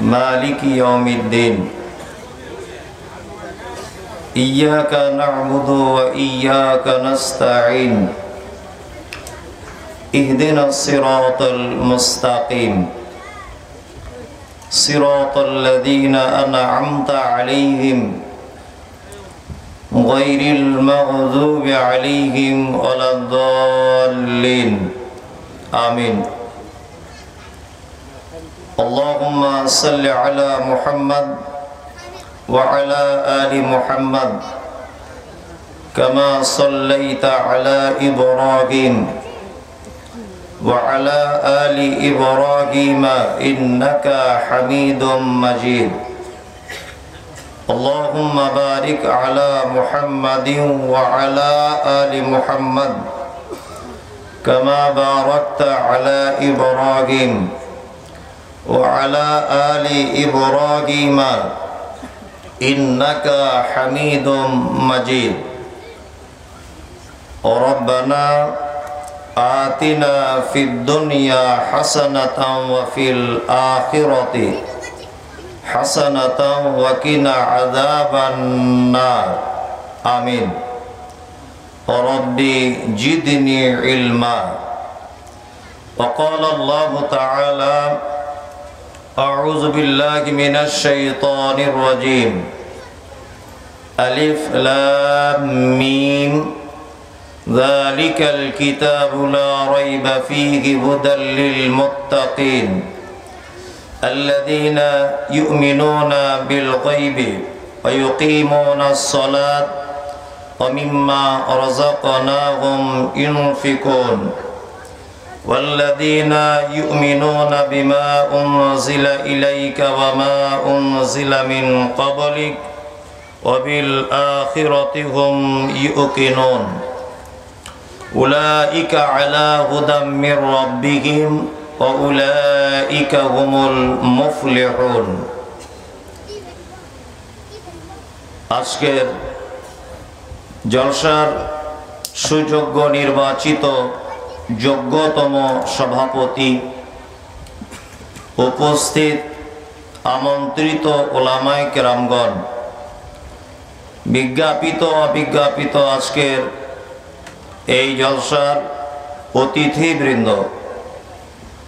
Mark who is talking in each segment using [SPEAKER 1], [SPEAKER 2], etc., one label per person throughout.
[SPEAKER 1] مالك يوم الدين إياك نعبد وإياك نستعين اهدنا الصراط المستقيم صراط الذين أنعمت عليهم غير المغضوب عليهم ولا الضالين آمين اللهم صل على محمد وعلى آل محمد كما صليت على إبراهيم وعلى آل إبراهيم إنك حميد مجيد اللهم بارك على محمد وعلى آل محمد كما باركت على إبراهيم وعلى آل إبراهيم إنك حميد مجيد ربنا آتنا في الدنيا حسنة وفي الآخرة حسنة وقنا عذاب النار آمين ربي زدني علما وقال الله تعالى أعوذ بالله من الشيطان الرجيم ألف لام ميم ذلك الكتاب لا ريب فيه هدى للمتقين الذين يؤمنون بالغيب ويقيمون الصلاة ومما رزقناهم ينفقون والذين يؤمنون بما أنزل إليك وما أنزل من قبلك وبالآخرة هم يوقنون أولئك على هدى من ربهم وأولئك هم المفلحون আজকের জলসার সুযোগ্য নির্বাচিত যোগ্যতম সভাপতি উপস্থিত আমন্ত্রিত ওলামায়ে কেরামগণ বিজ্ঞাপিত অবিজ্ঞাপিত আজকের এই জলসার অতিথিবৃন্দ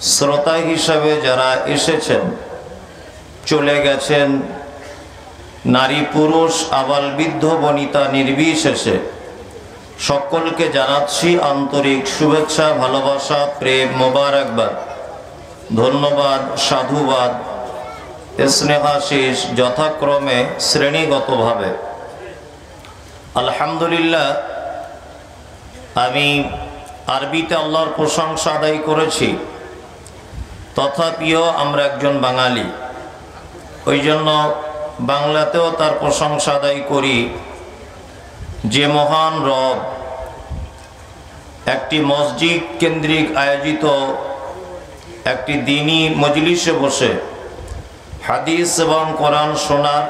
[SPEAKER 1] শ্রোতা হিসাবে যারা এসেছেন চলে গেছেন নারী পুরুষ আবাল বৃদ্ধ বনিতা নির্বিশেষে সকলকে জানাচ্ছি আন্তরিক শুভেচ্ছা ভালোবাসা প্রেম মোবারকবাদ ধন্যবাদ সাধুবাদ স্নেহাশিস যথাক্রমে শ্রেণীগতভাবে আলহামদুলিল্লাহ আমি আরবিতে আল্লাহর প্রশংসা আদায় করেছি তথাপিও আমরা একজন বাঙালি ওই জন্য বাংলাতেও তার প্রশংসা আদায় করি যে মহান রব একটি মসজিদ কেন্দ্রিক আয়োজিত একটি দ্বীনি মজলিসে বসে হাদিস এবং কোরআন শোনার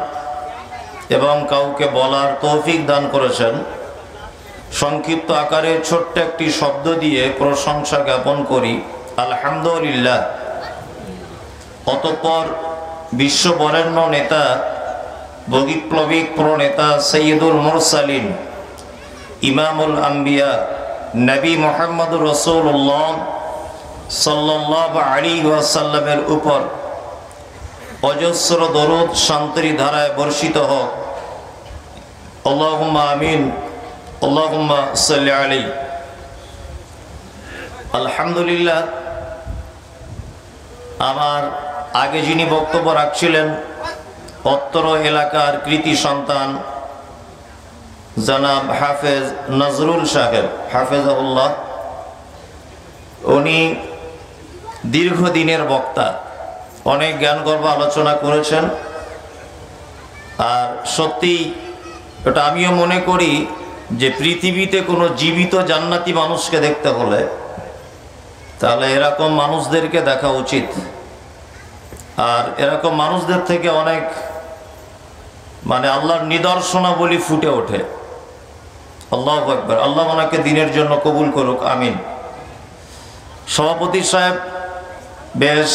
[SPEAKER 1] এবং কাউকে বলার তৌফিক দান করেছেন সংক্ষিপ্ত আকারে ছোট্ট একটি শব্দ দিয়ে প্রশংসা জ্ঞাপন করি আলহামদুলিল্লাহ অতঃপর বিশ্ব বরেণ্য নেতা বৈপ্লবিক প্রণেতা সৈয়দুল মুরসালিন ইমামুল আম্বিয়া নবী মুহাম্মদুর রাসূলুল্লাহ সাল্লাল্লাহু আলাইহি ওয়াসাল্লামের উপর অজস্র দরুদ শান্তির ধারায় বর্ষিত হোক আল্লাহুম্মা আমিন আল্লাহুম্মা সাল্লি আলাইহি আলহামদুলিল্লাহ আমার আগে যিনি বক্তব্য রাখছিলেন অত্র এলাকার কৃতি সন্তান জনাব হাফেজ নজরুল সাহেব হাফেজাহুল্লাহ উনি দীর্ঘদিনের বক্তা অনেক জ্ঞানগর্ভ আলোচনা করেছেন আর সত্যি এটা আমিও মনে করি যে পৃথিবীতে কোনো জীবিত জান্নাতি মানুষকে দেখতে হলে তাহলে এরকম মানুষদেরকে দেখা উচিত আর এরকম মানুষদের থেকে অনেক মানে আল্লাহর নিদর্শনাবলী ফুটে ওঠে আল্লাহু আকবার আল্লাহ ওনাকে দিনের জন্য কবুল করুক আমিন সভাপতি সাহেব বেশ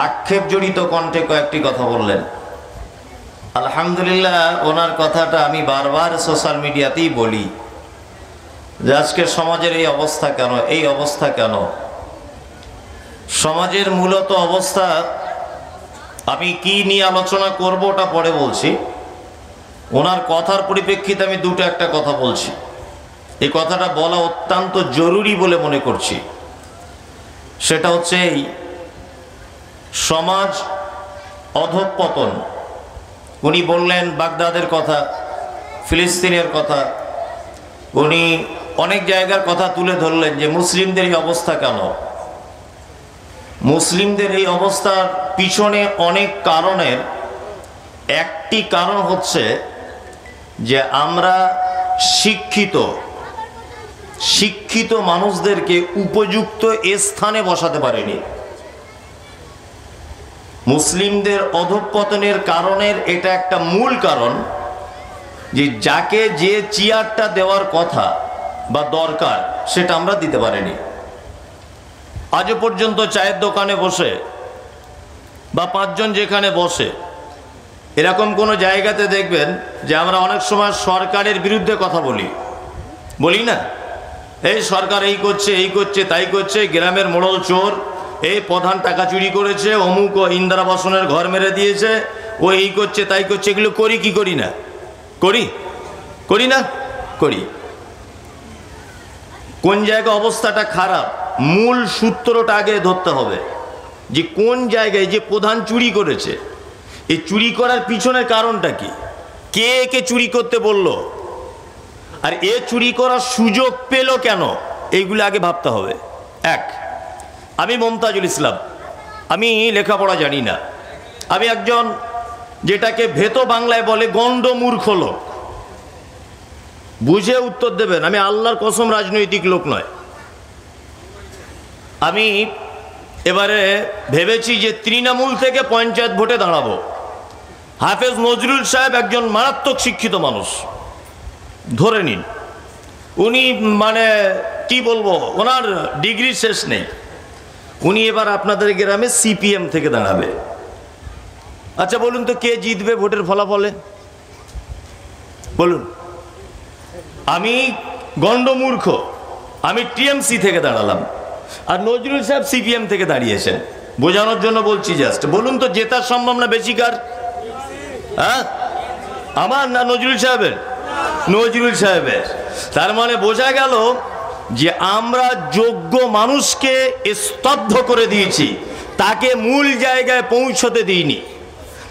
[SPEAKER 1] আক্ষেপ জড়িত কণ্ঠে কয়েকটি কথা বললেন। আলহামদুলিল্লাহ, ওনার কথাটা আমি বারবার সোশ্যাল মিডিয়াতেই বলি যে আজকের সমাজের এই অবস্থা কেন, এই অবস্থা কেন। সমাজের মূলত অবস্থা, আমি কি নিয়ে আলোচনা করব ওটা পরে বলছি। ওনার কথার পরিপ্রেক্ষিতে আমি দুটো একটা কথা বলছি। এই কথাটা বলা অত্যন্ত জরুরি বলে মনে করছি। সেটা হচ্ছে এই সমাজ অধঃপতন। উনি বললেন বাগদাদের কথা, ফিলিস্তিনের কথা, উনি অনেক জায়গার কথা তুলে ধরলেন যে মুসলিমদের এই অবস্থা কেন। মুসলিমদের এই অবস্থার পিছনে অনেক কারণের একটি কারণ হচ্ছে যে আমরা শিক্ষিত মানুষদেরকে উপযুক্ত স্থানে বসাতে পারিনি। মুসলিমদের অধঃপতনের কারণের এটা একটা মূল কারণ যে যাকে যে চেয়ারটা দেওয়ার কথা বা দরকার সেটা আমরা দিতে পারিনি। আজও পর্যন্ত চায়ের দোকানে বসে বা পাঁচজন যেখানে বসে, এরকম কোনো জায়গাতে দেখবেন যে আমরা অনেক সময় সরকারের বিরুদ্ধে কথা বলি না, এই সরকার এই করছে, এই করছে, তাই করছে, গ্রামের মোড়ল চোর, এই প্রধান টাকা চুরি করেছে, অমুক ও ইন্দিরা বাসনের ঘর মেরে দিয়েছে, ও এই করছে, তাই করছে। এগুলো করি কি করি না? করি না? করি। কোন জায়গায় অবস্থাটা খারাপ, মূল সূত্রটা আগে ধরতে হবে যে কোন জায়গায় যে প্রধান চুরি করেছে, এই চুরি করার পিছনের কারণটা কি, কে একে চুরি করতে বলল, আর এ চুরি করার সুযোগ পেল কেন, এইগুলো আগে ভাবতে হবে। এক, আমি মমতাজুল ইসলাম, আমি লেখাপড়া জানি না, আমি একজন যেটাকে ভেতো বাংলায় বলে গণ্ডমূর্খ লোক। বুঝে উত্তর দেবেন, আমি আল্লাহর কসম রাজনৈতিক লোক নয়। আমি এবারে ভেবেছি যে তৃণমূল থেকে পঞ্চায়েত ভোটে দাঁড়াবো। হাফেজ নজরুল সাহেব একজন মারাত্মক শিক্ষিত মানুষ, ধরে নিন। উনি মানে কি বলবো, ওনার ডিগ্রি শেষ নেই। উনি এবার আপনাদের গ্রামে সিপিএম থেকে দাঁড়াবে। আচ্ছা বলুন তো কে জিতবে ভোটের ফলাফলে? বলুন। আমি গণ্ডমূর্খ, আমি টিএমসি থেকে দাঁড়ালাম, আর নজরুল সাহেব সিপিএম থেকে দাঁড়িয়েছেন। বোঝানোর জন্য বলছি জাস্ট। বলুন তো জেতার সম্ভাবনা বেশি কার? হ্যাঁ, আমার না নজরুল সাহেবের? নজরুল সাহেবের। তার মানে বোঝা গেল যে আমরা যোগ্য মানুষকে স্তব্ধ করে দিয়েছি, তাকে মূল জায়গায় পৌঁছতে দিইনি।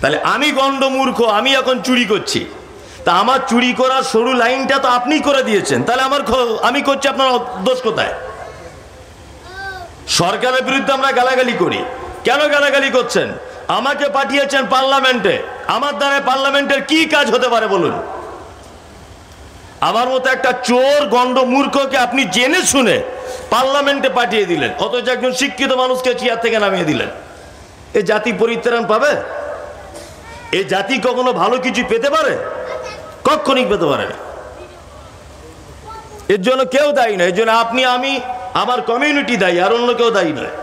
[SPEAKER 1] তাহলে আমি গণ্ডমূর্খ, আমি এখন চুরি করছি, তা আমার চুরি করার সরু লাইনটা তো আপনি করে দিয়েছেন, তাহলে আমি করছি, আপনার দোষ কোথায়? সরকারের বিরুদ্ধে আমরা গালাগালি করি, কেন গালাগালি করছেন? আমাকে পাঠিয়েছেন পার্লামেন্টে, আমার দ্বারা পার্লামেন্টের কি কাজ হতে পারে বলুন? আমার মতো একটা চোর গণ্ডমূর্খকে আপনি জেনে শুনে পার্লামেন্টে পাঠিয়ে দিলেন, অথচ একজন শিক্ষিত মানুষকে চেয়ার থেকে নামিয়ে দিলেন। এই জাতি পরিত্রাণ পাবে? এই জাতি কখনো ভালো কিছু পেতে পারে? কখনই পেতে পারে না। এর জন্য কেউ দায়ী নয়, এর জন্য আপনি, আমি, আমার কমিউনিটি দায়ী, আর অন্য কেউ দায়ী নয়।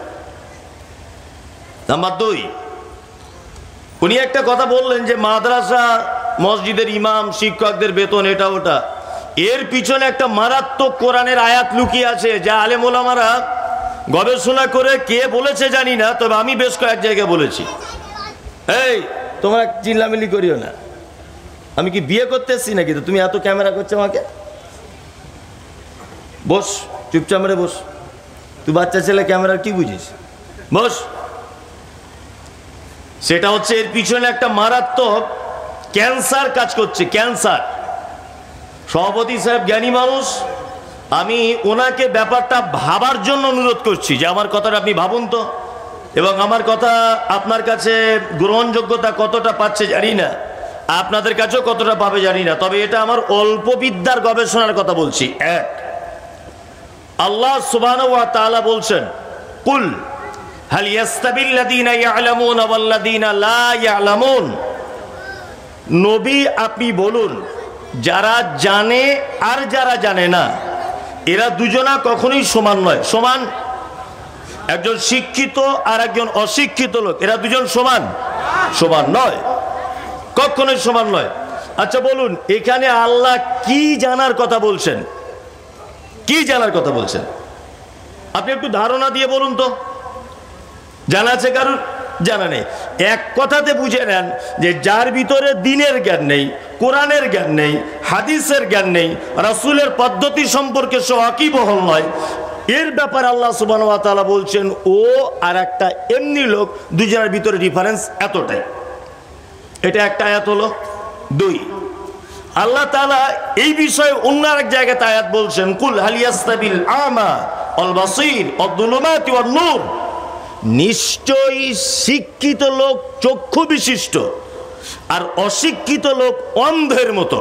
[SPEAKER 1] নাম্বার দুই, উনি একটা কথা বললেন যে মাদ্রাসা মসজিদের ইমাম শিক্ষকদের বেতন এটা ওটা, এর পিছনে একটা মারাত্মক কোরআনের আয়াত লুকিয়ে আছে, যা আলেম ওলামারা গবেষণা করে কে বলেছে জানি না, তবে আমি বেশ কয়েক জায়গায় বলেছি। এই তোমরা চিল্লামিল্লি করিও না, আমি কি বিয়ে করতে এসছি নাকি তো তুমি এত ক্যামেরা করছো আমাকে? বস, চুপচাপ মেরে বস। তুই বাচ্চা ছেলে, ক্যামেরা কি বুঝিস? বস। সেটা হচ্ছে এর পিছনে একটা মারাত্মক ক্যান্সার কাজ করছে, ক্যান্সার। সভাপতি সাহেব জ্ঞানী মানুষ, আমি ওনাকে ব্যাপারটা ভাবার জন্য অনুরোধ করছি যে আমার কথাটা আপনি ভাবুন তো, এবং আমার কথা আপনার কাছে গ্রহণযোগ্যতা কতটা পাচ্ছে জানি না, আপনাদের কাছেও কতটা পাবে জানি না, তবে এটা আমার অল্প বিদ্যার গবেষণার কথা বলছি। এক, আল্লাহ সুবহানাহু ওয়া তাআলা বলছেন, কুল হাল ইয়াস্তাবিল্লাযীনা ইয়ালামুনা ওয়াল্লাযীনা লা ইয়ালামুন। নবী আপনি বলুন, যারা জানে আর যারা জানে না, এরা দুজনা কখনোই সমান নয়। সমান? একজন শিক্ষিত আর একজন অশিক্ষিত লোক, এরা দুজন সমান? সমান নয়, কখনোই সমান নয়। আচ্ছা বলুন, এখানে আল্লাহ কি জানার কথা বলছেন? কি জানার কথা বলছেন? আপনি একটু ধারণা দিয়ে বলুন তো। জানা আছে কারণ? জানা নেই। এক কথাতে বুঝে নেন যে যার ভিতরে দ্বীনের জ্ঞান নেই, কোরআনের জ্ঞান নেই, হাদিসের জ্ঞান নেই, রাসূলের পদ্ধতি সম্পর্কে সে ওয়াকিবহাল নয়, এর ব্যাপারে আল্লাহ সুবহানাহু ওয়া তাআলা বলছেন ও আর একটা এমনি লোক, দুজনের ভিতরে ডিফারেন্স এতটাই। এটা একটা আয়াত হলো। দুই, আল্লাহ তাআলা এই বিষয়ে অন্য এক জায়গাতে আয়াত বলছেন, কুল হাল ইয়াস্তাবিল আমা ওয়াল বাসীর ওয়াদ-দুলুমাতি ওয়ান-নূর। নিশ্চয়ই শিক্ষিত লোক চক্ষু বিশিষ্ট আর অশিক্ষিত লোক অন্ধের মতো।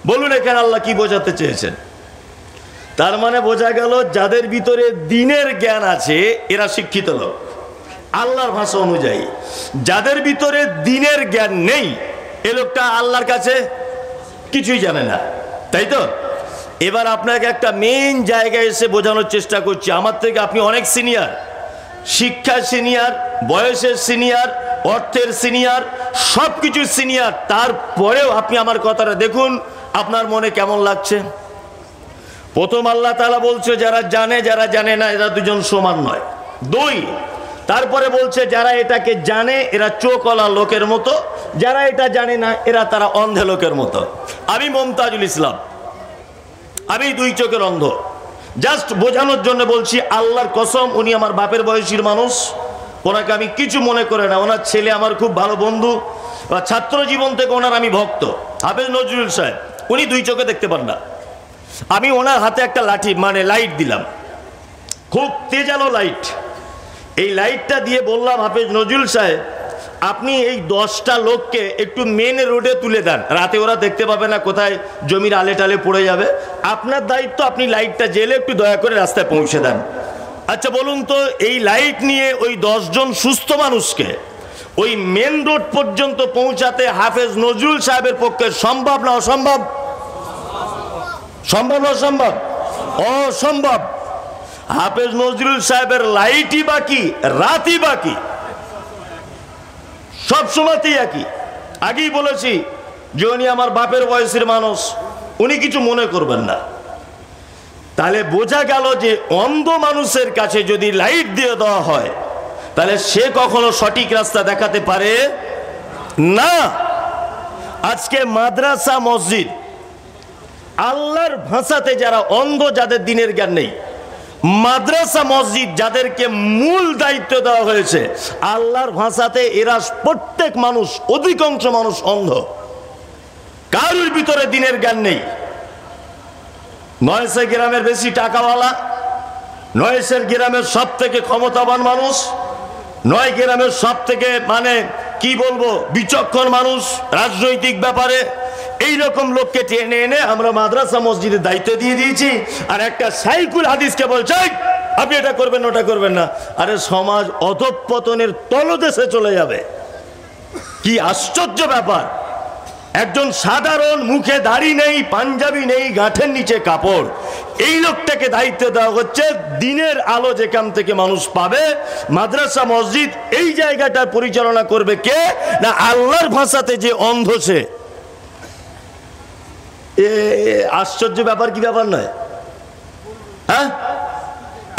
[SPEAKER 1] বলুন এখানে আল্লাহ কি বোঝাতে চেয়েছেন? তার মানে বোঝা গেল যাদের ভিতরে দ্বীনের জ্ঞান আছে এরা শিক্ষিত লোক আল্লাহর ভাষা অনুযায়ী। যাদের ভিতরে দ্বীনের জ্ঞান নেই এ লোকটা আল্লাহর কাছে কিছুই জানে না, তাই তো? এবার আপনাকে একটা মেইন জায়গায় এসে বোঝানোর চেষ্টা করছি। আমার থেকে আপনি অনেক সিনিয়র, শিক্ষা সিনিয়র, বয়সের সিনিয়র, অর্থের সিনিয়র, সব কিছু সিনিয়র। তারপরেও আপনি আমার কথাটা দেখুন, আপনার মনে কেমন লাগছে? প্রথম আল্লাহ তাআলা বলছে যারা জানে যারা জানে না এরা দুজন সমান নয়। দুই, তারপরে বলছে যারা এটাকে জানে এরা চোখওয়ালা লোকের মতো, যারা এটা জানে না এরা তারা অন্ধে লোকের মতো। আমি মমতাজুল ইসলাম, আমি দুই চোখের অন্ধ। জাস্ট বোঝানোর জন্য বলছি, আল্লাহর কসম উনি আমার বাপের বয়সীর মানুষ, ওনাকে আমি কিছু মনে করে না। ওনার ছেলে আমার খুব ভালো বন্ধু, ছাত্র জীবন থেকে ওনার আমি ভক্ত। হাফেজ নজরুল সাহেব, উনি দুই চোখে দেখতে পান না। আমি ওনার হাতে একটা লাঠি মানে লাইট দিলাম, খুব তেজালো লাইট। এই লাইটটা দিয়ে বললাম, হাফেজ নজরুল সাহেব আপনি এই 10টা লোককে একটু মেন রোডে তুলে দেন, রাতে ওরা দেখতে পাবে না, কোথায় জমির আলে টালে পড়ে যাবে। আপনার দায়িত্ব, আপনি লাইটটা জ্বেলে একটু দয়া করে রাস্তায় পৌঁছে দেন। আচ্ছা বলুন তো, এই লাইট নিয়ে ওই 10 জন সুস্থ মানুষকে ওই মেন রোড পর্যন্ত পৌঁছাতে হাফেজ নজরুল সাহেবের পক্ষে সম্ভব না অসম্ভব? সম্ভব না অসম্ভব? অসম্ভব। হাফেজ নজরুল সাহেবের লাইটই বাকি, রাতই বাকি, সব সময়তেই একই। আগেই বলেছি যে উনি আমার বাপের বয়সের মানুষ, উনি কিছু মনে করবেন না। তাহলে বোঝা গেল যে অন্ধ মানুষের কাছে যদি লাইট দিয়ে দেওয়া হয় তাহলে সে কখনো সঠিক রাস্তা দেখাতে পারে না। আজকে মাদ্রাসা মসজিদ, আল্লাহর ভাষাতে যারা অন্ধ, যাদের দ্বীনের জ্ঞান নেই, মাদ্রাসা মসজিদ যাদেরকে মূল দায়িত্ব দেওয়া হয়েছে আল্লাহর ভাষাতে, এরা প্রত্যেক মানুষ, অধিকাংশ মানুষ অন্ধ, কারোর ভিতরে দ্বীনের জ্ঞান নেই। 900 গ্রামের বেশি টাকাওয়ালা, 900 গ্রামের সব থেকে ক্ষমতাবান মানুষ, 9 গ্রামের সব থেকে মানে কি বলবো বিচক্ষণ মানুষ রাজনৈতিক ব্যাপারে, এই রকম লোককে টেনে এনে আমরা মাদ্রাসা মসজিদের দায়িত্ব দিয়ে দিয়েছি। আর একটা সাইকুল হাদিসকে বলছে আপনি এটা করবেন ওটা করবেন না। আরে সমাজ অধঃপতনের তলদেশে চলে যাবে। কি আশ্চর্য ব্যাপার! একজন সাধারণ, মুখে দাড়ি নেই, পাঞ্জাবি নেই, গাঁঠের নিচে কাপড়, এই লোকটাকে দায়িত্ব দেওয়া হচ্ছে দ্বীনের আলো যেখান থেকে মানুষ পাবে। মাদ্রাসা মসজিদ এই জায়গাটা পরিচালনা করবে কে? না আল্লাহর ভাষাতে যে অন্ধ সে। আশ্চর্য ব্যাপার, কি ব্যাপার নয়? হ্যাঁ,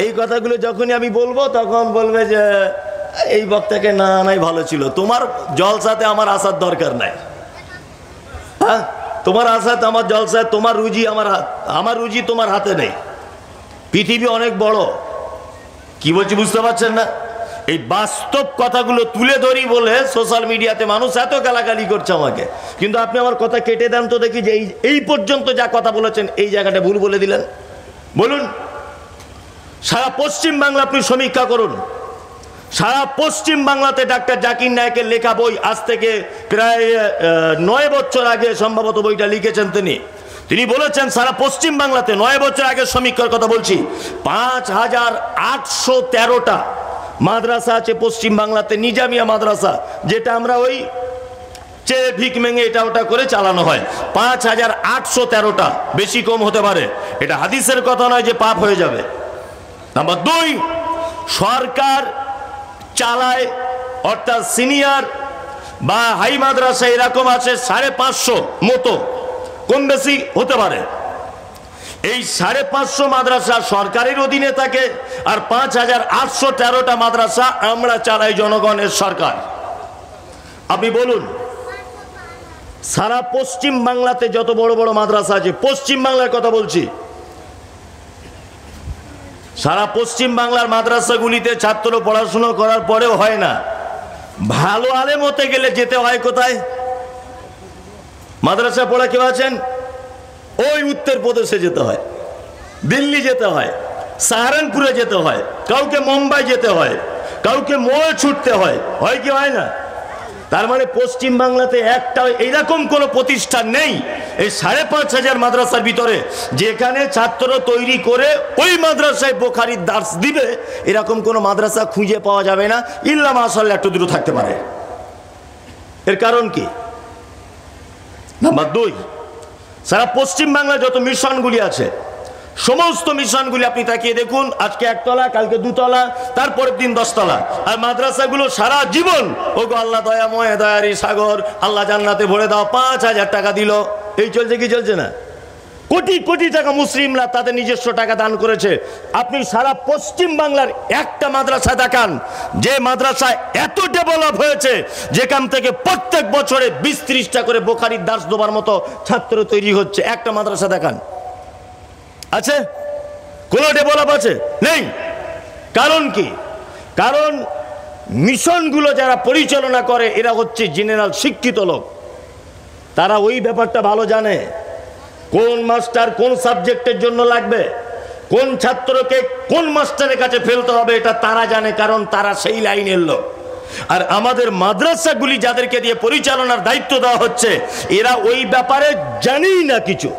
[SPEAKER 1] এই কথাগুলো যখনই আমি বলবো তখন বলবে যে এই বক্তাকে না নাই ভালো ছিল। তোমার জলসাতে আমার আসার দরকার নাই। হ্যাঁ, তোমার আসাতে আমার জলসায়, তোমার রুজি আমার রুজি তোমার হাতে নেই। পৃথিবী অনেক বড়। কি বলছি বুঝতে পারছেন না? এই বাস্তব কথাগুলো তুলে ধরি বলে সোশ্যাল মিডিয়াতে মানুষ এত গালাগালি করছে আমাকে। কিন্তু আপনি আমার কথা কেটে দেন তো দেখি যে এই পর্যন্ত যা কথা বলেছেন এই জায়গাটা ভুল বলে দিলেন। বলুন, সারা পশ্চিম বাংলা আপনি সমীক্ষা করুন। সারা পশ্চিম বাংলাতে ডাক্তার জাকির নায়েকের লেখা বই, আজ থেকে প্রায় 9 বছর আগে সম্ভবত বইটা লিখেছেন তিনি বলেছেন সারা পশ্চিম বাংলাতে 9 বছর আগে সমীক্ষার কথা বলছি, 5813টা মাদ্রাসা আছে পশ্চিম বাংলাতে, নিজামিয়া মাদ্রাসা, যেটা আমরা ওই চেয়ে ভিক মেঙে এটা ওটা করে চালানো হয়। 5813টা, বেশি কম হতে পারে, এটা হাদিসের কথা নয় যে পাপ হয়ে যাবে। নাম্বার 2,
[SPEAKER 2] সরকার চালায়, অর্থাৎ সিনিয়র বা হাই মাদ্রাসা এরকম আছে 550 মতো, কম বেশি হতে পারে। এই 550 মাদ্রাসা সরকারের অধীনে থাকে, আর 5813টা মাদ্রাসা আমরা চালাই, জনগণের সরকার। আপনি বলুন, সারা পশ্চিম বাংলাতে যত বড় বড় মাদ্রাসা আছে, পশ্চিম বাংলার কথা বলছি, সারা পশ্চিম বাংলার মাদ্রাসাগুলিতে ছাত্র পড়াশোনা করার পরেও হয় না। ভালো আলেম হতে গেলে যেতে হয় কোথায়? মাদ্রাসা পড়া কেউ আছেন? ওই উত্তরপ্রদেশে যেতে হয়, দিল্লি যেতে হয়, সাহারানপুরে যেতে হয়, কাউকে মুম্বাই যেতে হয়, কাউকে মোড় ছুটতে হয়, হয় কি হয় না? তার মানে পশ্চিম বাংলাতে একটা এইরকম কোনো প্রতিষ্ঠান নেই এই 5500 মাদ্রাসার ভিতরে যেখানে ছাত্র তৈরি করে ওই মাদ্রাসায় বুখারীর দার্স দিবে, এরকম কোনো মাদ্রাসা খুঁজে পাওয়া যাবে না, ইল্লা মাশাআল্লাহ একটু দূর থাকতে পারে। এর কারণ কি? নাম্বার 2, সারা পশ্চিম বাংলা যত মিশনগুলি আছে, সমস্ত মিশনগুলি আপনি তাকিয়ে দেখুন, আজকে 1 তলা, কালকে 2 তলা, তারপরের দিন 10 তলা। আর মাদ্রাসাগুলো সারা জীবন, ওগো আল্লাহ দয়াময় দয়ারি সাগর, আল্লাহ জান্নাতে ভরে দাও, 5000 টাকা দিল, এই চলছে কি চলছে না? কোটি কোটি টাকা মুসলিমরা তাদের নিজস্ব টাকা দান করেছে। আপনি সারা পশ্চিম বাংলার একটা মাদ্রাসা দেখান যে মাদ্রাসায় এত ডেভেলপ হয়েছে, যেখান থেকে প্রত্যেক বছরে 20-30টা করে বুখারীর দার্স দেওয়ার মতো ছাত্র তৈরি হচ্ছে, একটা মাদ্রাসা দেখান। আছে? কোন ডেভেলপ আছে? নেই। কারণ কি? কারণ মিশনগুলো যারা পরিচালনা করে এরা হচ্ছে জেনারেল শিক্ষিত লোক, তারা ওই ব্যাপারটা ভালো জানে, কোন মাস্টার কোন সাবজেক্টের জন্য লাগবে, কোন ছাত্রকে কোন মাস্টারের কাছে ফেলতে হবে, এটা তারা জানে, কারণ তারা সেই লাইনের লোক। আর আমাদের মাদ্রাসাগুলি যাদেরকে দিয়ে পরিচালনার দায়িত্ব দেওয়া হচ্ছে, এরা ওই ব্যাপারে জানেই না কিছু,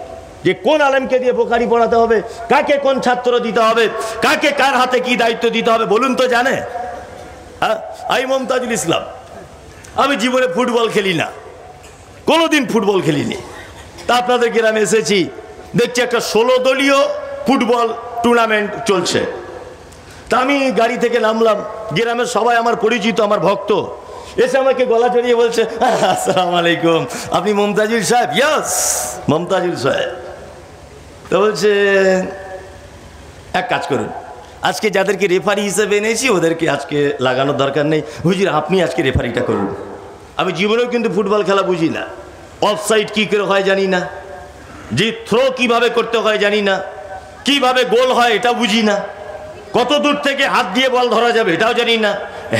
[SPEAKER 2] যে কোন আলেমকে দিয়ে বুখারী পড়াতে হবে, কাকে কোন ছাত্র দিতে হবে, কাকে কার হাতে কি দায়িত্ব দিতে হবে, বলুন তো জানে? আমি মমতাজুল ইসলাম, আমি জীবনে ফুটবল খেলি না, কোনোদিন ফুটবল খেলিনি। তা আপনাদের গ্রামে এসেছি, দেখছি একটা 16 দলীয় ফুটবল টুর্নামেন্ট চলছে। তা আমি গাড়ি থেকে নামলাম, গ্রামের সবাই আমার পরিচিত, আমার ভক্ত, এসে আমাকে গলা জড়িয়ে বলছে, আসসালামু আলাইকুম, আপনি মমতাজুল সাহেব? ইয়েস, মমতাজুল সাহেব। তো বলছে, এক কাজ করুন, আজকে যাদেরকে রেফারি হিসেবে এনেছি ওদেরকে আজকে লাগানোর দরকার নেই, হুজুর আপনি আজকে রেফারিটা করুন। আমি জীবনেও কিন্তু ফুটবল খেলা বুঝি না, অফসাইড কি করে হয় জানি না, যে থ্রো কিভাবে করতে হয় জানি না, কিভাবে গোল হয় এটা বুঝি না, কত দূর থেকে হাত দিয়ে বল ধরা যাবে এটাও জানি না,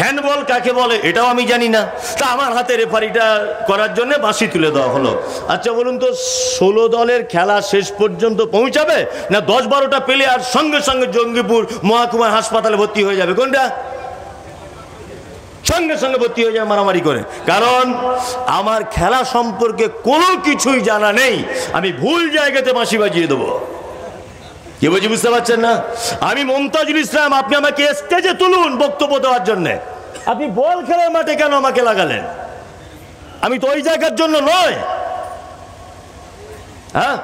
[SPEAKER 2] হ্যান্ডবল কাকে বলে এটাও আমি জানি না। তা আমার হাতে রেফারিটা করার জন্য বাঁশি তুলে দেওয়া হলো। আচ্ছা বলুন তো, 16 দলের খেলা শেষ পর্যন্ত পৌঁছাবে না 10-12টা প্লেয়ার সঙ্গে সঙ্গে জঙ্গিপুর মহকুমার হাসপাতালে ভর্তি হয়ে যাবে? কোনটা? সঙ্গে সঙ্গে ভর্তি হয়ে যায় মারামারি করে। কারণ আমার খেলা সম্পর্কে কোনো কিছুই জানা নেই, আমি ভুল জায়গাতে বাঁশি বাজিয়ে দেবো। কি বলছি বুঝতে পারছেন না? আমি মমতাজুল ইসলাম, আপনি আমাকে স্টেজে তুলুন বক্তব্য দেওয়ার জন্য, আপনি বল খেলার মাঠে কেন আমাকে লাগালেন? আমি তো ওই জায়গার জন্য নয়। হ্যাঁ,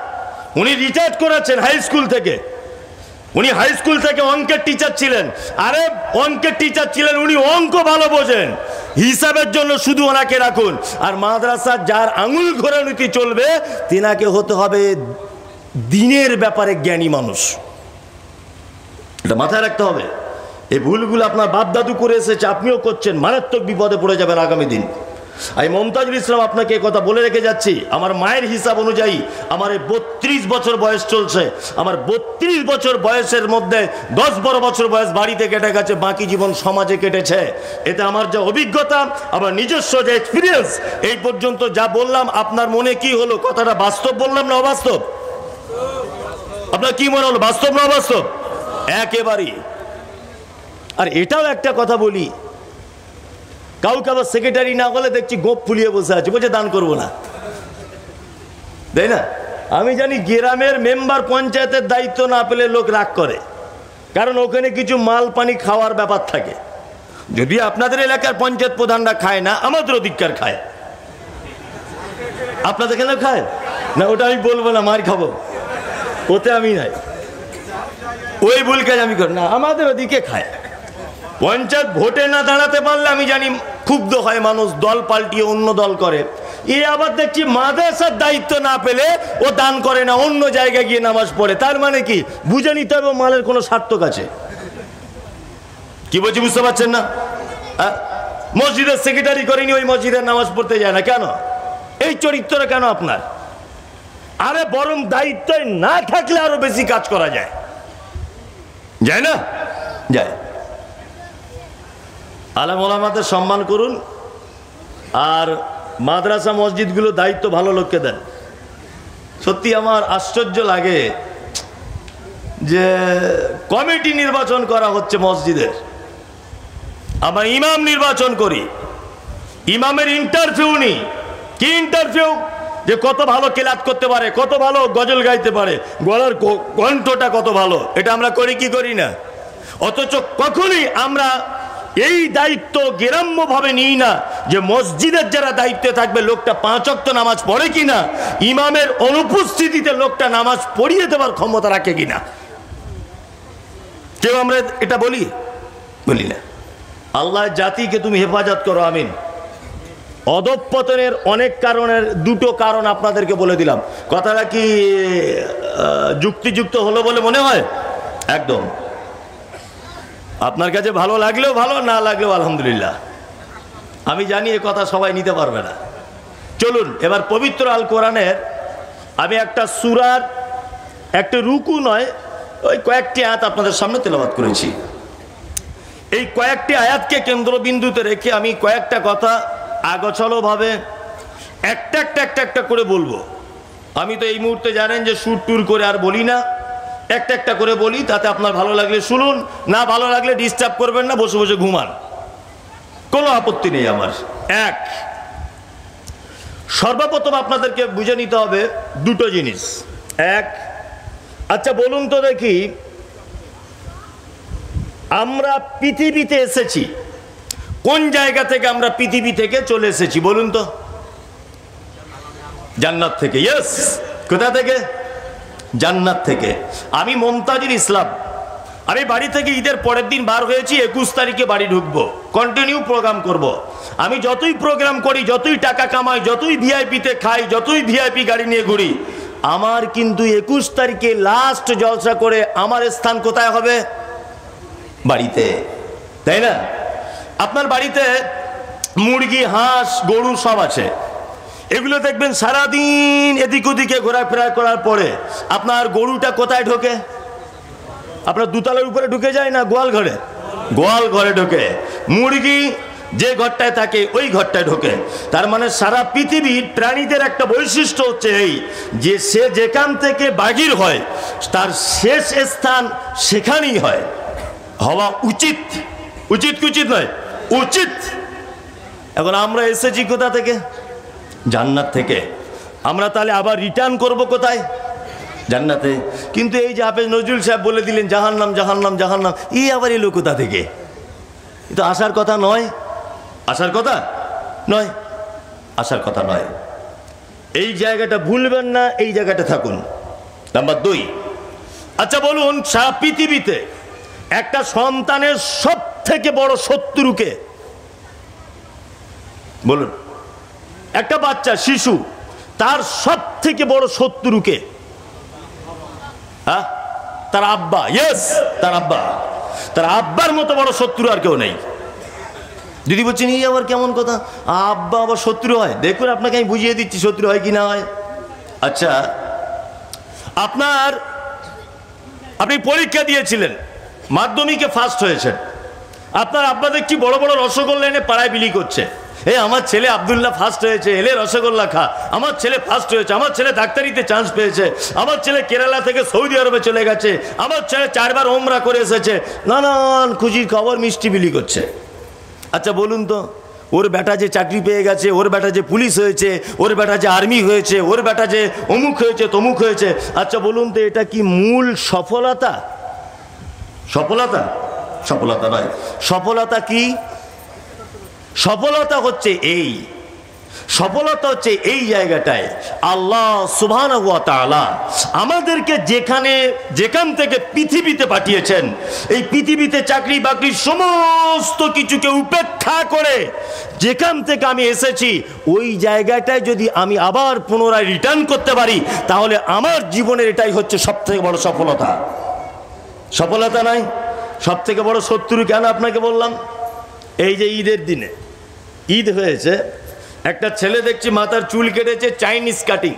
[SPEAKER 2] উনি রিটায়ার্ড করেছেন হাই স্কুল থেকে, উনি হাই স্কুল থেকে অঙ্কের টিচার ছিলেন। আরে অঙ্কের টিচার ছিলেন, উনি অঙ্ক ভালো বোঝেন, হিসাবের জন্য শুধু ওনাকে রাখুন। আর মাদ্রাসার যার আঙুল ঘোরানীতি চলবে, তিনাকে হতে হবে দিনের ব্যাপারে জ্ঞানী মানুষ, এটা মাথায় রাখতে হবে। এই ভুলগুলো আপনার বাপ দাদু করে এসেছে, আপনিও করছেন, মারাত্মক বিপদে পড়ে যাবেন আগামী দিন। আমি মমতাজুল ইসলাম আপনাকে কথা বলে রেখে যাচ্ছি, আমার মায়ের হিসাব অনুযায়ী আমার 32 বছর বয়স চলছে, আমার 32 বছর বয়সের মধ্যে 10-12 বছর বয়স বাড়িতে কেটে গেছে, বাকি জীবন সমাজে কেটেছে। এতে আমার যা অভিজ্ঞতা, আমার নিজস্ব যে এক্সপিরিয়েন্স, এই পর্যন্ত যা বললাম, আপনার মনে কি হলো? কথাটা বাস্তব বললাম না অবাস্তব? আপনার কি মনে হলো, বাস্তব না অবাস্তব? একেবারেই। আর এটাও একটা কথা বলি, কাউকে আবার সেক্রেটারি না হলে দেখছি গোপ ফুলিয়ে বসে আছে, বলছে দান করবো না, তাই না? আমি জানি গ্রামের মেম্বার পঞ্চায়েতের দায়িত্ব না পেলে লোক রাগ করে, কারণ ওখানে কিছু মাল পানি খাওয়ার ব্যাপার থাকে। যদি আপনাদের এলাকার পঞ্চায়েত প্রধানরা খায় না, আমাদের অধিকার খায়। আপনাদের এখানে খায় না? ওটা আমি বলবো না, মার খাবো, ওতে আমি নাই, ওই ভুল কাজ আমি করি না, আমাদের ওদিকে খায়। পঞ্চায়েত ভোটে না দাঁড়াতে পারলে আমি জানি ক্ষুব্ধ হয় মানুষ, দল পাল্টিয়ে অন্য দল করে। এ আবার দেখছি মাদ্রাসার দায়িত্ব না পেলে ও দান করে না, অন্য জায়গায় গিয়ে নামাজ পড়ে। তার মানে কি বুঝে নিতে হবে মালের কোনো সার্থক আছে। কি বলছি বুঝতে পারছেন না? মসজিদের সেক্রেটারি করেনি, ওই মসজিদের নামাজ পড়তে যায় না কেন? এই চরিত্রটা কেন আপনার? আরে বরং দায়িত্ব না থাকলে আরো বেশি কাজ করা যায়, যায় না? যায়। আলেম ওলামাদের সম্মান করুন, আর মাদ্রাসা মসজিদগুলো দায়িত্ব ভালো লোককে দেন। সত্যি আমার আশ্চর্য লাগে যে কমিটি নির্বাচন করা হচ্ছে মসজিদের, আমরা ইমাম নির্বাচন করি, ইমামের ইন্টারভিউ নিই। কি ইন্টারভিউ? যে কত ভালো কেলাত করতে পারে, কত ভালো গজল গাইতে পারে, গলার কণ্ঠটা কত ভালো। এটা আমরা করি কি করি না? অথচ কখনই আমরা এই দায়িত্ব গ্রাম্যভাবে নিই না যে মসজিদের যারা দায়িত্বে থাকবে লোকটা 5 ওয়াক্ত নামাজ পড়ে কিনা, ইমামের অনুপস্থিতিতে লোকটা নামাজ পড়িয়ে দেওয়ার ক্ষমতা রাখে কিনা। কেউ আমরা এটা বলি? বলি না। আল্লাহ জাতিকে তুমি হেফাজত করো, আমিন। অধঃপতনের অনেক কারণের দুটো কারণ আপনাদেরকে বলে দিলাম। কথাটা কি যুক্তিযুক্ত হলো বলে মনে হয়? একদম। আপনার কাছে ভালো লাগলেও ভালো, না লাগলেও আলহামদুলিল্লাহ। আমি জানি এ কথা সবাই নিতে পারবে না। চলুন এবার পবিত্র আল কোরআনের আমি একটা সূরার একটা রুকু নয়, ওই কয়েকটি আয়াত আপনাদের সামনে তেলাওয়াত করেছি। এই কয়েকটি আয়াতকে কেন্দ্রবিন্দুতে রেখে আমি কয়েকটা কথা আগোছালোভাবে একটা একটা একটা একটা করে বলবো। আমি তো এই মুহূর্তে জানেন যে সুর টুর করে আর বলি না, একটা একটা করে বলি, তাতে আপনার ভালো লাগলে শুনুন, না ভালো লাগলে ডিস্টার্ব করবেন না, বসে বসে ঘুমান, কোনো আপত্তি নেই আমার। এক, সর্বপ্রথম আপনাদেরকে বুঝে নিতে হবে দুটো জিনিস। এক, আচ্ছা বলুন তো দেখি, আমরা পৃথিবীতে এসেছি কোন জায়গা থেকে? আমরা পৃথিবী থেকে চলে এসেছি বলুন তো? জান্নাত থেকে। ইয়েস। কোথা থেকে? জান্নাত থেকে। আমি মমতাজুল ইসলাম, আমি বাড়ি থেকে ঈদের পরের দিন বার হয়েছি, 21 তারিখে বাড়ি ঢুকবো, কন্টিনিউ প্রোগ্রাম করব। আমি যতই প্রোগ্রাম করি, যতই টাকা কামাই, যতই ভিআইপিতে খাই, যতই ভিআইপি গাড়ি নিয়ে ঘুরি, আমার কিন্তু 21 তারিখে লাস্ট জলসা করে আমার স্থান কোথায় হবে? বাড়িতে, তাই না? আপনার বাড়িতে মুরগি, হাঁস, গরু সব আছে। এগুলো দেখবেন সারাদিন এদিক ওদিকে ঘোরাফেরা করার পরে আপনার গরুটা কোথায় ঢোকে? আপনার দুতলার উপরে ঢুকে যায় না গোয়াল ঘরে? গোয়াল ঘরে ঢোকে। মুরগি যে ঘরটায় থাকে ওই ঘরটায় ঢোকে। তার মানে সারা পৃথিবীর প্রাণীদের একটা বৈশিষ্ট্য হচ্ছে এই যে সে যেখান থেকে বাগির হয় তার শেষ স্থান সেখানেই হয়, হওয়া উচিত। উচিত কি উচিত নয়? উচিত। এখন আমরা এসেছি কোথা থেকে? জান্নাত থেকে। আমরা তাহলে আবার রিটার্ন করব কোথায়? জান্নাতে। কিন্তু এই যে হাফেজ নজরুল সাহেব বলে দিলেন জাহান্নাম জাহান্নাম জাহান্নাম, এই আবার এলো কোথা থেকে? এ তো আসার কথা নয়, আসার কথা নয়, আসার কথা নয়। এই জায়গাটা ভুলবেন না, এই জায়গাটা থাকুন। নাম্বার 2, আচ্ছা বলুন সারা পৃথিবীতে একটা সন্তানের সব থেকে বড় শত্রুকে বলুন? একটা বাচ্চা শিশু, তার সব থেকে বড় শত্রুকে? হ্যাঁ, তার আব্বা। ইয়েস, তার আব্বা। তার আব্বার মতো বড় শত্রু আর কেউ নেই। দিদি বলছেন এই আবার কেমন কথা, আব্বা আবার শত্রু হয়? দেখুন আপনাকে আমি বুঝিয়ে দিচ্ছি শত্রু হয় কি না হয়। আচ্ছা, আপনি পরীক্ষা দিয়েছিলেন, মাধ্যমিকে ফার্স্ট হয়েছেন, আপনার আব্বা দেখছি বড় বড় রসগোল্লা এনে পাড়ায় বিলি করছে। এই আমার ছেলে আব্দুল্লাহ ফার্স্ট হয়েছে, এলে রসগোল্লা খা, আমার ছেলে ফার্স্ট হয়েছে, আমার ছেলে ডাক্তারিতে চান্স পেয়েছে, আমার ছেলে কেরালা থেকে সৌদি আরবে চলে গেছে, আমার ছেলে 4 বার ওমরা করে এসেছে, নানান খুশির খবর মিষ্টি বিলি করছে। আচ্ছা বলুন তো, ওর বেটা যে চাকরি পেয়ে গেছে, ওর বেটা যে পুলিশ হয়েছে, ওর বেটা যে আর্মি হয়েছে, ওর বেটা যে অমুক হয়েছে তমুক হয়েছে, আচ্ছা বলুন তো এটা কি মূল সফলতা? সফলতা? সফলতা নয়। সফলতা কি? সফলতা হচ্ছে এই সফলতা হচ্ছে এই জায়গাটায় আল্লাহ সুবহানাহু ওয়া তাআলা আমাদেরকে যেখান থেকে পৃথিবীতে পাঠিয়েছেন, এই পৃথিবীতে চাকরি বাকরি সমস্ত কিছুকে উপেক্ষা করে যেখান থেকে আমি এসেছি ওই জায়গাটায় যদি আমি আবার পুনরায় রিটার্ন করতে পারি, তাহলে আমার জীবনের এটাই হচ্ছে সবথেকে বড় সফলতা। সফলতা নাই? সবথেকে বড় শত্রু কেন আপনাকে বললাম? এই যে ঈদের দিনে ঈদ হয়েছে, একটা ছেলে দেখছি মাথার চুল কেটেছে চাইনিজ কাটিং,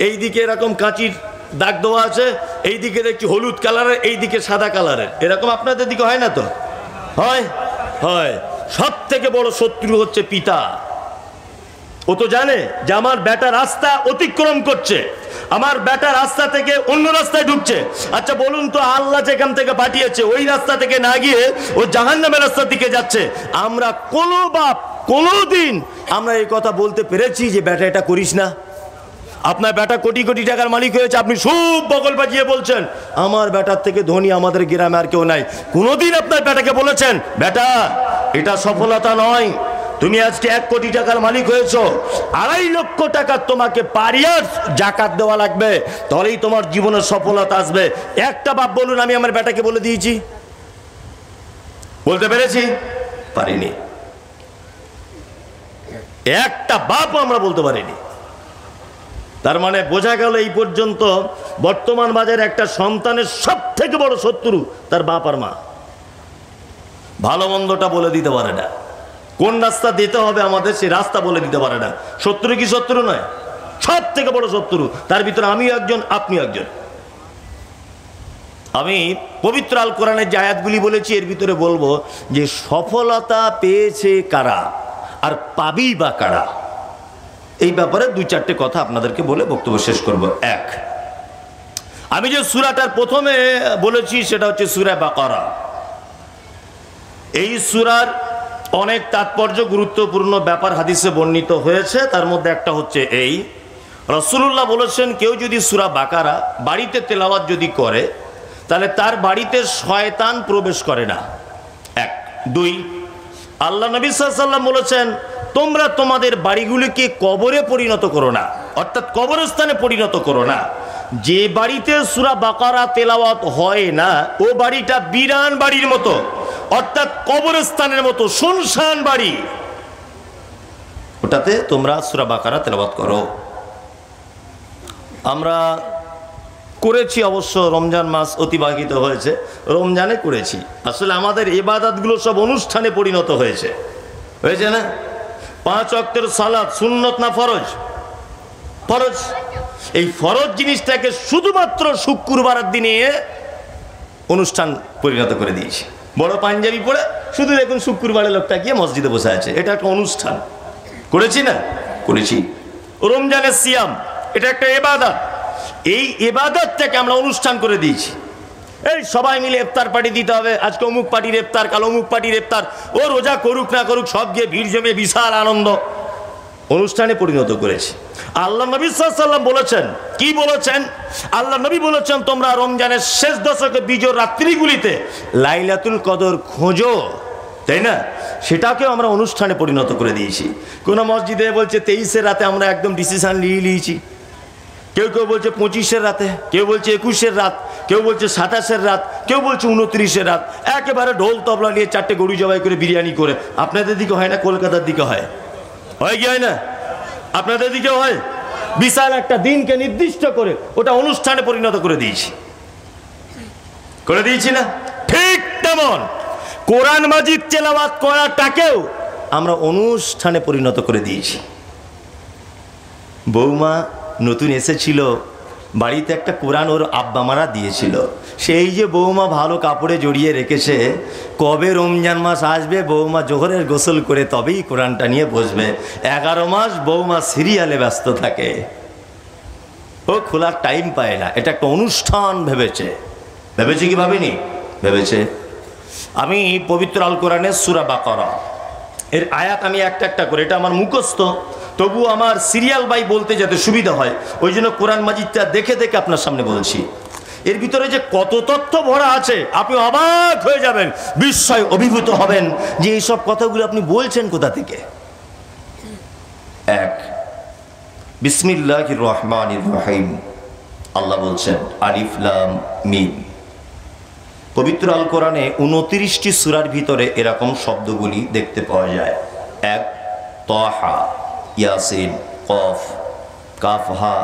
[SPEAKER 2] এইদিকে এরকম কাঁচির দাগ দেওয়া আছে, এইদিকে দেখছি হলুদ কালারের, এইদিকে সাদা কালারের। এরকম আপনাদের দিকে হয় না তো? হয় হয়। সব থেকে বড় শত্রু হচ্ছে পিতা। ও তো জানে যে আমার বেটা রাস্তা অতিক্রম করছে, আমার বেটা রাস্তা থেকে অন্য রাস্তায় ঢুকছে। আচ্ছা বলুন তো, আল্লাহ যেখান থেকে পাঠিয়েছে ওই রাস্তা থেকে না গিয়ে ও জাহান্নামের রাস্তার দিকে যাচ্ছে। আমরা কোনো বাপ কোনোদিন আমরা এই কথা বলতে পেরেছি যে বেটা এটা করিস না? আপনার বেটা কোটি কোটি টাকার মালিক হয়েছে, আপনি খুব বগল বাজিয়ে বলছেন আমার বেটার থেকে ধনী আমাদের গ্রামে আর কেউ নাই। কোনোদিন আপনার বেটাকে বলেছেন বেটা এটা সফলতা নয়, তুমি আজকে 1 কোটি টাকার মালিক হয়েছো, 2.5 লক্ষ টাকা তোমাকে পারিয়ার জাকাত দেওয়া লাগবে, তাহলেই তোমার জীবনের সফলতা আসবে? একটা বাপ বলুন আমি আমার বেটাকে বলে দিয়েছি? বলতে পেরেছি? পারিনি। একটা বাপ আমরা বলতে পারিনি। তার মানে বোঝা গেল এই পর্যন্ত বর্তমান বাজারে একটা সন্তানের সব থেকে বড় শত্রু তার বাপ আর মা। ভালো মন্দটা বলে দিতে পারে না, কোন রাস্তা দিতে হবে আমাদের সেই রাস্তা বলে দিতে পারে না। শত্রু কি শত্রু নয়? সব থেকে বড় শত্রু। তার ভিতরে আমিও একজন, আপনি একজন। আমি পবিত্র আল কোরআনের যে আয়াতগুলি বলেছি এর ভিতরে বলবো যে সফলতা পেয়েছে কারা আর পাবি বা কারা, এই ব্যাপারে 2-4টে কথা আপনাদেরকে বলে বক্তব্য শেষ করব। এক, আমি যে সূরাটার প্রথমে বলেছি সেটা হচ্ছে সূরা বাকারা। এই সূরার অনেক তাৎপর্য গুরুত্বপূর্ণ ব্যাপার হাদিসে বর্ণিত হয়েছে। তার মধ্যে একটা হচ্ছে এই, রাসূলুল্লাহ বলেছেন কেউ যদি সূরা বাকারা বাড়িতে তেলাওয়াত যদি করে তাহলে তার বাড়িতে শয়তান প্রবেশ করে না। 1, 2, আল্লাহ নবী সাল্লাল্লাহু আলাইহি ওয়াসাল্লাম বলেছেন তোমরা তোমাদের বাড়িগুলিকে কবরে পরিণত করো না, অর্থাৎ কবরস্থানে পরিণত করো না। যে বাড়িতে সূরা বাকারা তেলাওয়াত হয় না ও বাড়িটা বিরান বাড়ির মতো, অর্থাৎ কবরস্থানের মতো শুনশান বাড়ি, ওটাতে তোমরা সূরা বাকারা তেলাওয়াত করো। আমরা করেছি, অবশ্য রমজান মাস অতিবাহিত হয়েছে, রমজানে করেছি। আসলে আমাদের ইবাদতগুলো সব অনুষ্ঠানে পরিণত হয়েছে, হয়েছে না? 5 ওয়াক্তের সালাত সুন্নত না ফরজ? ফরজ। এই ফরজ জিনিসটাকে শুধুমাত্র শুক্রবারের দিনে অনুষ্ঠান পরিণত করে দিয়েছি। বড় পাঞ্জাবি পরে শুধু দেখুন শুক্রবারে লোকটা গিয়ে মসজিদে বসে আছে, এটা একটা অনুষ্ঠান। করেছি না? করেছি। রমজানের সিয়াম এটা একটা ইবাদত, এই ইবাদতটাকে আমরা অনুষ্ঠান করে দিয়েছি। এই সবাই মিলে ইফতার পার্টি দিতে হবে, আজকে অমুক পার্টির ইফতার, কাল অমুক পার্টির ইফতার, ও রোজা করুক না করুক সব গিয়ে ভিড় জমে বিশাল আনন্দ, অনুষ্ঠানে পরিণত করেছি। আল্লাহ নবী সাল্লাল্লাহু আলাইহি ওয়াসাল্লাম বলেছেন, কি বলেছেন? আল্লাহ নবী বলেছেন তোমরা রমজানের শেষ দশকে বিজয় রাত্রিগুলিতে লাইলাতুল কদর খোঁজো, তাই না? সেটাকেও আমরা অনুষ্ঠানে পরিণত করে দিয়েছি। কোনো মসজিদে বলছে 23-এর রাতে আমরা একদম ডিসিশন নিয়েছি, কেউ কেউ বলছে 25-এর রাতে, কেউ বলছে 21-এর রাত, কেউ বলছে 27-এর রাত, কেউ বলছে 29-এর রাত, একেবারে ঢোল তবলা নিয়ে 4টে গরু জবাই করে বিরিয়ানি করে। আপনাদের দিকে হয় না? কলকাতার দিকে হয়, হয় কি হয় না? আপনাদের দিকেও হয়? বিশাল একটা দিনকে নির্দিষ্ট করে ওটা অনুষ্ঠানে পরিণত করে দিয়েছি, করে দিয়েছি না? ঠিক তেমন কোরআন মাজিদ তেলাওয়াত করাটাকেও আমরা অনুষ্ঠানে পরিণত করে দিয়েছি। বৌমা নতুন এসেছিল, বাড়িতে একটা কোরআন ওর আব্বা মারা দিয়েছিল, সেই যে বৌমা ভালো কাপড়ে জড়িয়ে রেখেছে, কবে রমজান মাস আসবে বৌমা জোহরের গোসল করে তবেই কোরআনটা নিয়ে বসবে। 11 মাস বৌমা সিরিয়ালে ব্যস্ত থাকে, ও খোলার টাইম পায় না। এটা একটা অনুষ্ঠান ভেবেছে। ভেবেছে কি ভাবিনি? ভেবেছে। আমি পবিত্র আল কোরআনের সূরা বাকারা এর আয়াত আমি একটা একটা করে, এটা আমার মুখস্থ, তবু আমার সিরিয়াল বাই বলতে যাতে সুবিধা হয় ওই জন্য কোরআন মাজিদটা দেখে দেখে আপনার সামনে বলছি। এর ভিতরে যে কত তথ্য ভরা আছে আপনি অবাক হয়ে যাবেন, বিস্ময় অভিভূত হবেন যে এইসব কথাগুলো আপনি বলছেন কোথা থেকে।
[SPEAKER 1] এক, বিসমিল্লাহির রহমানির রহিম। আল্লাহ বলছেন আলিফ লাম মিম। পবিত্র আল কোরআনে 29টি সূরার ভিতরে এরকম শব্দগুলি দেখতে পাওয়া যায়। এক, তাহা, ইয়াসিন, কফ, কাফ হা,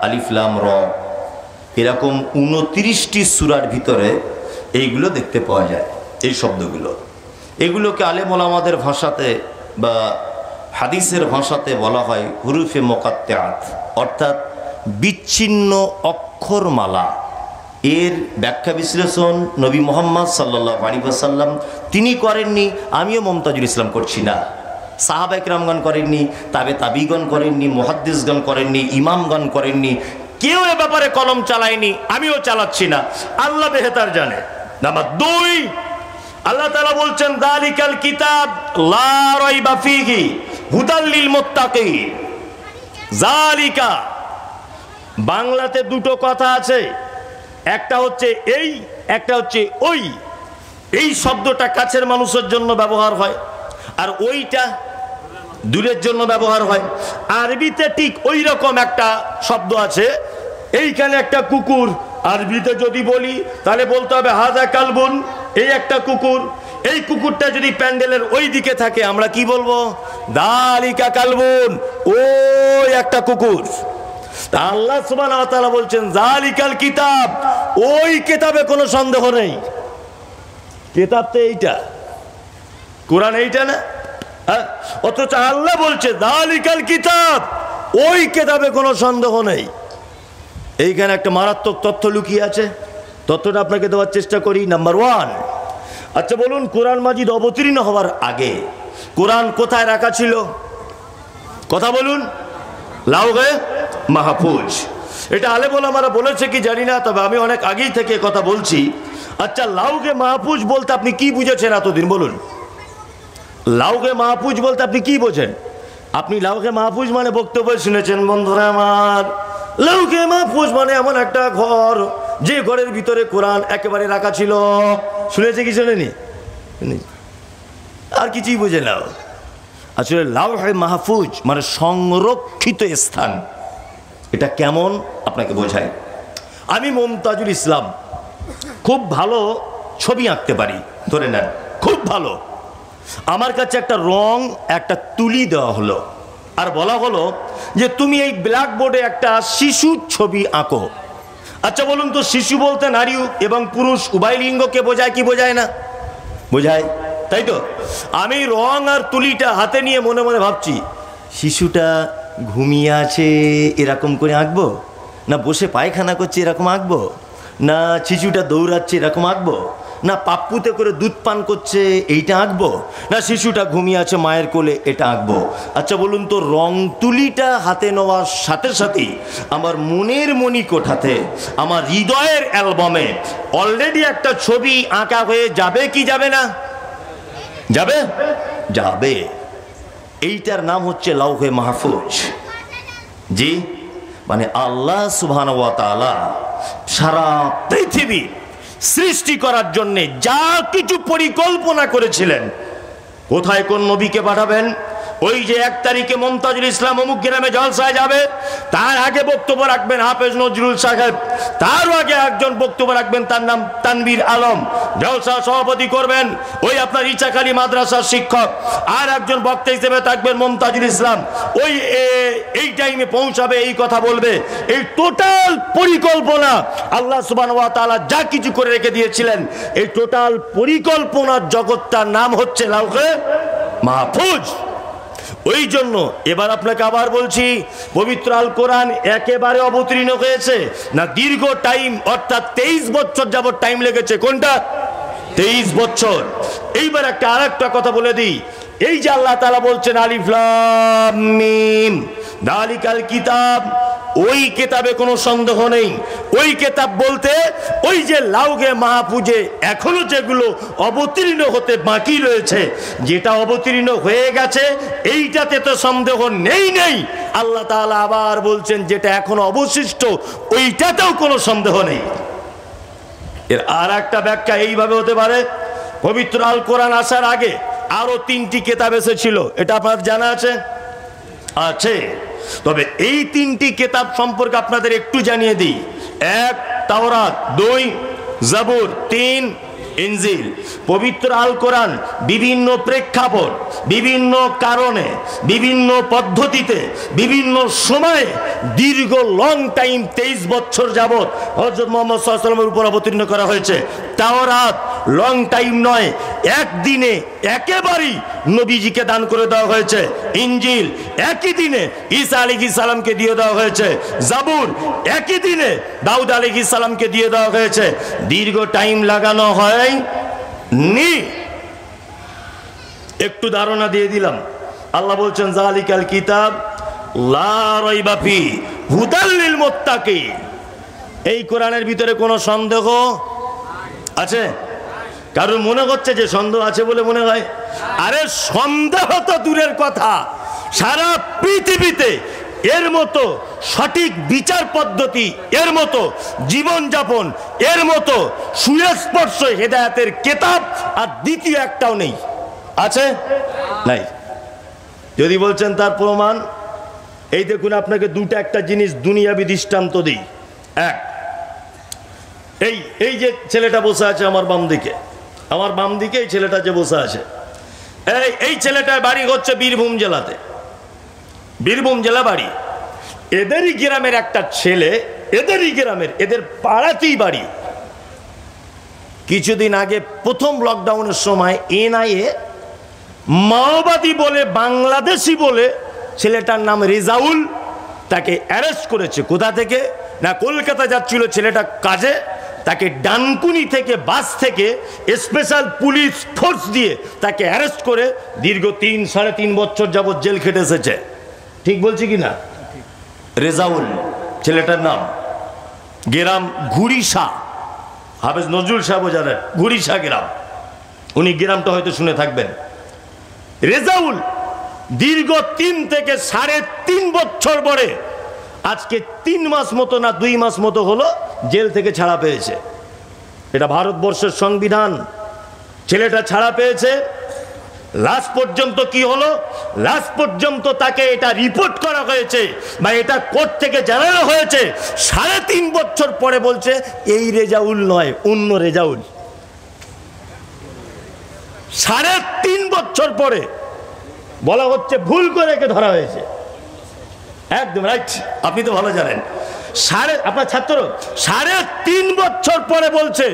[SPEAKER 1] আলিফ লাম র, এরকম 29টি সূরার ভিতরে এইগুলো দেখতে পাওয়া যায়। এই শব্দগুলো, এগুলোকে আলেম ওলামাদের ভাষাতে বা হাদিসের ভাষাতে বলা হয় হুরুফে মুকাত্তাআত, অর্থাৎ বিচ্ছিন্ন অক্ষরমালা। এর ব্যাখ্যা বিশ্লেষণ নবী মুহাম্মদ সাল্লাল্লাহু আলাইহি ওয়াসাল্লাম তিনি করেননি, আমিও মুমতাজুল ইসলাম করছি না। সাহাবা একরামগণ করেননি, তাবিগণ করেননি, মুহাদ্দিসগণ করেননি, ইমামগণ করেননি, কেউ এ ব্যাপারে কলম চালায়নি, আমিও চালাচ্ছি না, আল্লাহ বেহেতার জানে। নাম্বার 2, আল্লাহ তাআলা বলছেন যালিকাল কিতাব লা রাইবা ফীহি হুদাল লিল মুত্তাকিন। যালিকা বাংলাতে দুটো কথা আছে, একটা হচ্ছে এই, একটা হচ্ছে ওই। এই শব্দটা কাছের মানুষের জন্য ব্যবহার হয়, আর ওইটা দূরের জন্য ব্যবহার হয়। আরবিতে ঠিক ওই রকম একটা শব্দ আছে। এইখানে একটা কুকুর, আরবিতে যদি বলি তাহলে বলতে হবে হাযা কালবুন, এই একটা কুকুর। এই কুকুরটা যদি প্যান্ডেলের ওই দিকে থাকে আমরা কি বলবো? যালিকা কালবুন, ওই একটা কুকুর। আল্লাহ সুবহানাহু ওয়া তাআলা বলছেন যালিকাল কিতাব, ওই কিতাবে কোনো সন্দেহ নেই। কিতাব তো এইটা, কোরআন এইটা না? অথচ আল্লাহ বলছে যালিকাল কিতাব, ওই কিতাবে কোনো সন্দেহ নেই। এইখানে একটা মারাত্মক তথ্য লুকিয়ে আছে, তথ্যটা আপনাকে দেওয়ার চেষ্টা করি। নাম্বার 1, আচ্ছা বলুন, কোরআন মাজিদ অবতীর্ণ হওয়ার আগে কোরআন কোথায় রাখা ছিল? কথা বলুন। লাউহে মাহফুজ। এটা আলেম ওলামারা বলেছে কি জানি না, তবে আমি অনেক আগেই থেকে কথা বলছি। আচ্ছা, লাউহে মাহফুজ বলতে আপনি কি বুঝেছেন এতদিন বলুন? লাউহে মাহফুজ বলতে আপনি কি বোঝেন? আপনি লাউহে মাহফুজ মানে বক্তব্য শুনেছেন বন্ধুরা আমার। লাউহে মাহফুজ মানে এমন একটা ঘর, যে ঘরের ভিতরে কোরআন একেবারে রাখা ছিল। শুনেছে কি শোনেনি? আর কিছুই বুঝে নাও। আসলে লাউহে মাহফুজ মানে সংরক্ষিত স্থান। এটা কেমন আপনাকে বোঝাই। আমি মুমতাজুল ইসলাম খুব ভালো ছবি আঁকতে পারি, ধরে নেন খুব ভালো। আমার কাছে একটা রং, একটা তুলি দেওয়া হলো, আর বলা হলো যে তুমি এই ব্ল্যাকবোর্ডে একটা শিশুর ছবি আঁকো। আচ্ছা বলুন তো, শিশু বলতে নারী এবং পুরুষ উভয় লিঙ্গকে বোঝায় কি বোঝায় না? বোঝায়, তাই তো? আমি রং আর তুলিটা হাতে নিয়ে মনে মনে ভাবছি, শিশুটা ঘুমিয়ে আছে এরকম করে আঁকবো, না বসে পায়খানা করছে এরকম আঁকবো, না শিশুটা দৌড়াচ্ছে এরকম আঁকবো, না পাপ্পুতে করে দুধ পান করছে এইটা আঁকবো, না শিশুটা ঘুমিয়ে আছে মায়ের কোলে এটা আঁকবো। আচ্ছা বলুন তো, রং তুলিটা হাতে নেওয়ার সাথে সাথেই আমার মনের মণিকোঠাতে, আমার হৃদয়ের অ্যালবামে অলরেডি একটা ছবি আঁকা হয়ে যাবে কি যাবে না? যাবে, যাবে। এইটার নাম হচ্ছে লাউহে মাহফুজ। জি, মানে আল্লাহ সুবহানাহু ওয়া তাআলা সারা পৃথিবী সৃষ্টি করার জন্য যা কিছু পরিকল্পনা করেছিলেন, কোথায় কোন নবীকে পাঠাবেন, ওই যে 1 তারিখে মুমতাজুল ইসলাম অমুক গ্রামে জলসায় যাবে, তার আগে বক্তব্য রাখবেন হাফেজ নজরুল সাহেব, তার আগে একজন বক্তব্য রাখবেন তার নাম তানভীর আলম, জলসা সভাপতি করবেন ওই আপনার ইচাখালী মাদ্রাসার শিক্ষক, আর একজন বক্তা হিসেবে থাকবেন মুমতাজুল ইসলাম, ওই এই টাইমে পৌঁছাবে, এই কথা বলবে। এই টোটাল পরিকল্পনা আল্লাহ সুবহানাহু ওয়া তাআলা যা কিছু করে রেখে দিয়েছিলেন, এই টোটাল পরিকল্পনার জগৎটার নাম হচ্ছে লাউহে মাহফুজ। ওই জন্য এবার আপনাকে আবার বলছি, পবিত্র আল কোরআন একেবারে অবতীর্ণ হয়েছে না দীর্ঘ টাইম, অর্থাৎ 23 বছর যাবত টাইম লেগেছে। কোনটা? 23 বছর। এইবার একটা আরেকটা কথা বলে দিই, এই যে আল্লাহ তাআলা বলছেন আলিফ লাম মিম যালিকাল কিতাব, ওই কিতাবে কোনো সন্দেহ নেই। ওই কিতাব বলতে ওই যে লাউহে মাহফুজে এখনো যেগুলো অবতীর্ণ হতে বাকি রয়েছে, যেটা অবতীর্ণ হয়ে গেছে এইটাতে তো সন্দেহ নেই। আল্লাহ তাআলা আবার বলছেন যেটা এখনো অবশিষ্ট ওইটাতেও কোনো সন্দেহ নেই। এর আর একটা ব্যাখ্যা এইভাবে হতে পারে, পবিত্র আল কোরআন আসার আগে
[SPEAKER 2] আরো 3টি কিতাব এসেছিল, এটা আপনার জানা আছে? আছে। তবে এই 3টি কিতাব সম্পর্কে আপনাদের একটু জানিয়ে দিই। 1 তাওরাত, 2 জাবুর, 3 ইনজিল। পবিত্র আল কোরআন বিভিন্ন প্রেক্ষাপট, বিভিন্ন কারণে, বিভিন্ন পদ্ধতিতে, বিভিন্ন সময়ে দীর্ঘ লং টাইম 23 বছর যাবত হযরত মুহাম্মদ সাল্লাল্লাহু আলাইহি ওয়াসাল্লামের উপর অবতীর্ণ করা হয়েছে। তাওরাত লং টাইম নয়, একদিনে একেবারেই নবীজিকে দান করে দেওয়া হয়েছে। ইনজিল একই দিনে ঈসা আলাইহিস সালামকে দিয়ে দেওয়া হয়েছে। জাবুর একই দিনে দাউদ আলাইহিস সালামকে দিয়ে দেওয়া হয়েছে। দীর্ঘ টাইম লাগানো হয় নি। একটু ধারণা দিয়ে দিলাম। আল্লাহ বলছেন জালিকাল কিতাব লা রাইবা ফি হুদাল লিল মুত্তাকিন। এই কোরআনের ভিতরে কোনো সন্দেহ আছে? কারণ মনে হচ্ছে যে সন্দেহ আছে বলে মনে হয়? আরে সন্দেহ তো দূরের কথা, সারা পৃথিবীতে এর মতো সঠিক বিচার পদ্ধতি, এর মতো জীবনযাপন, এর মতো সুস্পষ্ট হেদায়েতের কিতাব আর দ্বিতীয় একটাও নেই। আছে? নাই। যদি বলছেন তার প্রমাণ, এই দেখুন আপনাকে দুটো একটা জিনিস দুনিয়াবি দৃষ্টান্ত দিই। এক, এই যে ছেলেটা বসে আছে আমার বাম দিকে, আমার বাম দিকে এই ছেলেটা যে বসে আছে, এই ছেলেটার বাড়ি হচ্ছে বীরভূম জেলাতে, বীরভূম জেলা বাড়ি। এদেরই গ্রামের একটা ছেলে, এদেরই গ্রামের, এদের পাড়াতেই বাড়ি। কিছুদিন আগে প্রথম লকডাউনের সময় এনআইএ মাওবাদী বলে, বাংলাদেশি বলে ছেলেটার নাম রেজাউল, তাকে অ্যারেস্ট করেছে। কোথা থেকে? না, কলকাতা যাচ্ছিল ছেলেটা কাজে, তাকে ডানকুনি থেকে বাস থেকে স্পেশাল পুলিশ ফোর্স দিয়ে তাকে অ্যারেস্ট করে দীর্ঘ 3-3.5 বছর যাবৎ জেল খেটে এসেছে। ঠিক বলছি কি না? রেজাউল ছেলেটার নাম। গ্রাম ঘুড়িশা, হাফেজ নজরুল সাহেব জানেন ঘুড়িশা গ্রাম, উনি গ্রামটা হয়তো শুনে থাকবেন। রেজাউল দীর্ঘ 3 থেকে 3.5 বছর পরে আজকে 3 মাস মতো না 2 মাস মতো হলো জেল থেকে ছাড়া পেয়েছে। এটা ভারতবর্ষের সংবিধান। ছেলেটা ছাড়া পেয়েছে। লাস্ট পর্যন্ত কি হলো? লাস্ট পর্যন্ত তাকে এটা রিপোর্ট করা হয়েছে বা এটা কোর্ট থেকে জানানো হয়েছে। 3.5 বছর পরে বলছে এই রেজাউল নয়, অন্য রেজাউল। 3.5 বছর পরে বলা হচ্ছে ভুল করে একে ধরা হয়েছে। একদম রাইট, আপনি তো ভালো জানেন। আপনার ছাত্র 3.5 বছর পরে বলছে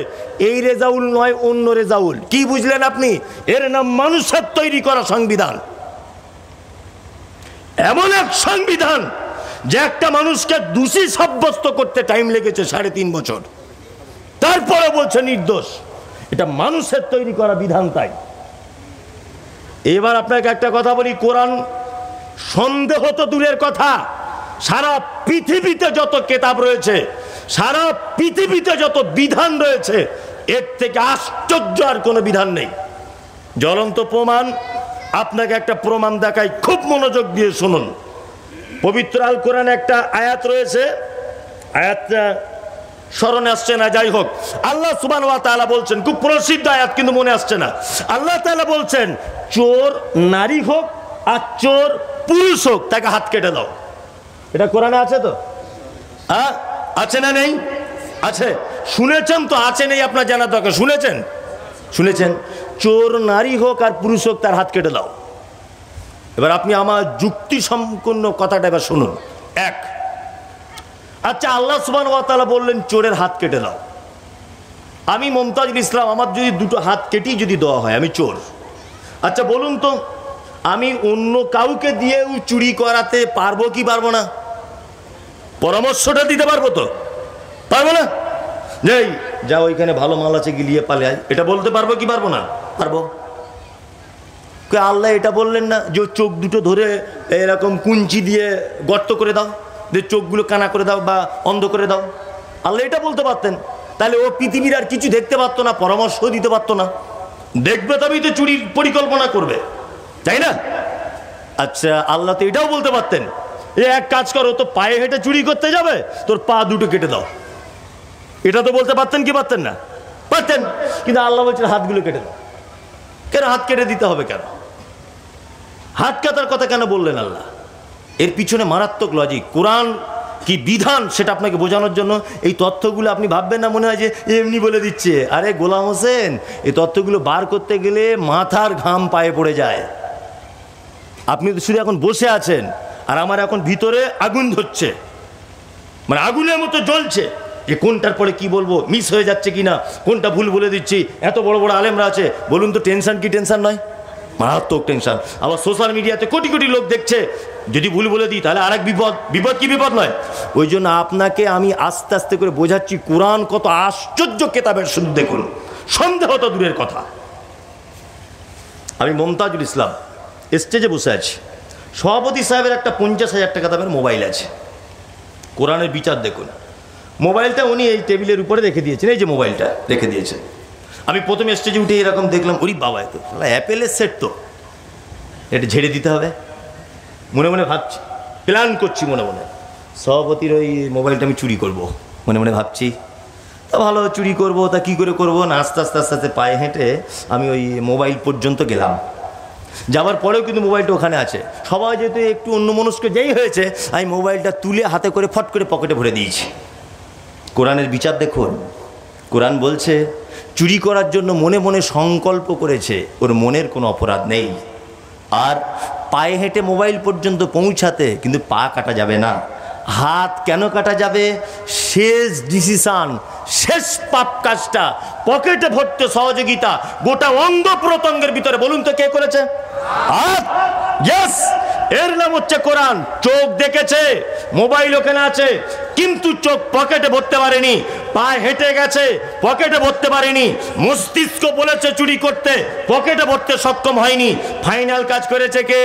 [SPEAKER 2] এই রেজাউল নয়, অন্য রেজাউল। কি বুঝলেন আপনি? এর নাম মানুষের তৈরি করা সংবিধান। এমন এক সংবিধান যে একটা মানুষকে দোষী সাব্যস্ত করতে টাইম লেগেছে 3.5 বছর, তারপরে বলছে নির্দোষ। এটা মানুষের তৈরি করা বিধান। তাই এবার আপনাকে একটা কথা বলি, কোরআন সন্দেহ তো দূরের কথা, সারা পৃথিবীতে যত কিতাব রয়েছে, সারা পৃথিবীতে যত বিধান রয়েছে, এর থেকে আশ্চর্য আর কোনো বিধান নেই। জ্বলন্ত প্রমাণ, আপনাকে একটা প্রমাণ দেখাই, খুব মনোযোগ দিয়ে শুনুন। পবিত্র আল কোরআনে একটা আয়াত রয়েছে, আয়াতটা স্মরণে আসছে না, যাই হোক। আল্লাহ সুবহানাহু ওয়া তাআলা বলছেন, খুব প্রসিদ্ধ আয়াত কিন্তু মনে আসছে না। আল্লাহ তাআলা বলছেন চোর নারী হোক আর চোর পুরুষ হোক তাকে হাত কেটে দাও। এটা কোরআনে আছে তো? আছে না নেই? আছে। শুনেছেন তো? আছে নেই আপনার জানা দরকার। শুনেছেন? শুনেছেন। চোর নারী হোক আর পুরুষ হোক তার হাত কেটে দাও। এবার আপনি আমার যুক্তি সম্পন্ন কথাটা এবার শুনুন। এক, আচ্ছা আল্লাহ সুবহানাহু ওয়া তাআলা বললেন চোরের হাত কেটে দাও। আমি মুমতাজুল ইসলাম, আমার যদি দুটো হাত কেটেই যদি দেওয়া হয়, আমি চোর। আচ্ছা বলুন তো, আমি অন্য কাউকে দিয়েও চুরি করাতে পারবো কি পারবো না? পরামর্শটা দিতে পারবো তো? পারবো না? নেই, যা ওইখানে ভালো মাল আছে গিলিয়ে পালে আয়, এটা বলতে পারবো কি পারবো না? পারবো। আল্লাহ এটা বললেন না যে চোখ দুটো ধরে এরকম কুঞ্চি দিয়ে গর্ত করে দাও, যে চোখগুলো কানা করে দাও বা অন্ধ করে দাও? আল্লাহ এটা বলতে পারতেন, তাহলে ও পৃথিবীর আর কিছু দেখতে পারতো না, পরামর্শ দিতে পারতো না। দেখবে তবেই তো চুরির পরিকল্পনা করবে, তাই না? আচ্ছা আল্লাহ তো এটাও বলতে পারতেন, এ এক কাজ করো, তো পায়ে হেঁটে চুরি করতে যাবে, তোর পা দুটো কেটে দাও। এটা তো বলতে পারতেন কি পারতেন না? পারতেন। কিন্তু আল্লাহ বলছেন হাতগুলো কেটে দাও। কেন হাত কেটে দিতে হবে? কেন হাত কাটার কথা কেন বললেন আল্লাহ? এর পিছনে মারাত্মক লজিক। কোরআন কি বিধান সেটা আপনাকে বোঝানোর জন্য এই তথ্যগুলো। আপনি ভাববেন না মনে হয় যে এমনি বলে দিচ্ছে। আরে গোলাম হোসেন, এই তথ্যগুলো বার করতে গেলে মাথার ঘাম পায়ে পড়ে যায়। আপনি তো শুধু এখন বসে আছেন, আর আমার এখন ভিতরে আগুন ধরছে, মানে আগুনের মতো জ্বলছে যে কোনটার পরে কি বলবো, মিস হয়ে যাচ্ছে কিনা, কোনটা ভুল বলে দিচ্ছি। এত বড় বড় আলেমরা আছে, বলুন তো টেনশন কি টেনশন নয়? মারাত্মক টেনশন। আবার সোশ্যাল মিডিয়াতে কোটি কোটি লোক দেখছে, যদি ভুল বলে দিই তাহলে আরেক বিপদ। বিপদ কি বিপদ নয়? ওই জন্য আপনাকে আমি আস্তে আস্তে করে বোঝাচ্ছি কোরআন কত আশ্চর্য কেতাবের। শুধু দেখুন, সন্দেহ তো দূরের কথা। আমি মমতাজুল ইসলাম স্টেজে বসে আছি, সভাপতি সাহেবের একটা 50,000 টাকা দামের মোবাইল আছে। কোরআনের বিচার দেখুন। মোবাইলটা উনি এই টেবিলের উপরে রেখে দিয়েছেন, এই যে মোবাইলটা রেখে দিয়েছেন। আমি প্রথমে স্টেজে উঠে এরকম দেখলাম, ওরে বাবা, তো অ্যাপেলের সেট, তো এটা ঝেড়ে দিতে হবে। মনে মনে ভাবছি, প্ল্যান করছি মনে মনে, সভাপতির ওই মোবাইলটা আমি চুরি করব। মনে মনে ভাবছি, তা ভালো, চুরি করব, তা কী করে করব না। আস্তে আস্তে আস্তে আস্তে পায়ে হেঁটে আমি ওই মোবাইল পর্যন্ত গেলাম। যাওয়ার পরেও কিন্তু মোবাইলটা ওখানে আছে। সবাই যেহেতু একটু অন্যমনস্ক যেই হয়েছে, আমি মোবাইলটা তুলে হাতে করে ফট করে পকেটে ভরে দিয়েছি। কোরআনের বিচার দেখুন। কোরআন বলছে চুরি করার জন্য মনে মনে সংকল্প করেছে, ওর মনের কোনো অপরাধ নেই। আর পায়ে হেঁটে মোবাইল পর্যন্ত পৌঁছাতে কিন্তু পা কাটা যাবে না। হাত কেন কাটা যাবে? শেষ ডিসিশন, শেষ পাপ কাজটা পকেটে ভরতে সহযোগিতা গোটা অঙ্গ প্রত্যঙ্গের ভিতরে। বলুন তো কে করেছে? হাত। ইয়েস, এর নাম হচ্ছে কোরআন। চোখ দেখেছে, মোবাইল ওখানে আছে, কিন্তু চোখ পকেটে ভরতে পারেনি। পা হেঁটে গেছে, পকেটে ভরতে পারেনি। মস্তিষ্ক বলেছে চুরি করতে, পকেটে ভরতে সক্ষম হয়নি। ফাইনাল কাজ করেছে কে?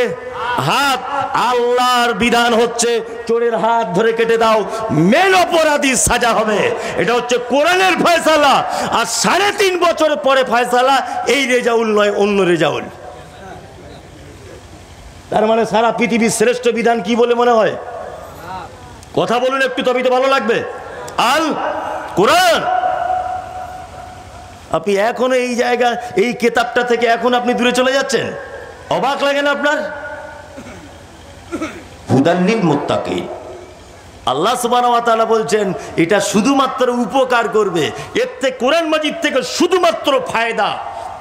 [SPEAKER 2] হাত। আল্লাহর বিধান হচ্ছে চোরের হাত ধরে কেটে দাও, মেন অপরাধী সাজা হবে। এটা হচ্ছে কোরআনের ফয়সালা। আর 3.5 বছর পরে ফয়সালা এই রেজাউল নয়, অন্য রেজাউল। তার মানে সারা পৃথিবীর শ্রেষ্ঠ বিধান কি বলে মনে হয়? কথা বলুন একটু, তবেই তো ভালো লাগবে। আল কোরআন। আপনি এখনো এই জায়গা, এই কেতাবটা থেকে এখন আপনি দূরে চলে যাচ্ছেন। অবাক লাগে না আপনার? হুদাল্লিল মুত্তাকিন। আল্লাহ সুবহানাহু ওয়া তাআলা বলছেন এটা শুধুমাত্র উপকার করবে। এর থেকে কোরআন মাজিদ থেকে শুধুমাত্র ফায়দা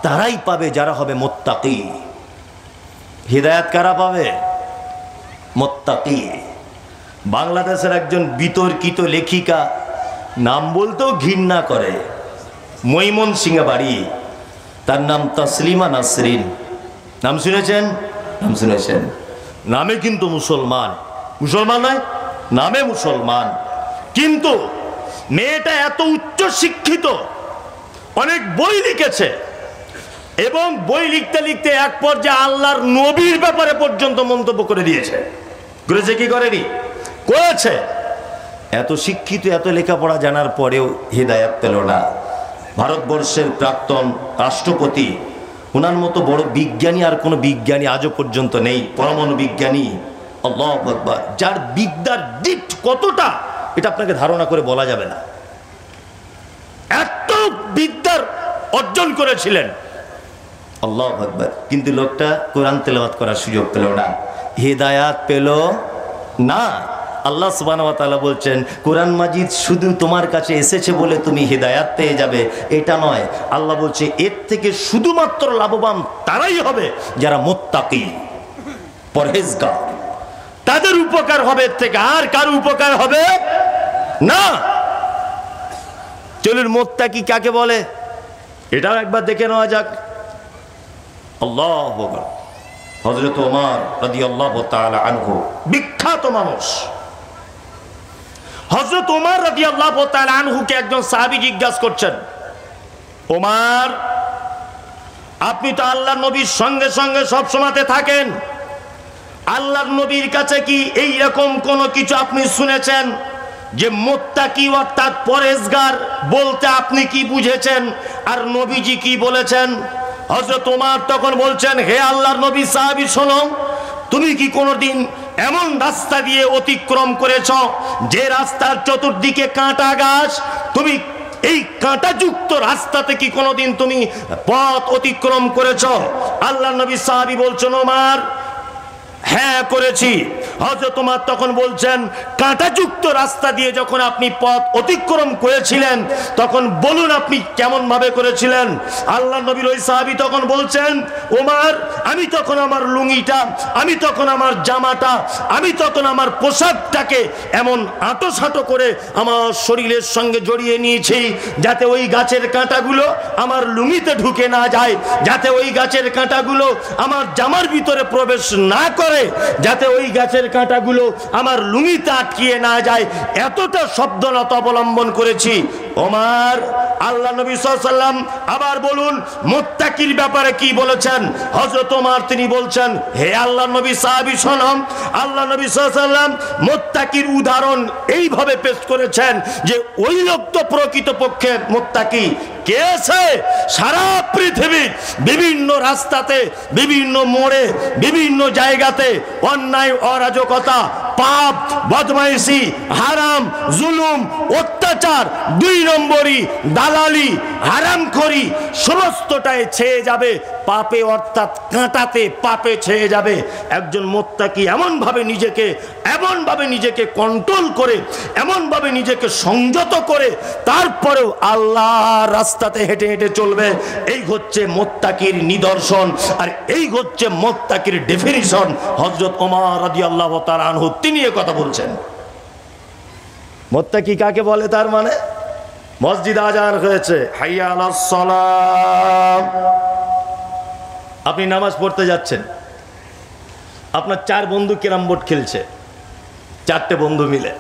[SPEAKER 2] তারাই পাবে যারা হবে মুত্তাকি। হিদায়াত কারা পাবে? মুত্তাকি। বাংলাদেশের একজন বিতর্কিত লেখিকা, নাম বলতেও ঘৃণা করে, ময়মনসিংহে বাড়ি, তার নাম তাসলিমা নাসরিন। নাম শুনেছেন? নাম শুনেছেন। নামে কিন্তু মুসলমান। মুসলমান নয়, নামে মুসলমান, কিন্তু মেয়েটা এত উচ্চ শিক্ষিত, অনেক বই লিখেছে, এবং বই লিখতে লিখতে এক পর্যায়ে আল্লাহর নবীর ব্যাপারে পর্যন্ত মন্তব্য করে দিয়েছে। করেছে কি করেনি? করেছে। এত শিক্ষিত, এত লেখাপড়া জানার পরেও হিদায়াত পেল না। ভারতবর্ষের প্রাক্তন রাষ্ট্রপতি, ওনার মতো বড় বিজ্ঞানী আর কোনো বিজ্ঞানী আজও পর্যন্ত নেই। পরমাণু বিজ্ঞানী, আল্লাহু আকবার, যার বিদ্যার ডিট কতটা এটা আপনাকে ধারণা করে বলা যাবে না। এত বিদ্যার অর্জন করেছিলেন, আল্লাহু আকবার, কিন্তু লোকটা কোরআন তেলাওয়াত করার সুযোগ পেল না, হিদায়াত পেল না। আল্লাহ সুবহানাহু ওয়া তাআলা বলছেন কোরআন মাজিদ শুধু তোমার কাছে এসেছে বলে তুমি হিদায়াত পেয়ে যাবে এটা নয়। আল্লাহ বলছে এর থেকে শুধুমাত্র লাভবান তারাই হবে যারা মুত্তাকি, পরহেজগার। তাদের উপকার হবে এর থেকে, আর কারো উপকার হবে না। চলুন মুত্তাকি কাকে বলে এটাও একবার দেখে নেওয়া যাক। আল্লাহু আকবার। হযরত ওমর রাদিয়াল্লাহু তাআলা আনহু, বিখ্যাত মানুষ। হযরত ওমর রাদিয়াল্লাহু তাআলা আনহুকে একজন সাহাবী জিজ্ঞাসা করছেন, ওমর, আপনি তো আল্লাহর নবীর সঙ্গে সঙ্গে সব সময়তে থাকেন, আল্লাহর নবীর কাছে কি এই রকম কোন কিছু আপনি শুনেছেন যে মুত্তাকি অর্থাৎ পরহেজগার বলতে আপনি কি বুঝেছেন আর নবীজি কি বলেছেন? হযরত ওমর তখন বলছেন, হে আল্লাহর নবী, সাহাবী শোনো, তুমি কি কোনোদিন এমন রাস্তা দিয়ে অতিক্রম করেছ যে রাস্তার চতুর্দিকে কাঁটা গাছ? তুমি এই কাঁটাযুক্ত রাস্তাতে কি কোনোদিন তুমি পথ অতিক্রম করেছ? আল্লাহ নবী সাহাবী বলছেন, ওমর হ্যাঁ করেছি। হযরত ওমর তখন বলছেন, কাঁটাযুক্ত রাস্তা দিয়ে যখন আপনি পথ অতিক্রম করেছিলেন তখন বলুন আপনি কেমন ভাবে করেছিলেন? আল্লাহ নবীর ওই সাহাবী তখন বলছেন, ওমর আমি তখন আমার লুঙ্গিটা, আমি তখন আমার জামাটা, আমি তখন আমার পোশাকটাকে এমন আঁটো করে আমার শরীরের সঙ্গে জড়িয়ে নিয়েছি যাতে ওই গাছের কাঁটাগুলো আমার লুঙ্গিতে ঢুকে না যায়, যাতে ওই গাছের কাঁটাগুলো আমার জামার ভিতরে প্রবেশ না করে, যাতে ওই গাছের কাঁটাগুলো আমার লুঙ্গিতে আটকিয়ে না যায়, এতটা সাবধানতা অবলম্বন করেছি। ওমর, আল্লাহ নবী সাল্লাল্লাহু আলাইহি ওয়াসাল্লাম আবার বলুন মুত্তাকির ব্যাপারে কি বলেছেন? হযরত ওমর তিনি বলছেন, হে আল্লাহ নবী সাহাবী শোনো, আল্লাহ নবী সাল্লাল্লাহু আলাইহি ওয়াসাল্লাম মুত্তাকির উদাহরণ এইভাবে পেশ করেছেন যে ওই লোক তো প্রকৃতপক্ষে মুত্তাকি। কে আছে? সারা পৃথিবীর বিভিন্ন রাস্তাতে, বিভিন্ন মোড়ে, বিভিন্ন জায়গাতে অন্যায়, অরাজকতা, পাপ, বদমাইশি, হারাম, জুলুম, অত্যাচার, 2 নম্বরি, দালালি, হারামখোরি সমস্তটাই ছেয়ে যাবে পাপে, অর্থাৎ কাঁটাতে পাপে ছেয়ে যাবে। একজন মুত্তাকি এমনভাবে নিজেকে কন্ট্রোল করে, এমনভাবে নিজেকে সংযত করে তারপরেও আল্লাহর রাস্তাতে হেঁটে হেঁটে চলবে। এই হচ্ছে মুত্তাকির নিদর্শন, আর এই হচ্ছে মুত্তাকির ডেফিনিশন। হযরত ওমর রাদিয়াল্লাহু তাআলা আনহু তিনি এই কথা বলছেন। মুত্তাকি কাকে বলে? তার মানে মসজিদ আজান হয়েছে, হাইয়া আলাস সালাম, আপনি নামাজ পড়তে যাচ্ছেন, আপনার 4 বন্ধু ক্যারাম বোর্ড খেলছে, 4টে বন্ধু মিলে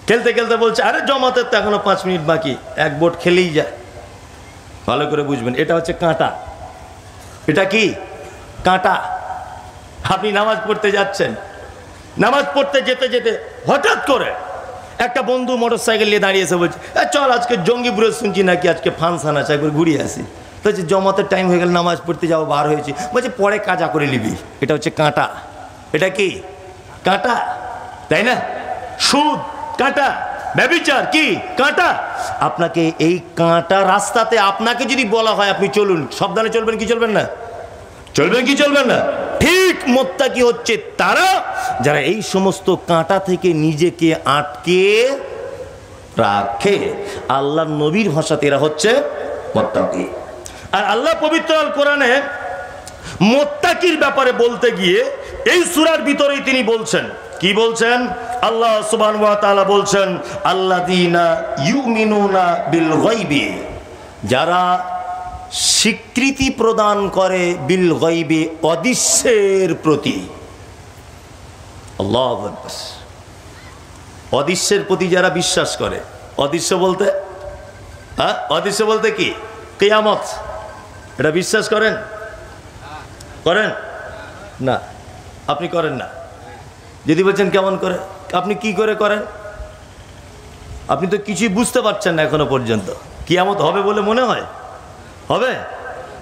[SPEAKER 2] খেলতে খেলতে বলছে, আরে জমাতের তো এখনো 5 মিনিট বাকি, এক বোর্ড খেলেই যায়। ভালো করে বুঝবেন, এটা হচ্ছে কাঁটা। এটা কি? কাঁটা। আপনি নামাজ পড়তে যাচ্ছেন, নামাজ পড়তে যেতে যেতে হঠাৎ করে একটা বন্ধু মোটরসাইকেল নিয়ে দাঁড়িয়েছে, বলছে চল আজকে জঙ্গিপুরে শুনছি নাকি আজকে ফাংশন আছে, একবার ঘুরিয়ে আসি। তো হচ্ছে জমাতের টাইম হয়ে গেল, নামাজ পড়তে যাবো, বার হয়েছি, বলছে পরে কাজা করে নিবি। এটা হচ্ছে কাঁটা। এটা কি? কাঁটা, তাই না? সুদ কাঁটা, ব্যভিচার কি? কাঁটা। আপনাকে এই কাঁটা রাস্তাতে আপনাকে যদি বলা হয় আপনি চলুন, সাবধানে চলবেন কি চলবেন না? চলবেন কি চলবেন না? ঠিক মুত্তাকি হচ্ছে তারা যারা এই সমস্ত কাঁটা থেকে নিজেকে আটকে রাখে। আল্লাহর নবীর ভাষাতে এরা হচ্ছে মুত্তাকি। আর আল্লাহ পবিত্র আল কোরআনে মুত্তাকির ব্যাপারে বলতে গিয়ে এই সূরার ভিতরেই তিনি বলছেন, কি বলছেন? আল্লাহ সুবহানাহু ওয়া তাআলা বলছেন, আল্লাযীনা ইউমিনুনা বিল গায়বি, যারা স্বীকৃতি প্রদান করে বিল গায়বি, অদৃশ্যের প্রতি। আল্লাহু আকবার। অদৃশ্যের প্রতি যারা বিশ্বাস করে। অদৃশ্য বলতে অদৃশ্য বলতে কি? কিয়ামত। এটা বিশ্বাস করেন? করেন না? আপনি করেন না। যদি বলছেন কেমন করে, আপনি কি করে করেন? আপনি তো কিছুই বুঝতে পারছেন না এখনো পর্যন্ত। কিয়ামত হবে বলে মনে হয়? হবে?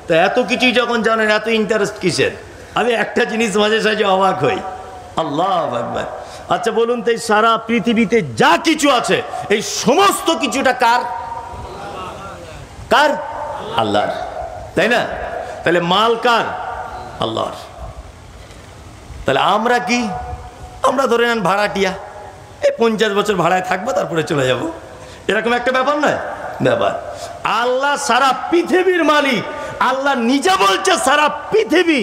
[SPEAKER 2] তো এত কিছুই যখন জানেন, এত ইন্টারেস্ট কিসের? আমি একটা জিনিস মাঝে সাঝে অবাক হই, আল্লাহু আকবার। আচ্ছা বলুন তো, এই সারা পৃথিবীতে যা কিছু আছে এই সমস্ত কিছুটা কার? কার? আল্লাহর, তাই না? তাহলে মাল কার? আল্লাহর। তাহলে আমরা কি? আমরা ধরে নেন ভাড়াটিয়া, এই 50 বছর ভাড়ায় থাকবো, তারপরে চলে যাব, এরকম একটা ব্যাপার নয়? ব্যাপার। আল্লাহ সারা পৃথিবীর মালিক। আল্লাহ নিজে বলছে সারা পৃথিবী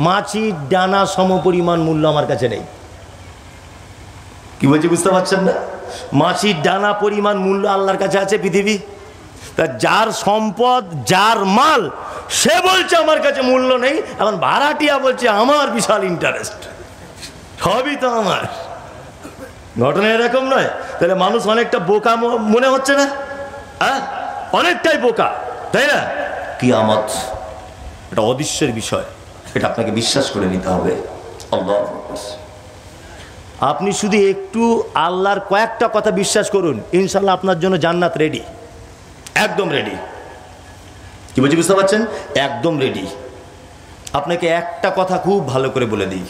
[SPEAKER 2] মাছির ডানা সমপরিমাণ মূল্য আমার কাছে নেই। কি বলছি বুঝতে পারছেন না? মাছির ডানা পরিমাণ মূল্য আল্লাহর কাছে আছে পৃথিবী। তা যার সম্পদ, যার মাল, সে বলছে আমার কাছে মূল্য নেই। এখন ভাড়াটিয়া বলছে আমার বিশাল ইন্টারেস্ট, সবই তো আমার। ঘটনা এরকম নয়? তাহলে মানুষ অনেকটা বোকা মনে হচ্ছে না? হ্যাঁ, অনেকটাই বোকা, তাই না? কিয়ামত এটা অদৃশ্যের বিষয়, এটা আপনাকে বিশ্বাস করে নিতে হবে। আল্লাহু আকবার। আপনি শুধু একটু আল্লাহর কয়েকটা কথা বিশ্বাস করুন, ইনশাল্লাহ আপনার জন্য জান্নাত রেডি, একদম রেডি। কি বলছি বুঝতে পারছেন? একদম রেডি। আপনাকে একটা কথা খুব ভালো করে বলে দিই,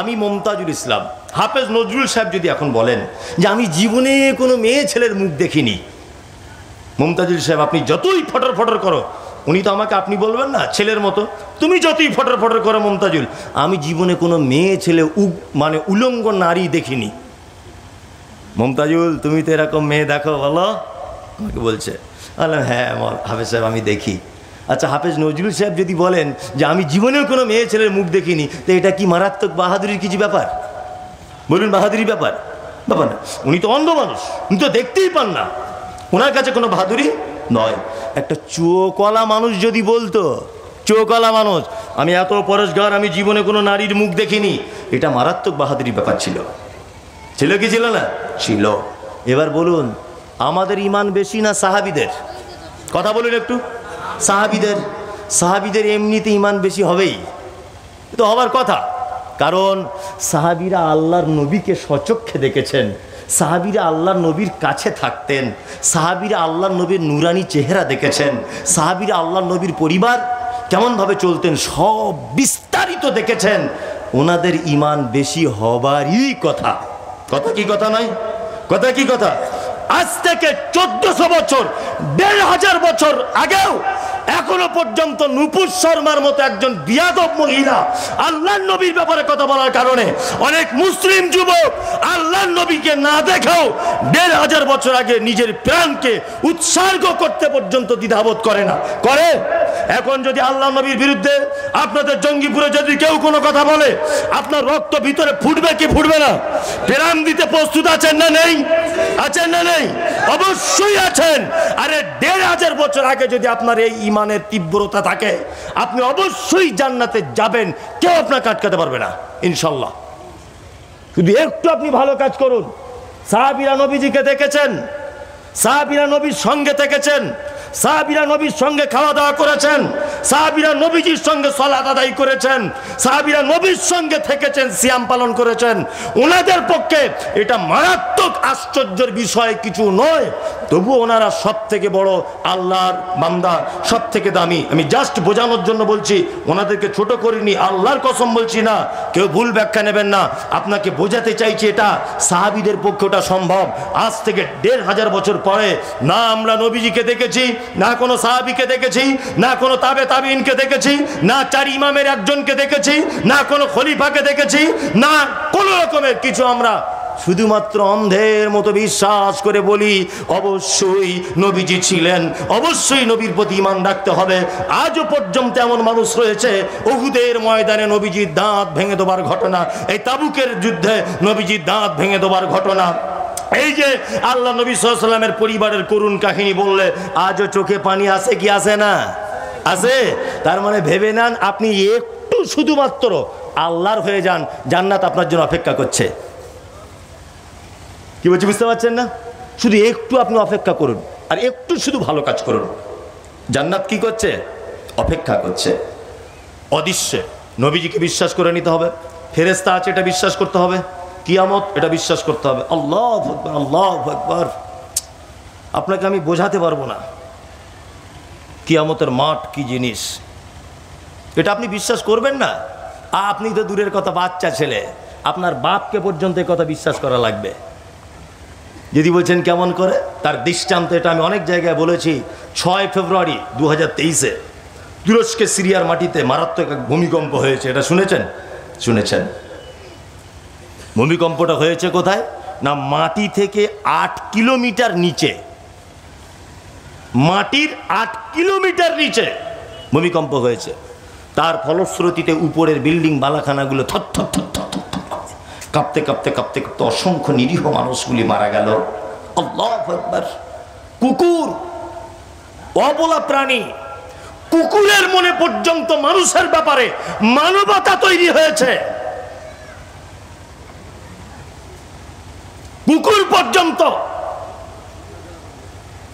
[SPEAKER 2] আমি মমতাজুল ইসলাম, হাফেজ নজরুল সাহেব যদি এখন বলেন যে আমি জীবনে কোনো মেয়ে ছেলের মুখ দেখিনি, মুমতাজুল সাহেব আপনি যতই ফটর ফটর করো, উনি তো আমাকে আপনি বলবেন না, ছেলের মতো, তুমি যতই ফটর ফটর করো মুমতাজুল, আমি জীবনে কোনো মেয়ে ছেলে মানে উলঙ্গ নারী দেখিনি। মুমতাজুল তুমি তো এরকম মেয়ে দেখো, বলো, আমাকে বলছে। বললাম হ্যাঁ হাফেজ সাহেব আমি দেখি। আচ্ছা হাফেজ নজরুল সাহেব যদি বলেন যে আমি জীবনেও কোনো মেয়ে ছেলের মুখ দেখিনি, তো এটা কি মারাত্মক বাহাদুরির কিছু ব্যাপার? বলুন বাহাদুরি ব্যাপার? ব্যাপার না। উনি তো অন্ধ মানুষ, উনি তো দেখতেই পান না, ওনার কাছে কোনো বাহাদুরি নয়। একটা চোখওয়ালা মানুষ যদি বলতো, চোখওয়ালা মানুষ, আমি এত পরেশগার, আমি জীবনে কোনো নারীর মুখ দেখিনি, এটা মারাত্মক বাহাদুরি ব্যাপার ছিল। ছিল কি ছিল না? ছিল। এবার বলুন আমাদের ইমান বেশি না সাহাবীদের? কথা বলুন একটু। সাহাবীদের এমনিতে ইমান বেশি হবেই, তো হবার কথা, কারণ সাহাবীরা আল্লাহর নবীকে সচক্ষে দেখেছেন, সাহাবীরা আল্লাহর নবীর কাছে থাকতেন, সাহাবীরা আল্লাহর নবীর নুরানি চেহারা দেখেছেন, সাহাবীরা আল্লাহর নবীর পরিবার কেমনভাবে চলতেন সব বিস্তারিত দেখেছেন। ওনাদের ইমান বেশি হবারই কথা। কথা কি কথা নয়? কথা কি কথা? আজ থেকে 1400 বছর, 1500 বছর আগেও এখনো পর্যন্ত নূপুর শর্মার মতো একজন বিয়াদব মহিলা আল্লাহর নবীর ব্যাপারে কথা বলার কারণে অনেক মুসলিম যুবক আল্লাহর নবীকে না দেখেও 1500 বছর আগে নিজের প্রাণকে উৎসর্গ করতে পর্যন্ত দ্বিধাবোধ করে না, করে। এখন যদি আল্লাহর নবীর বিরুদ্ধে আপনাদের জঙ্গিপুরে যদি কেউ কোনো কথা বলে, আপনার রক্ত ভিতরে ফুটবে কি ফুটবে না? প্রাণ দিতে প্রস্তুত আছেন না নেই? আছেন না নেই? অবশ্যই আছেন। আরে 1500 বছর আগে যদি আপনার এই ইমানের তীব্রতা থাকে, আপনি অবশ্যই জান্নাতে যাবেন, কেউ আপনাকে আটকাতে পারবে না ইনশাল্লাহ। শুধু একটু আপনি ভালো কাজ করুন। সাহাবীরা নবীজিকে দেখেছেন, সাহাবীরা নবীর সঙ্গে থেকেছেন, সাহাবীরা নবীর সঙ্গে খাওয়া দাওয়া করেছেন, সাহাবীরা নবীজির সঙ্গে সালাত আদায় করেছেন, সাহাবীরা নবীর সঙ্গে থেকেছেন, সিয়াম পালন করেছেন। ওনাদের পক্ষে এটা মারাত্মক আশ্চর্যের বিষয় কিছু নয়, তবু ওনারা সব থেকে বড় আল্লাহর বান্দা, সব থেকে দামি। আমি জাস্ট বোঝানোর জন্য বলছি, ওনাদেরকে ছোট করিনি, আল্লাহর কসম বলছি না, কেউ ভুল ব্যাখ্যা নেবেন না। আপনাকে বোঝাতে চাইছি এটা সাহাবীদের পক্ষে ওটা সম্ভব। আজ থেকে 1500 বছর পরে না আমরা নবীজিকে দেখেছি, না কোনো সাহাবীকে দেখেছি, না কোনো তাবিঈনকে দেখেছি, না 4 ইমামের একজনকে দেখেছি, না কোনো খলিফাকে দেখেছি, না কোনো রকমের কিছু। আমরা শুধুমাত্র অন্ধের মতো বিশ্বাস করে বলি অবশ্যই নবীজি ছিলেন, অবশ্যই নবীর প্রতি ঈমান রাখতে হবে। আজও পর্যন্ত এমন মানুষ রয়েছে, উহুদের ময়দানে নবীজির দাঁত ভেঙে দেবার ঘটনা, এই তাবুকের যুদ্ধে নবীজির দাঁত ভেঙে দেবার ঘটনা, এই যে আল্লাহ নবী সাল্লাল্লাহু আলাইহি ওয়াসাল্লামের পরিবারের করুণ কাহিনী বললে আজও চোখে পানি আসে কি আসে না? আছে। তার মানে ভেবে নেন আপনি একটু শুধুমাত্র আল্লাহর হয়ে যান, জান্নাত আপনার জন্য অপেক্ষা করছে। কি বলছি বুঝতে পারছেন না? শুধু একটু আপনি অপেক্ষা করুন, আর একটু শুধু ভালো কাজ করুন, জান্নাত কি করছে? অপেক্ষা করছে। অদৃশ্যে নবীজিকে বিশ্বাস করে নিতে হবে, ফেরেশতা আছে এটা বিশ্বাস করতে হবে, কিয়ামত এটা বিশ্বাস করতে হবে। আল্লাহু আকবার, আল্লাহু আকবার। আপনাকে আমি বোঝাতে পারবো না কিয়ামতের মাঠ কি জিনিস, এটা আপনি বিশ্বাস করবেন না। আপনি তো দূরের কথা, বাচ্চা ছেলে, আপনার বাপকে পর্যন্ত এই কথা বিশ্বাস করা লাগবে। যদি বলছেন কেমন করে, তার দৃষ্টান্ত এটা আমি অনেক জায়গায় বলেছি। 6 ফেব্রুয়ারি 2023-এ তুরস্কের সিরিয়ার মাটিতে মারাত্মক এক ভূমিকম্প হয়েছে, এটা শুনেছেন? শুনেছেন। ভূমিকম্পটা হয়েছে কোথায় না, মাটি থেকে 8 কিলোমিটার নিচে, মাটির 8 কিলোমিটার নিচে ভূমিকম্প হয়েছে। তার ফলশ্রুতিতে উপরের বিল্ডিং বালাখানাগুলো থরথর থরথর কাঁপতে কাঁপতে কাঁপতে কাঁপতে অসংখ্য নিরীহ মানুষগুলি মারা গেল। আল্লাহু আকবার। কুকুর, অবলা প্রাণী, কুকুরের মনে পর্যন্ত মানুষের ব্যাপারে মানবতা তৈরি হয়েছে। কুকুর পর্যন্ত,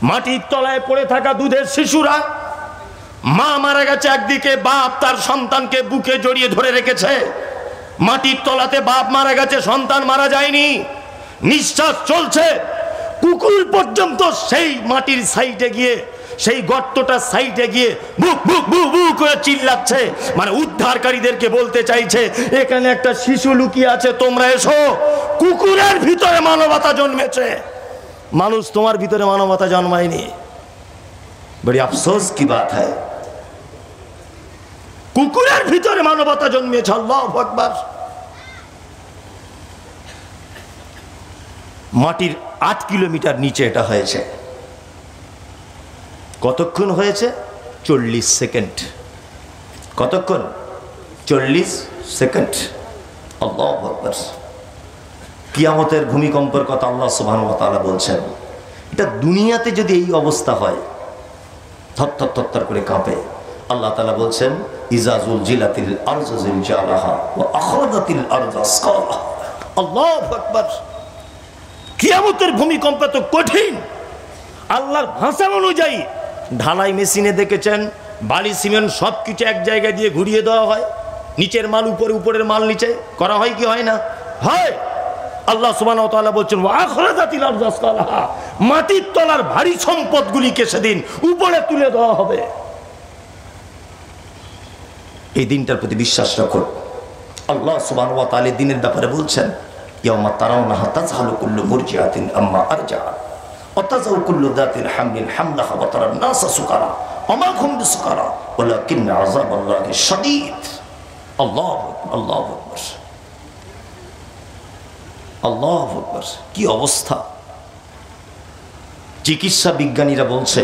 [SPEAKER 2] মাটির তলায় পড়ে থাকা দুধের শিশুরা, মা মারা গেছে একদিকে, বাপ তার সন্তানকে বুকে জড়িয়ে ধরে রেখেছে। মাটির তলাতে বাপ মারা গেছে, সন্তান মারা যায়নি, নিঃশ্বাস চলছে। কুকুর পর্যন্ত সেই মাটির সাইডে গিয়ে, সেই গর্তটা সাইডে গিয়ে বুক বুক বুক বুক করে চিল্লাচ্ছে, মানে উদ্ধারকারীদেরকে বলতে চাইছে এখানে একটা শিশু লুকিয়ে আছে, তোমরা এসো। কুকুরের ভিতরে মানবতা জন্মেছে, মানুষ তোমার ভিতরে মানবতা জন্মায়নি।
[SPEAKER 1] বড়ি আফসোস কি বাত হ্যায়।
[SPEAKER 2] কুকুরের ভিতরে মানবতা জন্মিয়েছে। আল্লাহু আকবার।
[SPEAKER 1] মাটির 8 কিলোমিটার নিচে এটা হয়েছে। কতক্ষণ হয়েছে? 40 সেকেন্ড। কতক্ষণ? 40 সেকেন্ড। আল্লাহু আকবার। কিয়ামতের ভূমিকম্পের কথা আল্লাহ সুবহানাহু ওয়া তাআলা বলছেন। এটা দুনিয়াতে যদি এই অবস্থা হয়, থরথর থরথর করে কাঁপে। আল্লাহ তাআলা বলছেন ইজা জুলজিলাতিল আরজু জিলজালাহা ওয়া আখরাজাতিল আরজু আসকালাহা।
[SPEAKER 2] আল্লাহু আকবার। কিয়ামতের ভূমিকম্প তো কঠিন। আল্লাহর ভাষা অনুযায়ী ঢালাই মেশিনে দেখেছেন বালি সিমেন্ট সব কিছু এক জায়গায় দিয়ে ঘুরিয়ে দেওয়া হয়, নিচের মাল উপরে, উপরের মাল নিচে করা হয় কি হয় না? হয়। আল্লাহ সুবহানাহু ওয়া তাআলা বলছেন ওয়া আখরাজাতিল আরজু আসকালাহা, মাটির তলার ভারী সম্পদগুলিকে সেদিন উপরে তুলে দেওয়া হবে।
[SPEAKER 1] এই দিনটার প্রতি বিশ্বাস রাখুন। আল্লাহ সুবহানাহু ওয়া তাআলা দিনের ব্যাপারে বলছেন ইয়াওমা তারাউনাহা তাযহালু কুল্লু মুরজিআতিন আম্মা আরজাআত ওয়া তাযাউ কুল্লু যাতিন হামলিন হামলাহা ওয়া তারান নাসা সুকারা ওয়া মা হুম বিসুকারা ওয়ালাকিন্না আযাবাল্লাহি শাদীদ। আল্লাহু আকবার, আল্লাহু আকবার, আল্লাহু আকবার। কি অবস্থা! চিকিৎসা বিজ্ঞানীরা বলছে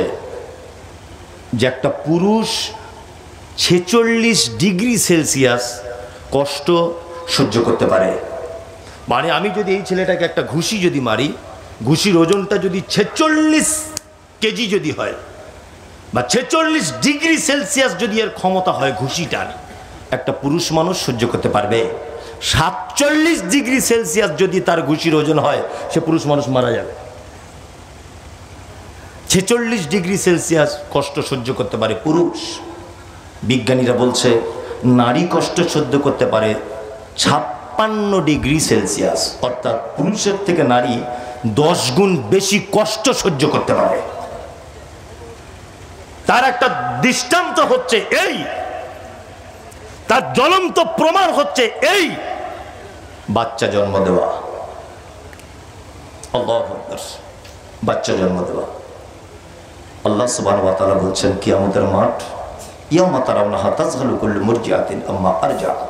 [SPEAKER 1] যে একটা পুরুষ 46 ডিগ্রি সেলসিয়াস কষ্ট সহ্য করতে পারে।
[SPEAKER 2] মানে আমি যদি এই ছেলেটাকে একটা ঘুষি যদি মারি, ঘুষির ওজনটা যদি 46 কেজি যদি হয়, বা 46 ডিগ্রি সেলসিয়াস যদি এর ক্ষমতা হয় ঘুষিটা,
[SPEAKER 1] একটা পুরুষ মানুষ সহ্য করতে পারবে।
[SPEAKER 2] 47 ডিগ্রি সেলসিয়াস যদি তার ঘুষির ওজন হয়, সে পুরুষ মানুষ মারা যাবে।
[SPEAKER 1] 46 ডিগ্রি সেলসিয়াস কষ্ট সহ্য করতে পারে পুরুষ। বিজ্ঞানীরা বলছে নারী কষ্ট সহ্য করতে পারে 56 ডিগ্রি সেলসিয়াস, অর্থাৎ পুরুষের থেকে নারী 10 গুণ বেশি কষ্ট সহ্য করতে পারে।
[SPEAKER 2] তার একটা দৃষ্টান্ত হচ্ছে এই, তার জ্বলন্ত প্রমাণ হচ্ছে এই,
[SPEAKER 1] বাচ্চা জন্ম দেওয়া। আল্লাহু আকবার। বাচ্চা জন্ম দেওয়া। আল্লাহ সুবহানাহু ওয়া তাআলা বলছেন কিয়ামতের মাঠ ইয়াওমা তারাউনাহা তাযহালু কুল্লু মুরজিআতিন আম্মা আরজাআত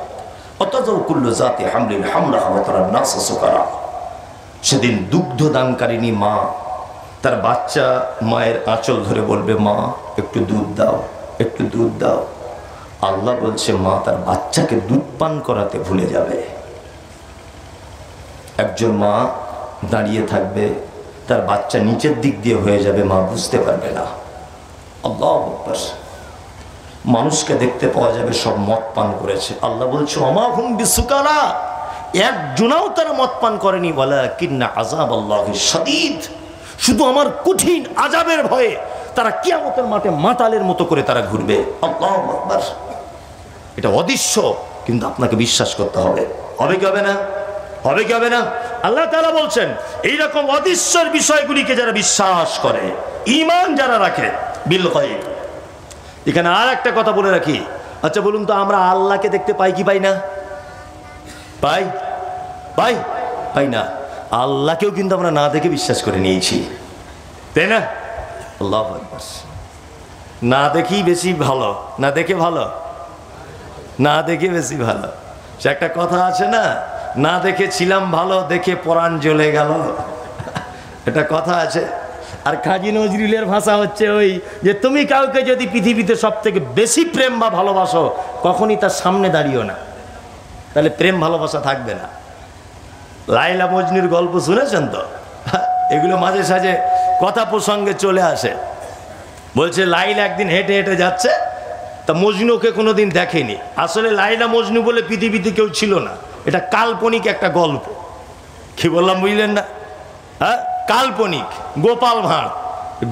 [SPEAKER 1] ওয়া তাযাউ কুল্লু যাতি হামলিন হামলাহা ওয়া তারান নাসা সুকারা। সেদিন দুগ্ধদানকারিণী মা তার বাচ্চা মায়ের আঁচল ধরে বলবে মা একটু দুধ দাও, একটু দুধ দাও। আল্লাহ বলছে মা তার বাচ্চাকে দুধ পান করাতে ভুলে যাবে। একজন মা দাঁড়িয়ে থাকবে, তার বাচ্চা নিচের দিক দিয়ে হয়ে যাবে, মা বুঝতে পারবে না। আল্লাহু আকবার। মানুষকে দেখতে পাওয়া যাবে সব মদ পান করেছে। আল্লাহ বলছে ওমা হুম বিসুকারা, একজনাও তারা মদ পান করেনি। ওয়ালাকিন্না আযাবাল্লাহি শাদীদ, শুধু আমার কঠিন আযাবের ভয়ে তারা কিয়ামতের মাঠে মাতালের মতো করে তারা ঘুরবে। আল্লাহু আকবার। এটা অদৃশ্য, কিন্তু আপনাকে বিশ্বাস করতে হবে। হবে কি হবে না? হবে কি হবে না?
[SPEAKER 2] আল্লাহ তাআলা বলছেন এইরকম অদৃশ্যের বিষয়গুলিকে যারা বিশ্বাস করে, ঈমান যারা রাখে বিল গায়ব। এখানে আর একটা কথা বলে রাখি, আচ্ছা বলুন তো আমরা আল্লাহকে দেখতে পাই কি পাই না?
[SPEAKER 1] পাই পাই পাই না। আল্লাহকেও কিন্তু আমরা না দেখে বিশ্বাস করে নিয়েছি,
[SPEAKER 2] তাই না?
[SPEAKER 1] আল্লাহু আকবার।
[SPEAKER 2] না দেখি বেশি ভালো, না দেখে ভালো, না দেখে বেশি ভালো। সে একটা কথা আছে না, না দেখে ছিলাম ভালো, দেখে পরাণ জ্বলে গেল, এটা কথা আছে। আর কাজী নজরুলের ভাষা হচ্ছে ওই যে তুমি কাউকে যদি পৃথিবীতে সব থেকে বেশি প্রেম বা ভালোবাসো, কখনই তার সামনে দাঁড়িও না, তাহলে প্রেম ভালোবাসা থাকবে না। লাইলা মজনুর গল্প শুনেছেন তো? এগুলো মাঝে সাঝে কথা প্রসঙ্গে চলে আসে। বলছে লাইলা একদিন হেঁটে হেঁটে যাচ্ছে, তা মজনুকে কোনোদিন দেখেনি। আসলে লাইলা মজনু বলে পৃথিবীতে কেউ ছিল না, এটা কাল্পনিক একটা গল্প। কি বললাম বুঝলেন না? হ্যাঁ, কাল্পনিক। গোপাল ভাঁড়,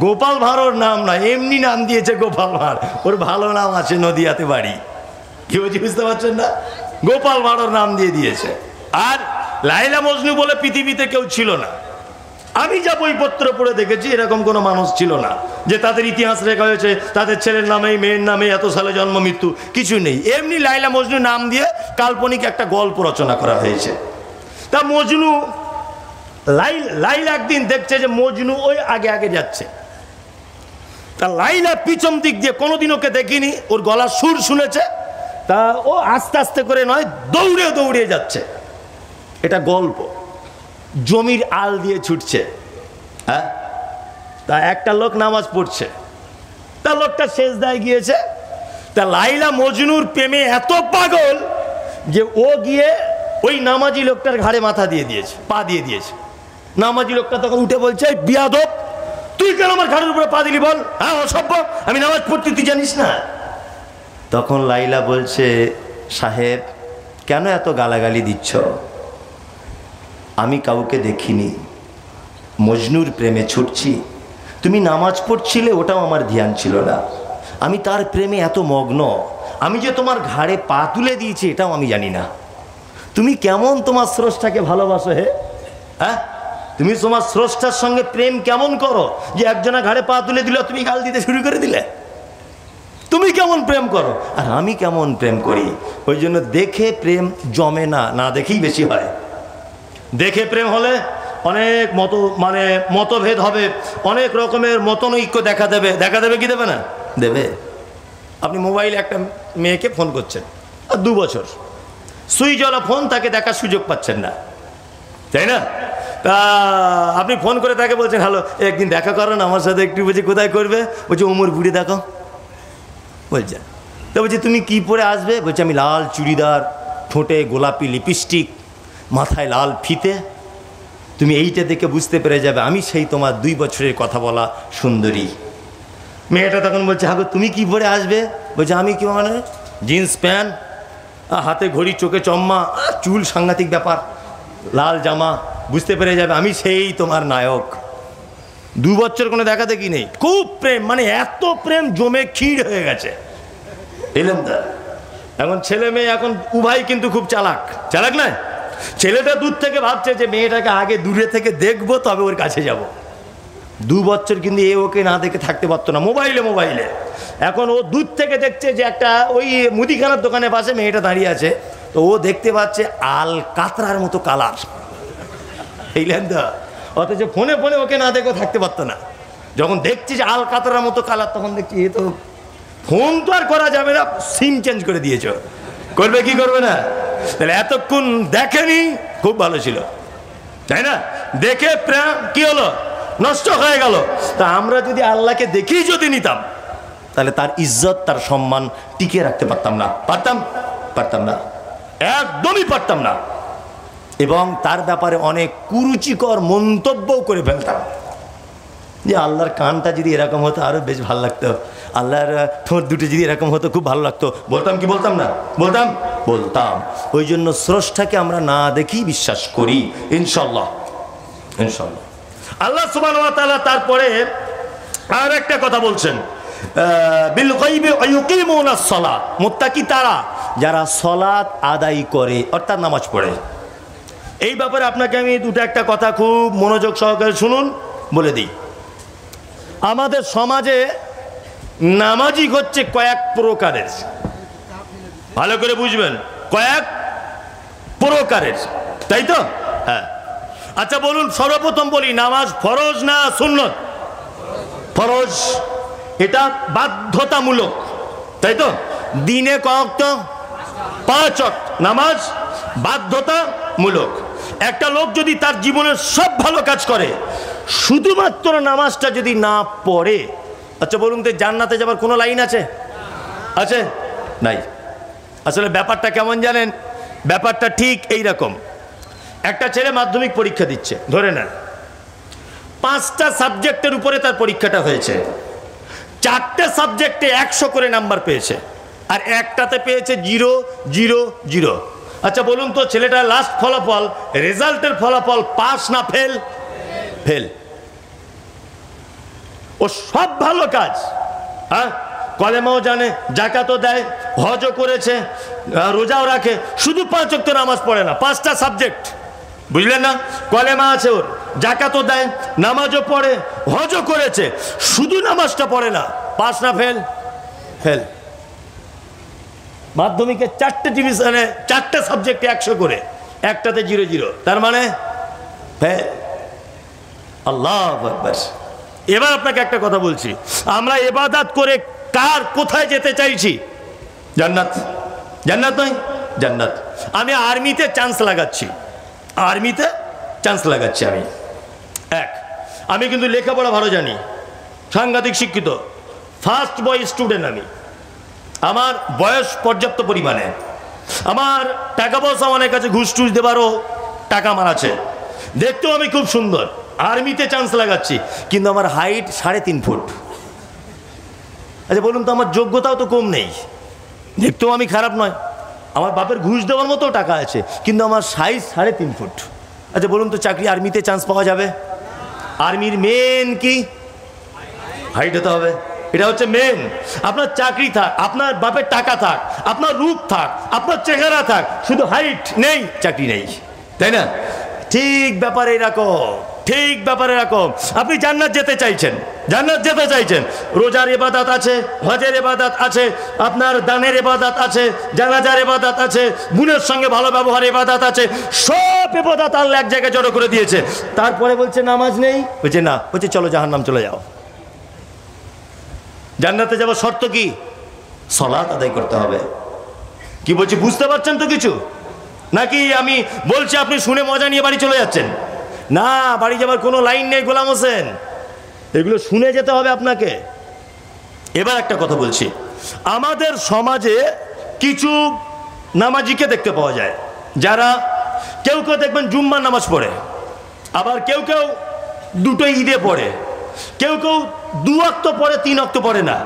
[SPEAKER 2] গোপাল ভাঁড় ওর নাম না, এমনি নাম দিয়েছে গোপাল ভাঁড়। ওর ভালো নাম আছে, নদিয়াতে বাড়ি। কি বলছি বুঝতে পারছেন না? গোপাল ভাঁড় ওর নাম দিয়ে দিয়েছে। আর লাইলা মজনু বলে পৃথিবীতে কেউ ছিল না। আমি যা বইপত্র পড়ে দেখেছি এরকম কোনো মানুষ ছিল না যে তাদের ইতিহাস লেখা হয়েছে তাদের ছেলের নামেই মেয়ের নামে এত সালে জন্ম মৃত্যু, কিছু নেই। এমনি লাইলা মজনু নাম দিয়ে কাল্পনিক একটা গল্প রচনা করা হয়েছে। তা মজনু লাইলা একদিন দেখছে যে মজনু ওই আগে আগে যাচ্ছে। তা লাইলা পিছন দিক দিয়ে কোনোদিন ওকে দেখিনি, ওর গলার সুর শুনেছে, তা ও আস্তে আস্তে করে নয় দৌড়ে দৌড়ে যাচ্ছে। এটা গল্প। জমির আল দিয়ে ছুটছে, হ্যাঁ। তা একটা লোক নামাজ পড়ছে, তা লোকটা সেজদায় গিয়েছে। তা লাইলা মজনুর প্রেমে এত পাগল যে ও গিয়ে ওই নামাজি লোকটার ঘাড়ে মাথা দিয়ে দিয়েছে, পা দিয়ে দিয়েছে। নামাজি লোকটা তখন উঠে বলছে, বিয়াদব, তুই কেন আমার ঘাড়ের উপরে পা দিলি বল? হ্যাঁ, অসভ্য, আমি নামাজ পড়তে, তুই জানিস না? তখন লাইলা বলছে, সাহেব কেন এত গালাগালি দিচ্ছ? আমি কাউকে দেখিনি, মজনুর প্রেমে ছুটছি। তুমি নামাজ পড়ছিলে, ওটাও আমার ধ্যান ছিল না। আমি তার প্রেমে এত মগ্ন, আমি যে তোমার ঘাড়ে পা তুলে দিয়েছি এটাও আমি জানি না। তুমি কেমন তোমার স্রষ্টাকে ভালোবাসো হে? হ্যাঁ, তুমি তোমার স্রষ্টার সঙ্গে প্রেম কেমন করো যে একজনা ঘাড়ে পা তুলে দিল তুমি গাল দিতে শুরু করে দিলে? তুমি কেমন প্রেম করো আর আমি কেমন প্রেম করি? ওই জন্য দেখে প্রেম জমে না, না দেখেই বেশি হয়। দেখে প্রেম হলে অনেক মতভেদ হবে, অনেক রকমের মতনৈক্য দেখা দেবে। দেখা দেবে কি দেবে না? দেবে। আপনি মোবাইলে একটা মেয়েকে ফোন করছেন, আর 2 বছর সুইচওয়ালা ফোন, তাকে দেখার সুযোগ পাচ্ছেন না, তাই না? তা আপনি ফোন করে তাকে বলছেন, হ্যালো, একদিন দেখা করেন আমার সাথে একটু। বলছি কোথায় করবে? বলছে উমর বুড়ি দেখো। বলছে, তো বলছি তুমি কি পরে আসবে? বলছে আমি লাল চুড়িদার, ঠোঁটে গোলাপি লিপস্টিক, মাথায় লাল ফিতে। তুমি এইটা দেখে বুঝতে পেরে যাবে আমি সেই তোমার 2 বছরের কথা বলা সুন্দরী। মেয়েটা তখন বলছে, হ্যাঁ তুমি কি পরে আসবে? বলছে আমি কি মানে জিন্স প্যান্ট, হাতে ঘড়ি, চোখে চম্মা, চুল সাংঘাতিক ব্যাপার, লাল জামা। বুঝতে পেরে যাবে আমি সেই তোমার নায়ক। 2 বছর কোনো দেখা দেখি নেই, খুব প্রেম, মানে এত প্রেম জমে ক্ষীর হয়ে গেছে। এলেন দা, এখন ছেলে মেয়ে এখন উভয় কিন্তু খুব চালাক। চালাক নয়? ছেলেটা দূর থেকে ভাবছে যে মেয়েটাকে আগে দূরে থেকে দেখবো তবে ওর কাছে যাব। 2 বছর কিন্তু এ ওকে না দেখে থাকতে পারতো না, মোবাইলে। এখন ও দূর থেকে দেখছে যে একটা ওই মুদিখানার দোকানের পাশে মেয়েটা দাঁড়িয়ে আছে, তো ও দেখতে পাচ্ছে আল কাতরার মতো কালার। এইলেন দা, অথচ ফোনে ওকে না দেখেও থাকতে পারতো না। যখন দেখছি যে আল কাতরার মতো কালার, তখন দেখছি এ তো ফোন তো আর করা যাবে না, সিম চেঞ্জ করে দিয়েছ। করবে কি করবে না? তাহলে এতক্ষণ দেখেনি, খুব ভালো ছিল, তাই না? দেখে প্রেম কি হলো? নষ্ট হয়ে গেল। তা আমরা যদি আল্লাহকে দেখেই যদি নিতাম, তাহলে তার ইজ্জত, তার সম্মান টিকিয়ে রাখতে পারতাম না। পারতাম না, একদমই পারতাম না। এবং তার ব্যাপারে অনেক কুরুচিকর মন্তব্যও করে ফেলতাম, যে আল্লাহর কানটা যদি এরকম হতো আরো বেশ ভালো লাগতো, আল্লাহর ঠোঁট দুটো যদি এরকম হতো খুব ভালো লাগতো। বলতাম কি বলতাম না? বলতাম। ওই জন্য স্রষ্টাকে আমরা না দেখেই বিশ্বাস করি, ইনশাল্লাহ। আল্লাহ সুবহানাহু ওয়া তাআলা তারপরে আর একটা কথা বলছেন, বিল গায়বি ওয়া ইউকিমুনাস সালাত, মুত্তাকি তারা যারা সালাত আদায় করে, অর্থাৎ নামাজ পড়ে। এই ব্যাপারে আপনাকে আমি একটা কথা খুব মনোযোগ সহকারে শুনুন, বলে দিই। আমাদের সমাজে নামাজি হচ্ছে কয়েক প্রকারের, ভালো করে বুঝবেন, কয়েক প্রকারের, তাই তো? হ্যাঁ। আচ্ছা বলুন, সর্বপ্রথম বলি, নামাজ ফরজ না সুন্নত? ফরজ। এটা বাধ্যতামূলক, তাই তো? দিনে কত? 5 ওয়াক্ত নামাজ বাধ্যতামূলক। একটা লোক যদি তার জীবনের সব ভালো কাজ করে, শুধুমাত্র নামাজটা যদি না পড়ে, আচ্ছা বলুন তো জান্নাতে যাবার কোনো লাইন আছে? নাই। আসলে ব্যাপারটা কেমন জানেন? ব্যাপারটা ঠিক এই রকম। একটা ছেলে মাধ্যমিক পরীক্ষা দিচ্ছে, ধরে নেন 5টা সাবজেক্টের উপরে তার পরীক্ষাটা হয়েছে, 4টে সাবজেক্টে 100 করে নাম্বার পেয়েছে, আর একটাতে পেয়েছে 0, 0, 0। আচ্ছা বলুন তো ছেলেটার লাস্ট ফলাফল, রেজাল্টের ফলাফল পাস না ফেল? ফেল। ও সব ভালো কাজ, হ্যাঁ, কলেমাও জানে, জাকাতও দেয়, হজও করেছে, রোজাও রাখে, শুধু 5 ওয়াক্ত নামাজ পড়ে না। 5টা সাবজেক্ট, বুঝলেন না? কলেমা আছে ওর, জাকাতও দেয়, নামাজও পড়ে, হজও করেছে, শুধু নামাজটা পড়ে না। পাস না ফেল? ফেল। মাধ্যমিকে 4টে ডিভিশনে 4টে সাবজেক্টে 100 করে, একটাতে 0, 0, তার মানে ফেল। আল্লাহু আকবার। এবার আপনাকে একটা কথা বলছি, আমরা ইবাদত করে কার কোথায় যেতে চাইছি? জান্নাত। জান্নাত নয়? জান্নাত। আমি আর্মিতে চান্স লাগাচ্ছি, আর্মিতে চান্স লাগাচ্ছি আমি। আমি কিন্তু লেখাপড়া ভালো জানি, সাংঘাতিক শিক্ষিত, ফার্স্ট বয় স্টুডেন্ট আমি। আমার বয়স পর্যাপ্ত পরিমাণে, আমার টাকা পয়সা অনেক আছে, ঘুষ টুস দেবারও টাকা আমার আছে, দেখতেও আমি খুব সুন্দর। আর্মিতে চান্স লাগাচ্ছি, কিন্তু আমার হাইট 3.5 ফুট। আচ্ছা বলুন তো, আমার যোগ্যতাও তো কম নেই, দেখতেও আমি খারাপ নয়, আমার বাপের ঘুষ দেওয়ার মতো টাকা আছে, কিন্তু আমার সাইজ 3.5 ফুট। আচ্ছা বলুন তো, চাকরি আর্মিতে চান্স পাওয়া যাবে? আর্মির মেন কি? হাইট হতে হবে, এটা হচ্ছে মেন। আপনার চাকরি থাক, আপনার বাপের টাকা থাক, আপনার রূপ থাক, আপনার চেহারা থাক, শুধু হাইট নেই, চাকরি নেই, তাই না? ঠিক ব্যাপারে এরকম, ঠিক ব্যাপারে এরকম। আপনি জান্নাত যেতে চাইছেন, জান্নাত যেতে চাইছেন, রোজার ইবাদত আছে, হজের ইবাদত আছে, আপনার দানের ইবাদত আছে, জানাজার ইবাদত আছে, বোনের সঙ্গে ভালো ব্যবহার ইবাদত আছে, সব ইবাদত আল্লাহ এক জায়গায় জড়ো করে দিয়েছে। তারপরে বলছে নামাজ নেই, বলছে না, বলছে চলো জাহান্নাম চলে যাও। জান্নাতে যাওয়ার শর্ত কি? সালাত আদায় করতে হবে। কি বলছি বুঝতে পারছেন তো কিছু? নাকি আমি বলছি আপনি শুনে মজা নিয়ে বাড়ি চলে যাচ্ছেন? না, বাড়ি যাবার কোনো লাইন নেই গোলাম হোসেন, এগুলো শুনে যেতে হবে আপনাকে। এবার একটা কথা বলছি, আমাদের সমাজে কিছু নামাজিকে দেখতে পাওয়া যায়, যারা কেউ কেউ দেখবেন জুম্মার নামাজ পড়ে, আবার কেউ কেউ দুটো ঈদে পড়ে, কেউ কেউ 2 ওয়াক্ত পড়ে, 3 ওয়াক্ত পড়ে না।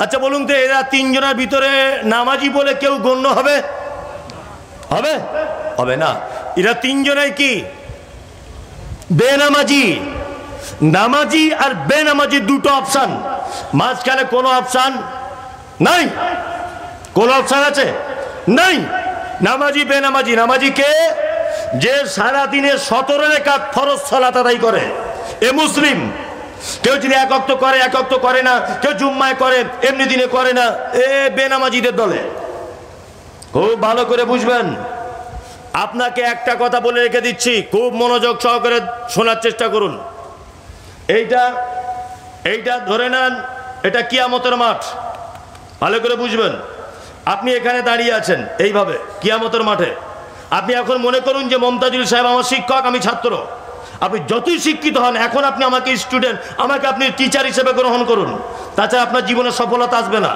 [SPEAKER 2] আচ্ছা বলুন তো, এরা 3 জনের ভিতরে নামাজি বলে কেউ গণ্য হবে? হবে? হবে না। এরা 3 জনাই কি? বেনামাজি। নামাজি আর বেনামাজি দুটো অপশন, মাঝখানে কোনো অপশন নাই। কোনো অপশন আছে? নাই। নামাজি বেনামাজি। নামাজি কে? যে সারাদিনে 17 রাকাত ফরজ সালাত আদায় করে, এ মুসলিম। কেউ যদি 1 ওয়াক্ত করে, 1 ওয়াক্ত করে না, কেউ জুম্মায় করে, এমনি দিনে করে না, এ বেনামাজিদের দলে। খুব ভালো করে বুঝবেন। আপনাকে একটা কথা বলে রেখে দিচ্ছি, খুব মনোযোগ সহকারে শোনার চেষ্টা করুন। এইটা ধরে নেন, এটা কিয়ামতের মাঠ, ভালো করে বুঝবেন। আপনি এখানে দাঁড়িয়ে আছেন এইভাবে কিয়ামতের মাঠে। আপনি এখন মনে করুন যে মমতাজুল সাহেব আমার শিক্ষক, আমি ছাত্র। আপনি যতই শিক্ষিত হন, এখন আপনি আমাকে স্টুডেন্ট, আমাকে আপনি টিচার হিসেবে গ্রহণ করুন, তাছাড়া আপনার জীবনে সফলতা আসবে না।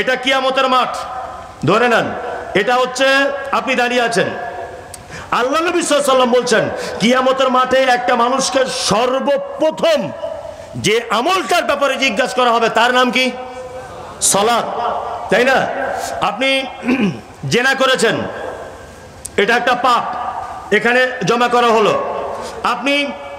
[SPEAKER 2] এটা কিয়ামতের মাঠ ধরে নেন। এটা হচ্ছে আপনি দাঁড়িয়ে আছেন, আল্লাহ নবী সাল্লাল্লাহু আলাইহি ওয়াসাল্লাম বলছেন কিয়ামতের মাঠে একটা মানুষকে সর্বপ্রথম যে আমলটার ব্যাপারে জিজ্ঞাসা করা হবে তার নাম কি? সালাত, তাই না? আপনি জেনা করেছেন, এটা একটা পাপ, এখানে জমা করা হলো। আপনি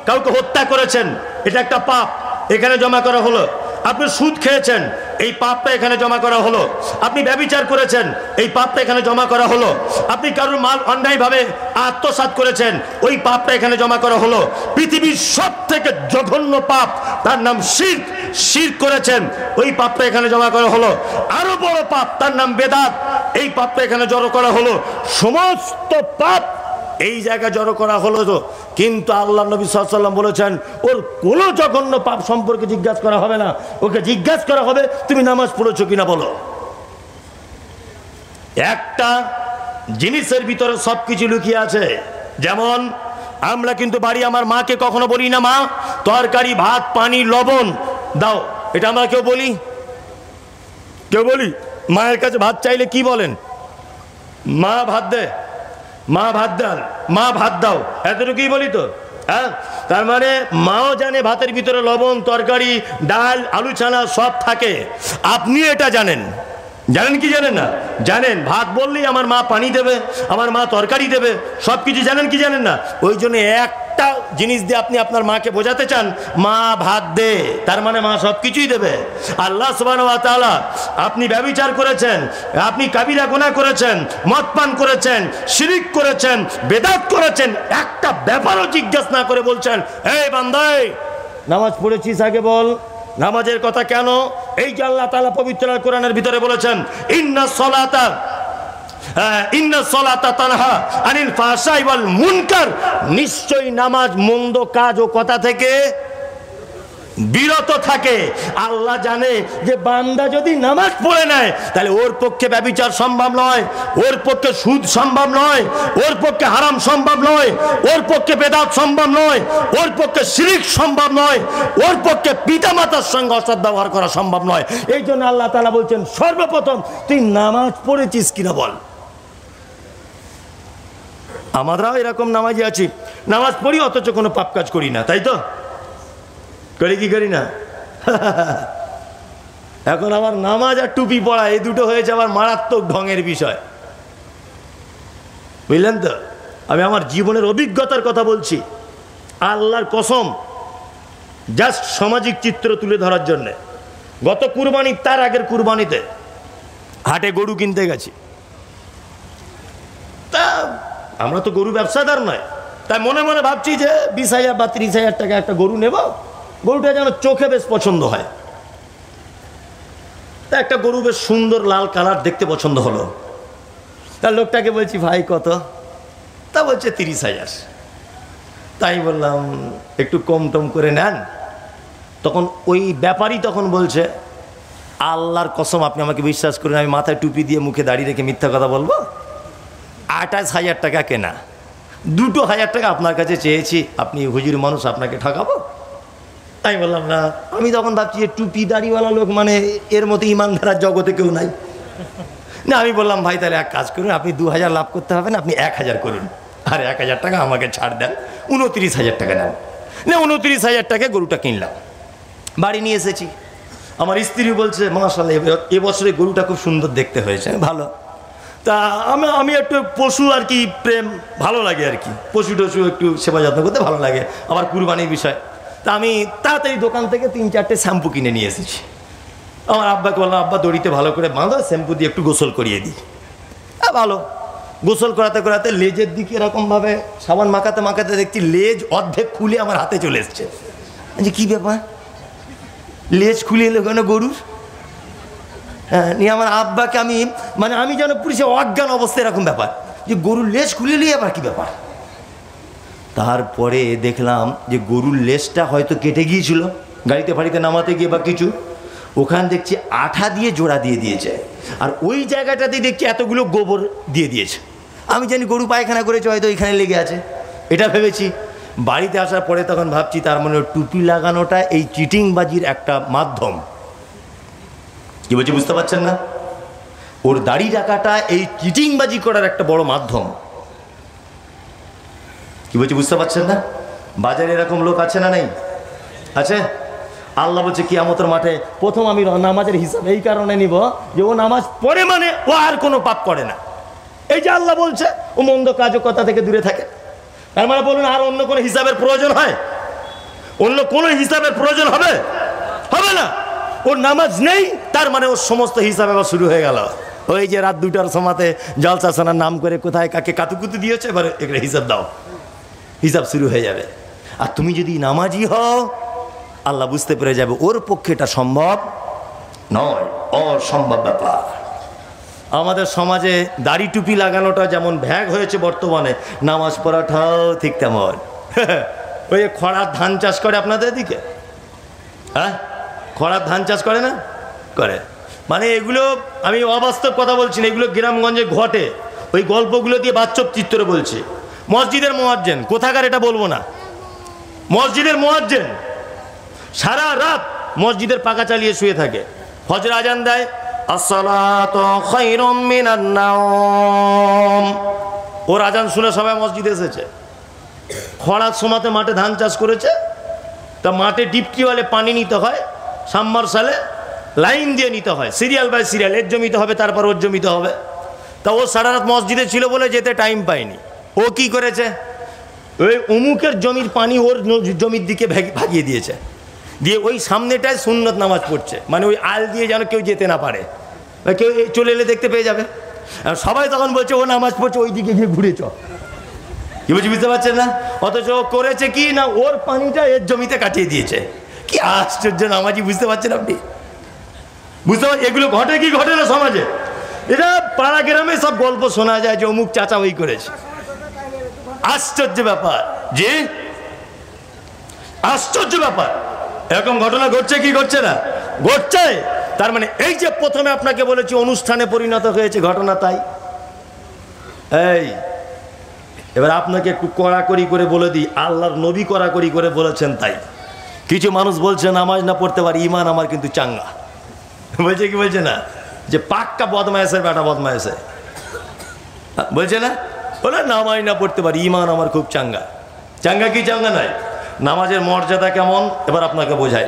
[SPEAKER 2] কাউকে হত্যা করেছেন, এটা একটা পাপ, এখানে জমা করা হলো। আপনি সুদ খেয়েছেন, এই পাপটা এখানে জমা করা হলো। আপনি ব্যভিচার করেছেন, এই পাপটা এখানে জমা করা হলো। আপনি কারোর মাল অন্যায়ভাবে আত্মসাৎ করেছেন, ওই পাপটা এখানে জমা করা হলো। পৃথিবীর সব থেকে জঘন্য পাপ, তার নাম শিরক, শিরক করেছেন, ওই পাপটা এখানে জমা করা হলো। আরো বড় পাপ, তার নাম বেদাত, এই পাপটা এখানে জড়ো করা হলো। সমস্ত পাপ এই জায়গায় জড়ো করা হলো। তো কিন্তু আল্লাহ নবী সাল্লাল্লাহু আলাইহি ওয়াসাল্লাম বলেছেন ওর কোনো জঘন্য পাপ সম্পর্কে জিজ্ঞাসা করা হবে না, ওকে জিজ্ঞাসা করা হবে তুমি নামাজ পড়েছো কিনা বলো। একটা জিনিসের ভিতরে সবকিছু লুকিয়ে আছে। যেমন আমরা কিন্তু বাড়ি আমার মাকে কখনো বলি না মা তরকারি ভাত পানি লবণ দাও, এটা আমরা কেউ বলি? কেউ বলি? মায়ের কাছে ভাত চাইলে কি বলেন? মা ভাত দে, মা ভাত দেন, মা ভাত দাও, এতটুকুই বলি তো। হ্যাঁ, তার মানে মাও জানে ভাতের ভিতরে লবণ তরকারি ডাল আলু চানা সব থাকে। আপনি এটা জানেন, জানেন কি জানেন না? জানেন। ভাত বললেই আমার মা পানি দেবে, আমার মা তরকারি দেবে, সব কিছু জানেন কি জানেন না? ওই জন্য একটা জিনিস দিয়ে আপনি আপনার মাকে বোঝাতে চান মা ভাত দে, তার মানে মা সব কিছুই দেবে। আল্লাহ সুবহানাহু ওয়া তাআলা, আপনি ব্যভিচার করেছেন, আপনি কাবিরা গুনাহ করেছেন, মদ পান করেছেন, শিরক করেছেন, বেদাত করেছেন, একটা ব্যাপারও জিজ্ঞাসা না করে বলছেন এই বান্দা নামাজ পড়েছিস আগে বল। নামাজের কথা কেন? এই যে আল্লাহ তাআলা পবিত্র আল কোরআনের ভিতরে বলেছেন ইন্নাস সালাতা তানহা আনিল ফাহশাই ওয়াল মুনকার, নিশ্চয়ই নামাজ মন্দ কাজ ও কথা থেকে বিরত থাকে। আল্লাহ জানে যে বান্দা যদি নামাজ পড়ে নেয় তাহলে ওর পক্ষে ব্যভিচার সম্ভব নয়, ওর পক্ষে সুদ সম্ভব নয়, ওর পক্ষে হারাম সম্ভব নয়, ওর পক্ষে বেদাত সম্ভব নয়, ওর পক্ষে শিরক সম্ভব নয়, ওর পক্ষে পিতামাতার সঙ্গে অসৎ ব্যবহার করা সম্ভব নয়। এই জন্য আল্লাহ তাআলা বলছেন সর্বপ্রথম তুই নামাজ পড়েছিস কিনা বল। আমরাও এরকম নামাজি আছি, নামাজ পড়ি অথচ কোনো পাপ কাজ করি না, তাই তো? করি কি করি না? এখন আমার নামাজ আর টুপি পড়া এই দুটো হয়েছে আবার মারাত্মক ঢঙের বিষয়, বুঝলেন তো? আমি আমার জীবনের অভিজ্ঞতার কথা বলছি, আল্লাহর কসম, জাস্ট সামাজিক চিত্র তুলে ধরার জন্যে। গত কুরবানি, তার আগের কুরবানিতে হাটে গরু কিনতে গেছি। তা আমরা তো গরু ব্যবসাদার নয়, তাই মনে মনে ভাবছি যে 20,000 বা 30,000 টাকা একটা গরু নেব, গরুটা যেন চোখে বেশ পছন্দ হয়। তা একটা গরু বেশ সুন্দর লাল কালার দেখতে পছন্দ হলো। তার লোকটাকে বলছি ভাই কত? তা বলছে 30,000। তাই বললাম একটু কম টম করে নেন। তখন ওই ব্যাপারী তখন বলছে আল্লাহর কসম আপনি আমাকে বিশ্বাস করেন, আমি মাথায় টুপি দিয়ে মুখে দাঁড়িয়ে রেখে মিথ্যা কথা বলবো? 28,000 টাকা কেনা, 2,000 টাকা আপনার কাছে চেয়েছি, আপনি হুজুর মানুষ, আপনাকে ঠকাবো? তাই বললাম না। আমি তখন ভাবছি যে টুপি দাড়িওয়ালা লোক মানে এর মতো ইমানদার জগতে কেউ নাই না। আমি বললাম ভাই তাহলে এক কাজ করুন, আপনি 2,000 লাভ করতে হবে না, আপনি 1,000 করুন, আর 1,000 টাকা আমাকে ছাড় দেন, 29,000 টাকা নেন। না 29,000 টাকায় গরুটা কিনলাম, বাড়ি নিয়ে এসেছি। আমার স্ত্রী বলছে মাশাআল্লাহ এবছরে গরুটা খুব সুন্দর দেখতে হয়েছে, ভালো। তা আমি একটু পশু আর কি প্রেম ভালো লাগে আর কি, পশু টশু একটু সেবা যত্ন করতে ভালো লাগে, আবার কুরবানির বিষয়। তা আমি তাড়াতাড়ি দোকান থেকে 3-4টে শ্যাম্পু কিনে নিয়ে এসেছি। আমার আব্বাকে বললাম আব্বা দড়িতে ভালো করে বাঁধো, শ্যাম্পু দিয়ে একটু গোসল করিয়ে দিই। ভালো গোসল করাতে করাতে লেজের দিকে এরকমভাবে সাবান মাখাতে মাখাতে দেখছি লেজ অর্ধেক খুলে আমার হাতে চলে এসছে। যে কী ব্যাপার, লেজ খুলে এলো কেন গরুর? হ্যাঁ, নিয়ে আমার আব্বাকে আমি যেন পুলিশে অজ্ঞান অবস্থায় এরকম ব্যাপার যে গরুর লেজ খুলে নিয়ে আবার কী ব্যাপার। তারপরে দেখলাম যে গরুর লেজটা হয়তো কেটে গিয়েছিল গাড়িতে ফাড়িতে নামাতে গিয়ে বা কিছু, ওখান দেখছি আঠা দিয়ে জোড়া দিয়ে দিয়েছে, আর ওই জায়গাটাতেই দেখছি এতগুলো গোবর দিয়ে দিয়েছে। আমি জানি গরু পায়খানা করেছে, হয়তো ওইখানে লেগে আছে, এটা ভেবেছি। বাড়িতে আসার পরে তখন ভাবছি তার মানে টুপি লাগানোটা এই চিটিংবাজির একটা মাধ্যম। কি বলছি বুঝতে পারছেন না? ওর দাড়ি রাখাটা এই চিটিংবাজি করার একটা বড় মাধ্যম। কি বলছি বুঝতে পারছেন না? বাজারে এরকম লোক আছে না নেই? আছে। আল্লাহ বলছে কিয়ামতের মাঠে প্রথম আমি নামাজের হিসাব এই কারণে নিব যে ও নামাজ পড়ে মানে ও আর কোনো পাপ করে না। এই যে আল্লাহ বলছে ও মন্দ কাজ ও কথা থেকে দূরে থাকে, তার মানে বলুন আর অন্য কোনো হিসাবের প্রয়োজন হয়? অন্য কোনো হিসাবের প্রয়োজন হবে? হবে না। ওর নামাজ নেই, তার মানে ওর সমস্ত হিসাব আবার শুরু হয়ে গেল। ওই যে রাত 2টার সময়তে জলসা শোনার নাম করে কোথায় কাকে কাতুকুতু দিয়েছে, এবার এগুলো হিসাব দাও, হিসাব শুরু হয়ে যাবে। আর তুমি যদি নামাজি হও আল্লাহ বুঝতে পেরে যাবে ওর পক্ষে এটা সম্ভব নয়, অসম্ভব ব্যাপার। আমাদের সমাজে দাড়ি টুপি লাগানোটা যেমন ভ্যাগ হয়েছে বর্তমানে, নামাজ পড়াটাও ঠিক তেমন। ওই খড়ার ধান চাষ করে আপনাদের দিকে, হ্যাঁ খড়ার ধান চাষ করে না? করে। মানে এগুলো আমি অবাস্তব কথা বলছি না, এগুলো গ্রামগঞ্জে ঘটে। ওই গল্পগুলো দিয়ে বাস্তব চিত্র বলছি। মসজিদের মুয়াজ্জিন, কোথাকার এটা বলবো না, মসজিদের মুয়াজ্জিন সারা রাত মসজিদের পাখা চালিয়ে শুয়ে থাকে, ফজর আজান দেয় আসসালাতু খায়রুম মিনান নাওম, ওর আজান শুনে সবাই মসজিদে এসেছে। খরার সময়তে মাঠে ধান চাষ করেছে, তা মাঠে ডিপটিওয়ালে পানি নিতে হয়, সাবমার্শালে লাইন দিয়ে নিতে হয়, সিরিয়াল বাই সিরিয়াল, এর জমিতে হবে তারপর ওর জমিতে হবে। তা ও সারা রাত মসজিদে ছিল বলে যেতে টাইম পায়নি। ও কি করেছে, ওই অমুকের জমির পানি ওর জমির দিকে ভাগিয়ে দিয়েছে, দিয়ে ওই সামনেটায় সুন্নত নামাজ পড়ছে, মানে ওই আল দিয়ে যেন কেউ যেতে না পারে, কেউ চলে এলে দেখতে পেয়ে যাবে। আর সবাই তখন বলছে ও নামাজ পড়ছে, ওই দিকে গিয়ে ঘুরে চ। কি বলছি বুঝতে পারছেন না? অথচ ও করেছে কি না, ওর পানিটা এর জমিতে কাটিয়ে দিয়েছে। কি আশ্চর্য নামাজি, বুঝতে পারছেন আপনি? বুঝতে পারছেন এগুলো ঘটে কি ঘটে না সমাজে? এটা পাড়া গ্রামে সব গল্প শোনা যায় যে অমুক চাচা ওই করেছে। আশ্চর্য ব্যাপার, যে আশ্চর্য ব্যাপার। এরকম ঘটনা ঘটছে কি ঘটছে না? ঘটছে। তার মানে এই যে প্রথমে আপনাকে বলেছি অনুষ্ঠানে পরিণত হয়েছে, ঘটনা তাই। এই এবার আপনাকে একটু কড়াকড়ি করে বলে দিই, আল্লাহর নবী কড়াকড়ি করে বলেছেন তাই। কিছু মানুষ বলছে নামাজ না পড়তে পারি, ইমান আমার কিন্তু চাঙ্গা। বলছে কি বলছে না, যে পাক্কা বদমায়েশের বেটা বদমায়েশে বলছে না, বলে নামাজ না পড়তে পারি, ইমান আমার খুব চাঙ্গা। চাঙ্গা কি চাঙ্গা নাই? নামাজের মর্যাদা কেমন এবার আপনাকে বোঝাই।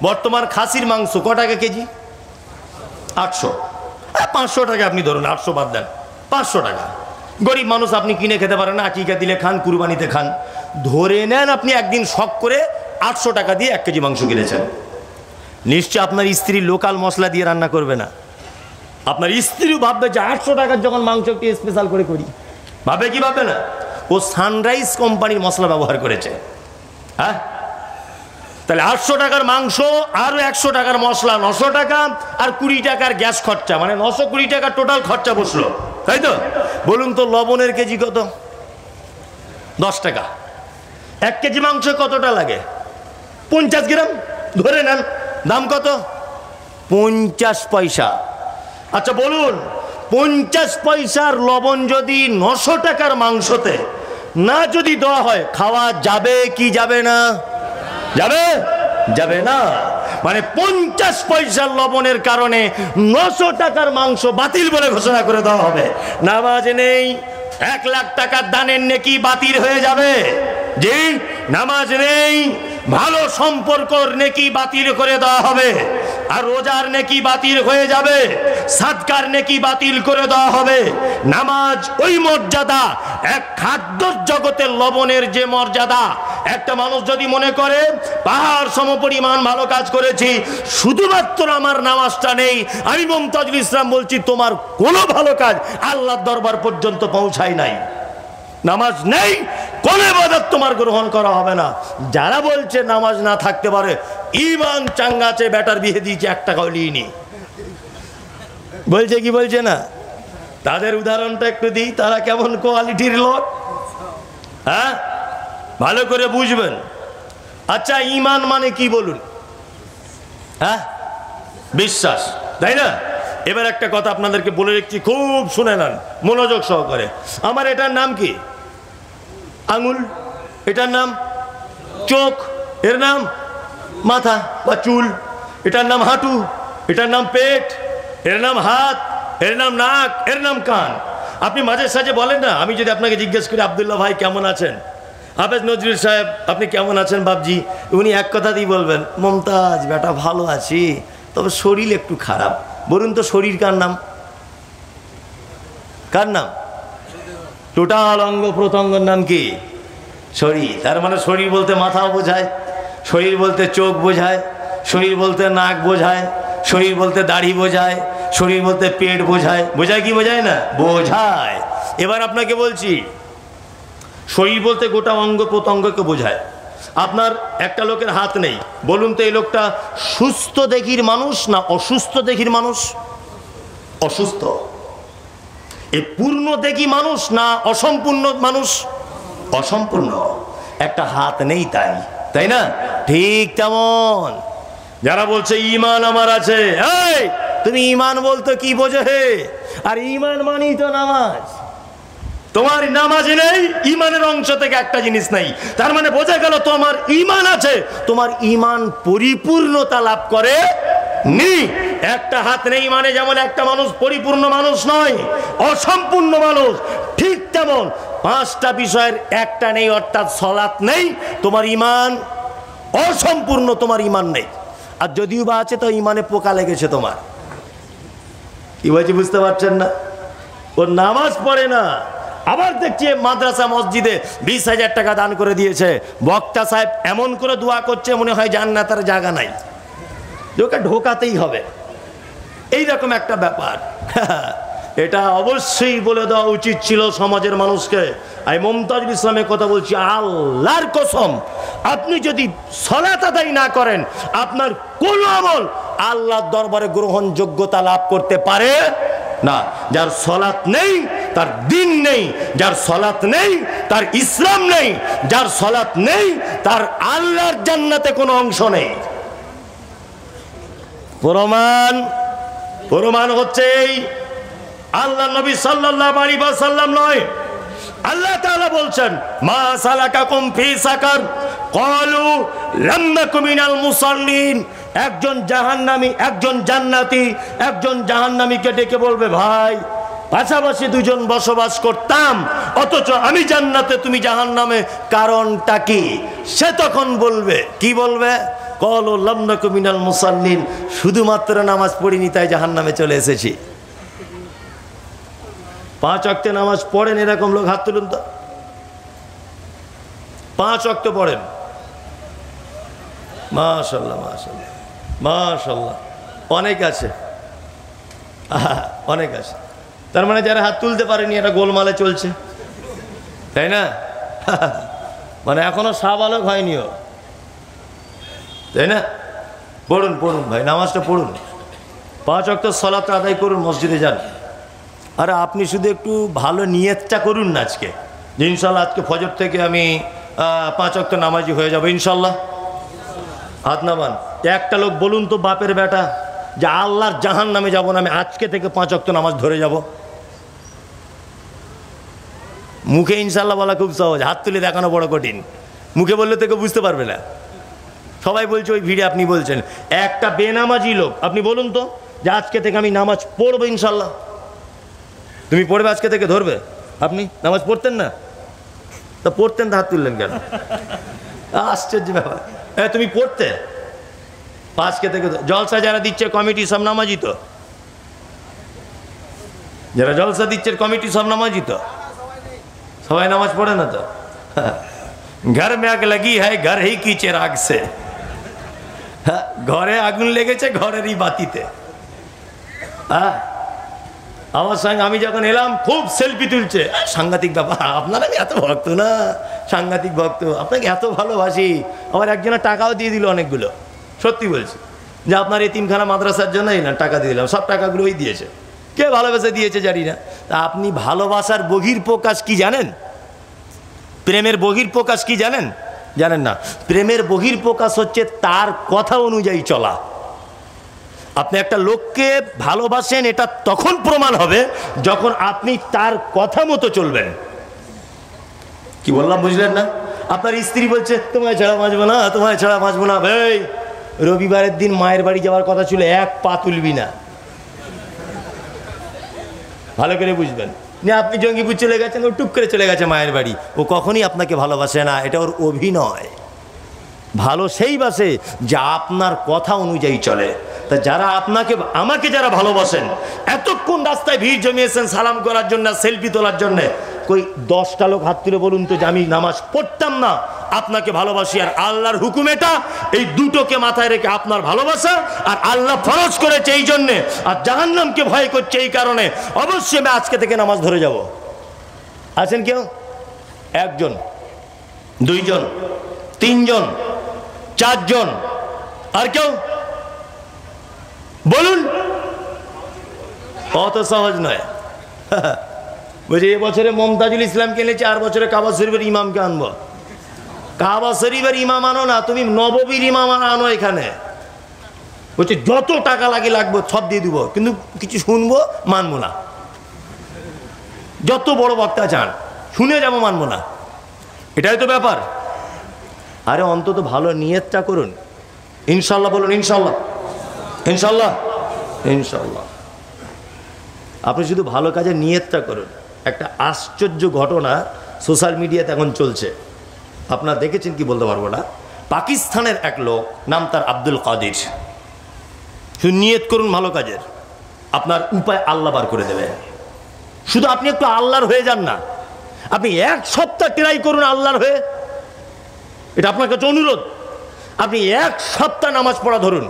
[SPEAKER 2] বর্তমান খাসির মাংস ক টাকা কেজি? 800। 500 টাকা আপনি ধরুন, 800 বাদ দেন, 500 টাকা। গরিব মানুষ, আপনি কিনে খেতে পারেন না, আকিকা দিলে খান, কুরবানিতে খান। ধরে নেন আপনি একদিন শখ করে 800 টাকা দিয়ে 1 কেজি মাংস কিনেছেন। নিশ্চয় আপনার স্ত্রী লোকাল মশলা দিয়ে রান্না করবে না। আপনার স্ত্রীও ভাববে যে 800 টাকার যখন মাংস একটু স্পেশাল করে করি, ভাবে কি ভাববে না? ও সানরাইজ কোম্পানির মশলা ব্যবহার করেছে। হ্যাঁ, তাহলে 800 টাকার মাংস, আরো 100 টাকার মশলা, 900 টাকা, আর 20 টাকার গ্যাস খরচা, মানে 920 টাকা টোটাল খরচা বসলো, তাই তো? বলুন তো লবণের কেজি কত? 10 টাকা। 1 কেজি মাংস কতটা লাগে? 50 গ্রাম ধরে নেন, দাম কত? 50 পয়সা। আচ্ছা বলুন, 50 পয়সার লবণ যদি 900 টাকার মাংসতে না যদি দেওয়া হয়, খাওয়া যাবে কি যাবে না? যাবে? যাবে না। মানে 50 পয়সার লবণের কারণে 900 টাকার মাংস বাতিল বলে ঘোষণা করে দেওয়া হবে। নামাজ নেই, 1 লাখ টাকার দানের নেকি বাতিল হয়ে যাবে। জি, নামাজ নেই, ভালো সম্পর্কর নেকি বাতিল করে দেওয়া হবে। আর রোজার নেকি বাতিল হয়ে যাবে, সাদকার নেকি বাতিল করে দেওয়া হবে। নামাজ ওই মর্যাদা, এক খাদ্য জগতের লবণের যে মর্যাদা। একটা মানুষ যদি মনে করে পাহাড় সমপরিমাণ ভালো কাজ করেছি, শুধুমাত্র আমার নামাজটা নেই, আমি মুমতাজুল ইসলাম বলছি তোমার কোনো ভালো কাজ আল্লাহর দরবার পর্যন্ত পৌঁছায় নাই। নামাজ নেই, কোন ইবাদত তোমার গ্রহণ করা হবে না। যারা বলছে নামাজ না থাকতে পারে, ইমান চাঙ্গাছে, বেটার বিয়ে দিয়েছে, 1 টাকাও লিইনি, বলছে কি বলছে না? তাদের উদাহরণটা একটু দিই, তারা কেমন কোয়ালিটির লোক, হ্যাঁ ভালো করে বুঝবেন। আচ্ছা, ইমান মানে কি বলুন? হ্যাঁ, বিশ্বাস, তাই না? এবার একটা কথা আপনাদেরকে বলে রেখেছি, খুব শুনে নেন মনোযোগ সহকারে। আমার এটার নাম কি? আঙুল। এটার নাম চোখ। এর নাম মাথা বা চুল। এটার নাম হাঁটু। এটার নাম পেট। এর নাম হাত। এর নাম নাক। এর নাম কান। আপনি মাঝে সাঝে বলেন না, আমি যদি আপনাকে জিজ্ঞেস করি আব্দুল্লাহ ভাই কেমন আছেন, হাফেজ নজরুল সাহেব আপনি কেমন আছেন বাবজি, উনি এক কথাতেই বলবেন মমতাজ বেটা ভালো আছি, তবে শরীর একটু খারাপ। বলুন তো শরীর কার নাম? কার নাম? টোটাল অঙ্গ প্রত্যঙ্গের নাম কি? শরীর। তার মানে শরীর বলতে মাথাও বোঝায়, শরীর বলতে চোখ বোঝায়, শরীর বলতে নাক বোঝায়, শরীর বলতে দাড়ি বোঝায়, শরীর বলতে পেট বোঝায়। বোঝায় কি বোঝায় না? বোঝায়। এবার আপনাকে বলছি, শরীর বলতে গোটা অঙ্গ প্রত্যঙ্গকে বোঝায়। আপনার একটা লোকের হাত নেই, বলুন তো এই লোকটা সুস্থ দেখির মানুষ না অসুস্থ দেখির মানুষ? অসুস্থ। এই পূর্ণ দেখি মানুষ না অসম্পূর্ণ মানুষ? অসম্পূর্ণ। একটা হাত নেই তাই, তাই না? ঠিক তেমন যারা বলছে ইমান আমার আছে, এই তুমি ইমান বলতে কি বোঝো হে? আর ইমান মানেই তো নামাজ। তোমার নামাজ নেই, ইমানের অংশ থেকে একটা জিনিস নেই। তার মানে বোঝা গেল তোমার ইমান আছে, তোমার ইমান পরিপূর্ণতা লাভ করে নি। একটা হাত নেই মানে যেমন একটা মানুষ পরিপূর্ণ মানুষ নয়, অসম্পূর্ণ মানুষ, ঠিক তেমন 5টা বিষয়ের একটা নেই, অর্থাৎ সালাত নেই, তোমার ইমান অসম্পূর্ণ, তোমার ইমান নেই। আর যদিও বা আছে তো ইমানে পোকা লেগেছে তোমার। কি বলছি বুঝতে পারছেন না? ও নামাজ পড়ে না, আবার দেখছি মাদ্রাসা মসজিদে 20,000 টাকা দান করে দিয়েছে, বক্তা সাহেব এমন করে দোয়া করছে মনে হয় জান্নাতের জায়গা নাই, ওকে ঢোকাতেই হবে, এইরকম একটা ব্যাপার। এটা অবশ্যই বলে দেওয়া উচিত ছিল সমাজের মানুষকে। আমি মুমতাজুল ইসলামের কথা বলছি, আল্লাহর কসম, আপনি যদি সালাত আদায় না করেন, আপনার কোন আমল আল্লাহর দরবারে গ্রহণযোগ্যতা লাভ করতে পারে না। যার সালাত নেই তার দিন নেই, যার সালাত নেই তার ইসলাম নেই, যার সালাত নেই তার আল্লাহর জান্নাতে কোনো অংশ নেই। প্রমাণ হচ্ছে এই আল্লাহ নবী সাল্লাল্লাহু আলাইহি ওয়াসাল্লাম নয়, আল্লাহ তাআলা বলছেন মা সালাকাকুম ফি সাকার ক্বালু লাম নাকু মিনাল মুসাল্লিন। একজন জাহান্নামী একজন জান্নাতি, একজন জাহান্নামীকে ডেকে বলবে ভাই পাশাপাশি দুজন বসবাস করতাম, অথচ আমি জান্নাতে তুমি জাহান্নামে, কারণটা কি? সে তখন বলবে, কি বলবে? ক্বালু লাম নাকু মিনাল মুসাল্লিন, শুধুমাত্র নামাজ পড়িনি তাই জাহান্নামে চলে এসেছি। 5 ওয়াক্তে নামাজ পড়েন এরকম লোক হাত তুলুন তো। 5 ওয়াক্ত পড়েন? মাশাআল্লাহ মাশাআল্লাহ মাশাআল্লাহ, অনেক আছে, অনেক আছে। তার মানে যারা হাত তুলতে পারেনি এটা গোলমালে চলছে, তাই না? মানে এখনো সাবালক হয়নিও, তাই না? পড়ুন পড়ুন ভাই, নামাজটা পড়ুন, 5 ওয়াক্ত সালাত আদায় করুন, মসজিদে যান। আরে আপনি শুধু একটু ভালো নিয়তটা করুন না আজকে, যে ইনশাল্লাহ আজকে ফজর থেকে আমি 5 ওয়াক্ত নামাজি হয়ে যাবো ইনশাল্লাহ। হাত নামান। একটা লোক বলুন তো বাপের বেটা যে আল্লাহর জাহান্নামে যাব না, আমি আজকে থেকে 5 ওয়াক্ত নামাজ ধরে যাব। মুখে ইনশাল্লাহ বলা খুব সহজ, হাত তুলে দেখানো বড় কঠিন। মুখে বললে তো কেউ বুঝতে পারবে না। সবাই বলছে ওই ভিড়ে আপনি বলছেন। একটা বেনামাজি লোক আপনি বলুন তো যে আজকে থেকে আমি নামাজ পড়বো ইনশাল্লাহ। তুমি পড়বে আজকে থেকে, ধরবে? আপনি নামাজ পড়তেন না, তা পড়তেন তো হাত তুললেন কেন? আশ্চর্য ব্যাপার। হ্যাঁ তুমি পড়তে, আজকে থেকে জলসা যারা দিচ্ছে কমিটি সব নামাজি তো, যারা জলসা দিচ্ছে কমিটি সব নামাজি তো, সবাই নামাজ পড়ে না তো। ঘর মে আগ লাগি হ্যায় ঘর হি কি চিরাগ সে, ঘরে আগুন লেগেছে ঘরেরই বাতিতে। আমার সঙ্গে আমি যখন এলাম খুব সেলফি তুলছে, সাংঘাতিক ব্যাপার। আপনারা এত ভক্ত না, সাংঘাতিক ভক্ত, আপনাকে এত ভালোবাসি। আমার একজনের টাকাও দিয়ে দিল অনেকগুলো, সত্যি বলছি, যে আপনার এতিমখানা মাদ্রাসার জন্যই না টাকা দিয়ে দিলাম, সব টাকাগুলোই দিয়েছে। কে ভালোবাসা দিয়েছে জানি না। তা আপনি ভালোবাসার বহির্প্রকাশ কি জানেন? প্রেমের বহির্প্রকাশ কি জানেন? জানেন না। প্রেমের বহির্প্রকাশ হচ্ছে তার কথা অনুযায়ী চলা। আপনি একটা লোককে ভালোবাসেন, এটা তখন প্রমাণ হবে যখন আপনি তার কথা মতো চলবেন। কি বললাম বুঝলেন না? আপনার স্ত্রী বলছে তোমায় ছাড়া বাঁচবো না, তোমায় ছাড়া বাঁচবো না। ভাই রবিবারের দিন মায়ের বাড়ি যাওয়ার কথা ছিল, 1 পা তুলবি না। ভালো করে বুঝবেন না, আপনি জঙ্গিপুর চলে গেছেন, ও টুক করে চলে গেছে মায়ের বাড়ি। ও কখনই আপনাকে ভালোবাসে না, এটা ওর অভিনয়। ভালো সেই বাসে যা আপনার কথা অনুযায়ী চলে। তা যারা আপনাকে আমাকে যারা ভালোবাসেন, এতক্ষণ রাস্তায় ভিড় জমিয়েছেন সালাম করার জন্য, সেলফি তোলার জন্য, কই 10টা লোক হাত তুলে বলুন তো যে আমি নামাজ পড়তাম না, আপনাকে ভালোবাসি। আর আল্লাহর হুকুম এটা, এই দুটোকে মাথায় রেখে আপনার ভালোবাসা, আর আল্লাহ ফরজ করেছে এই জন্যে, আর জাহান্নামকে ভয় করছে এই কারণে, অবশ্যই আমি আজকে থেকে নামাজ ধরে যাব। আছেন কেউ? 1 জন, 2 জন, 3 জন, 4 জন, আর কেউ? বলুন। অত সহজ নয়। বলছি এবছরে মমতাজুল ইসলামকে এনেছে, 4 বছরে কাবা শরীফের ইমামকে আনবো। কাবা শরীফের ইমাম আনো না, তুমি নববীর ইমাম আনো এখানে। বলছে যত টাকা লাগবে সব দিয়ে দিব, কিন্তু কিছু শুনবো মানবো না। যত বড় বক্তা চান শুনে যাবো, মানবো না। এটাই তো ব্যাপার। আরে অন্তত ভালো নিয়তটা করুন। ইনশাল্লাহ বলুন, ইনশাল্লাহ, ইনশাল্লাহ, ইনশাল্লাহ। আপনি শুধু ভালো কাজের নিয়তটা করুন। একটা আশ্চর্য ঘটনা সোশ্যাল মিডিয়াতে এখন চলছে, আপনারা দেখেছেন কি বলতে পারবো না। পাকিস্তানের এক লোক, নাম তার আব্দুল কাদির। শুধু নিয়ত করুন ভালো কাজের, আপনার উপায় আল্লাহ বার করে দেবে। শুধু আপনি একটু আল্লাহর হয়ে যান না, আপনি 1 সপ্তাহ ট্রাই করুন আল্লাহর হয়ে। এটা আপনার কাছে অনুরোধ। আপনি 1 সপ্তাহ নামাজ পড়া ধরুন,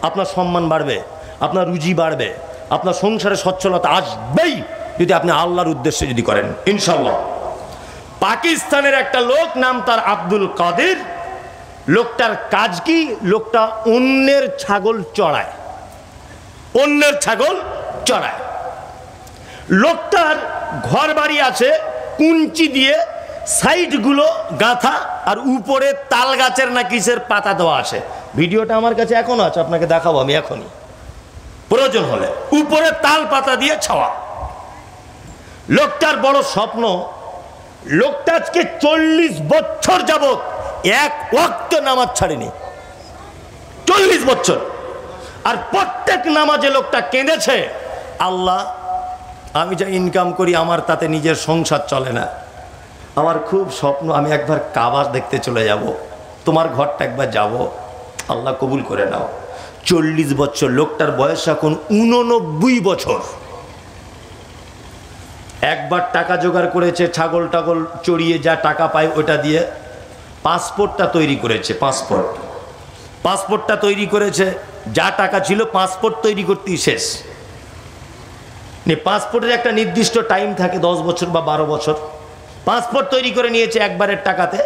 [SPEAKER 2] আপনার সম্মান বাড়বে, আপনার রুজি বাড়বে, আপনার সংসারে সচ্ছলতা আসবেই যদি আপনি আল্লাহর উদ্দেশ্যে যদি করেন, ইনশাল্লাহ। পাকিস্তানের একটা লোক, নাম তার আব্দুল কাদের। লোকটার কাজ কি? লোকটা অন্যের ছাগল চড়ায়, অন্যের ছাগল চড়ায়। লোকটার ঘর বাড়ি আছে, কুঞ্চি দিয়ে সাইডগুলো গাঁথা আর উপরে তাল গাছের না কিসের পাতা দেওয়া আছে। ভিডিওটা আমার কাছে এখনো আছে, আপনাকে দেখাবো আমি এখনই প্রয়োজন হলে। উপরে তাল পাতা দিয়ে ছাওয়া। লোকটার বড় স্বপ্ন, লোকটা আজকে 40 বছর যাবত এক ওয়াক্ত নামাজ ছাড়েনি, 40 বছর। আর প্রত্যেক নামাজে লোকটা কেঁদেছে, আল্লাহ আমি যা ইনকাম করি আমার তাতে নিজের সংসার চলে না, আমার খুব স্বপ্ন আমি একবার কাবা দেখতে চলে যাব, তোমার ঘরটা একবার যাব, আল্লাহ কবুল করে নাও। 40 বছর, লোকটার বয়স এখন 89 বছর। একবার টাকা জোগাড় করেছে, ছাগল টাগল চড়িয়ে যা টাকা পায় ওটা দিয়ে পাসপোর্টটা তৈরি করেছে। পাসপোর্টটা তৈরি করেছে, যা টাকা ছিল পাসপোর্ট তৈরি করতেই শেষ। পাসপোর্টের একটা নির্দিষ্ট টাইম থাকে, 10 বছর বা 12 বছর। পাসপোর্ট তৈরি করে নিয়েছে একবারের টাকাতে।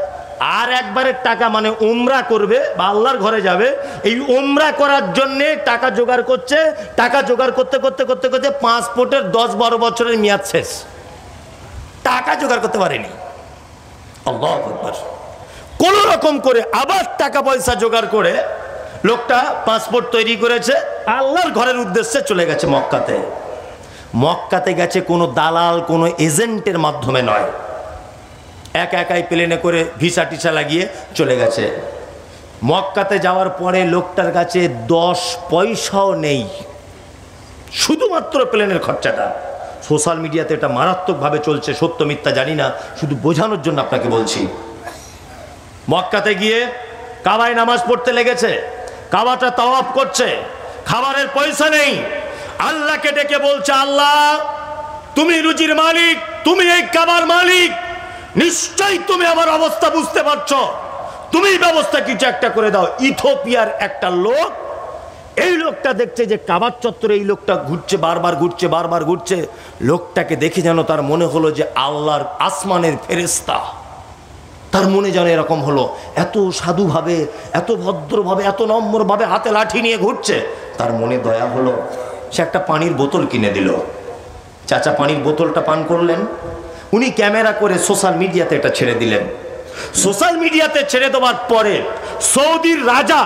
[SPEAKER 2] আর একবারের টাকা মানে উমরা করবে বা আল্লাহর ঘরে যাবে, এই উমরা করার জন্যে টাকা জোগাড় করছে। টাকা জোগাড় করতে করতে করতে করতে পাসপোর্টের 10-12 বছরের মেয়াদ শেষ, টাকা জোগাড় করতে পারেনি। আল্লাহু আকবার। কোন রকম করে আবার টাকা পয়সা জোগাড় করে লোকটা পাসপোর্ট তৈরি করেছে, আল্লাহর ঘরের উদ্দেশ্যে চলে গেছে মক্কাতে। মক্কাতে গেছে কোনো দালাল, কোনো এজেন্টের মাধ্যমে নয়, একা একাই প্লেনে করে ভিসা টিসা লাগিয়ে চলে গেছে। মক্কাতে যাওয়ার পরে লোকটার কাছে 10 পয়সাও নেই, শুধুমাত্র প্লেনের খরচাটা। সোশ্যাল মিডিয়াতে এটা মারাত্মকভাবে চলছে, সত্য মিথ্যা জানি না, শুধু বোঝানোর জন্য আপনাকে বলছি। মক্কাতে গিয়ে কাবায় নামাজ পড়তে লেগেছে, কাবাটা তাওয়াফ করছে, খাবারের পয়সা নেই। আল্লাহকে ডেকে বলছে, আল্লাহ তুমি রুজির মালিক, তুমি এই কাবার মালিক, নিশ্চয়ই তুমি আমার অবস্থা বুঝতে পারছো, তুমি ব্যবস্থা কিছু একটা করে দাও। ইথিওপিয়ার একটা লোক, এই লোকটা দেখছে যে কাবার চত্বরে এই লোকটা ঘুরছে, বারবার ঘুরছে। লোকটাকে দেখে যেন তার মনে হলো যে আল্লাহর আসমানের ফেরেশতা। তার মনে যেন এরকম হলো, এত সাধুভাবে, এত ভদ্রভাবে, এত নম্রভাবে হাতে লাঠি নিয়ে ঘুরছে। তার মনে দয়া হলো, সে একটা পানির বোতল কিনে দিল। চাচা পানির বোতলটা পান করলেন, উনি ক্যামেরা করে সোশ্যাল মিডিয়াতে এটা ছেড়ে দিলেন। সোশ্যাল মিডিয়াতে ছেড়ে দেওয়ার পরে সৌদির রাজা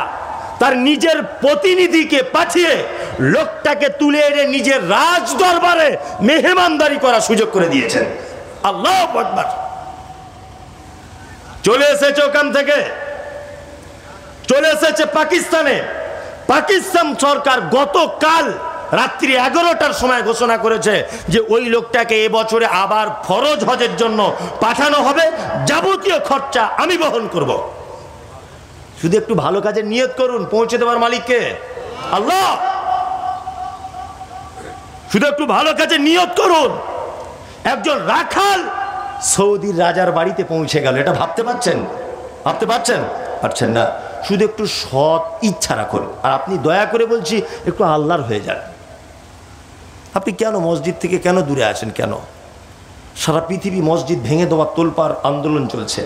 [SPEAKER 2] তার নিজের প্রতিনিধিকে পাঠিয়ে লোকটাকে তুলে এনে নিজের রাজ দরবারে মেহমানদারি করার সুযোগ করে দিয়েছেন। আল্লাহু আকবার। চলে এসেছে ওখান থেকে, চলে এসেছে পাকিস্তানে। পাকিস্তান সরকার গতকাল রাত্রি 11টার সময় ঘোষণা করেছে যে ওই লোকটাকে এবছরে আবার ফরজ হজের জন্য পাঠানো হবে, যাবতীয় খরচা আমি বহন করব। শুধু একটু ভালো কাজের নিয়ত করুন, পৌঁছে দেওয়ার মালিককে আল্লাহ। শুধু একটু ভালো কাজের নিয়ত করুন। একজন রাখাল সৌদির রাজার বাড়িতে পৌঁছে গেল, এটা ভাবতে পারছেন? পারছেন না। শুধু একটু সৎ ইচ্ছা রাখুন। আর আপনি দয়া করে বলছি, একটু আল্লাহর হয়ে যান। আপনি কেন মসজিদ থেকে কেন দূরে আছেন? কেন? সারা পৃথিবী মসজিদ ভেঙে দেওয়ার তোলপাড় আন্দোলন চলছে।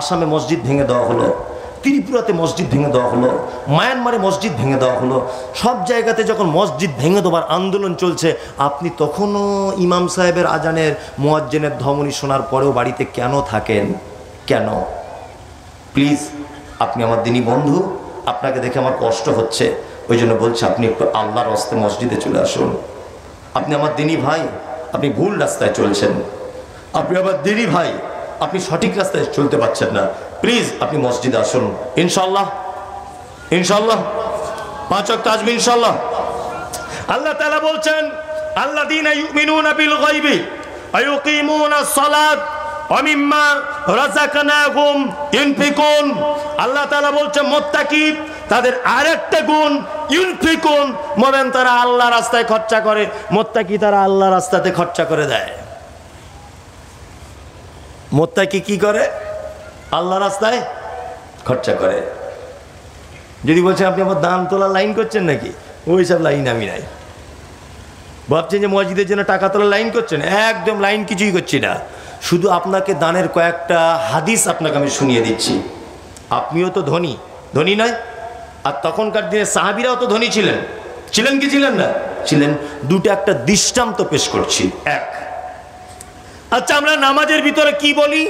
[SPEAKER 2] আসামে মসজিদ ভেঙে দেওয়া হলো, ত্রিপুরাতে মসজিদ ভেঙে দেওয়া হলো, মায়ানমারে মসজিদ ভেঙে দেওয়া হলো। সব জায়গাতে যখন মসজিদ ভেঙে দেওয়ার আন্দোলন চলছে, আপনি তখনও ইমাম সাহেবের আজানের মুয়াজ্জিনের ধমনী শোনার পরেও বাড়িতে কেন থাকেন? কেন? প্লিজ, আপনি আমার দিনী বন্ধু, আপনাকে দেখে আমার কষ্ট হচ্ছে, ওই জন্য বলছি আপনি একটু আল্লাহর রাস্তায় মসজিদে চলে আসুন। আপনি আমার দিনী ভাই, আপনি ভুল রাস্তায় চলছেন। আপনি আমার দিনী ভাই, আপনি সঠিক রাস্তায় চলতে পারছেন না। প্লিজ আপনি মসজিদে আসুন। ইনশাল্লাহ 5 ওয়াক্ত আসবে ইনশাল্লাহ। আল্লাহ তাআলা বলছেন, আল্লাযীনা ইউমিনুনা বিল গায়বি ওয়া ইউকিমুনাস সালাত ওয়া মিম্মা রাযাকনাহুম ইউনফিকুন। আল্লাহ তাআলা বলছেন মুত্তাকি তাদের আরেকটা গুণ, ইউনফিকুন, মোমেন তারা আল্লাহ রাস্তায় খরচা করে, মুত্তাকি তারা আল্লাহ রাস্তাতে খরচা করে দেয়। মুত্তাকি কি করে? আল্লাহ রাস্তায় খরচা করে। যদি বলছেন আপনি আমার দান তোলার লাইন করছেন নাকি, ওই সব লাইন আমি নাই। ভাবছেন যে মসজিদের জন্য টাকা তোলার লাইন করছেন, একদম লাইন কিছুই করছি না। শুধু আপনাকে দানের কয়েকটা হাদিস আপনাকে আমি শুনিয়ে দিচ্ছি। আপনিও তো ধনী, ধনী নয়? আর তখনকার দিনে সাহাবীরাও তো ধনী ছিলেন, ছিলেন কি ছিলেন না? ছিলেন। দুটো একটা দৃষ্টান্ত পেশ করছি। এক, আচ্ছা আমরা নামাজের ভিতরে কি বলি?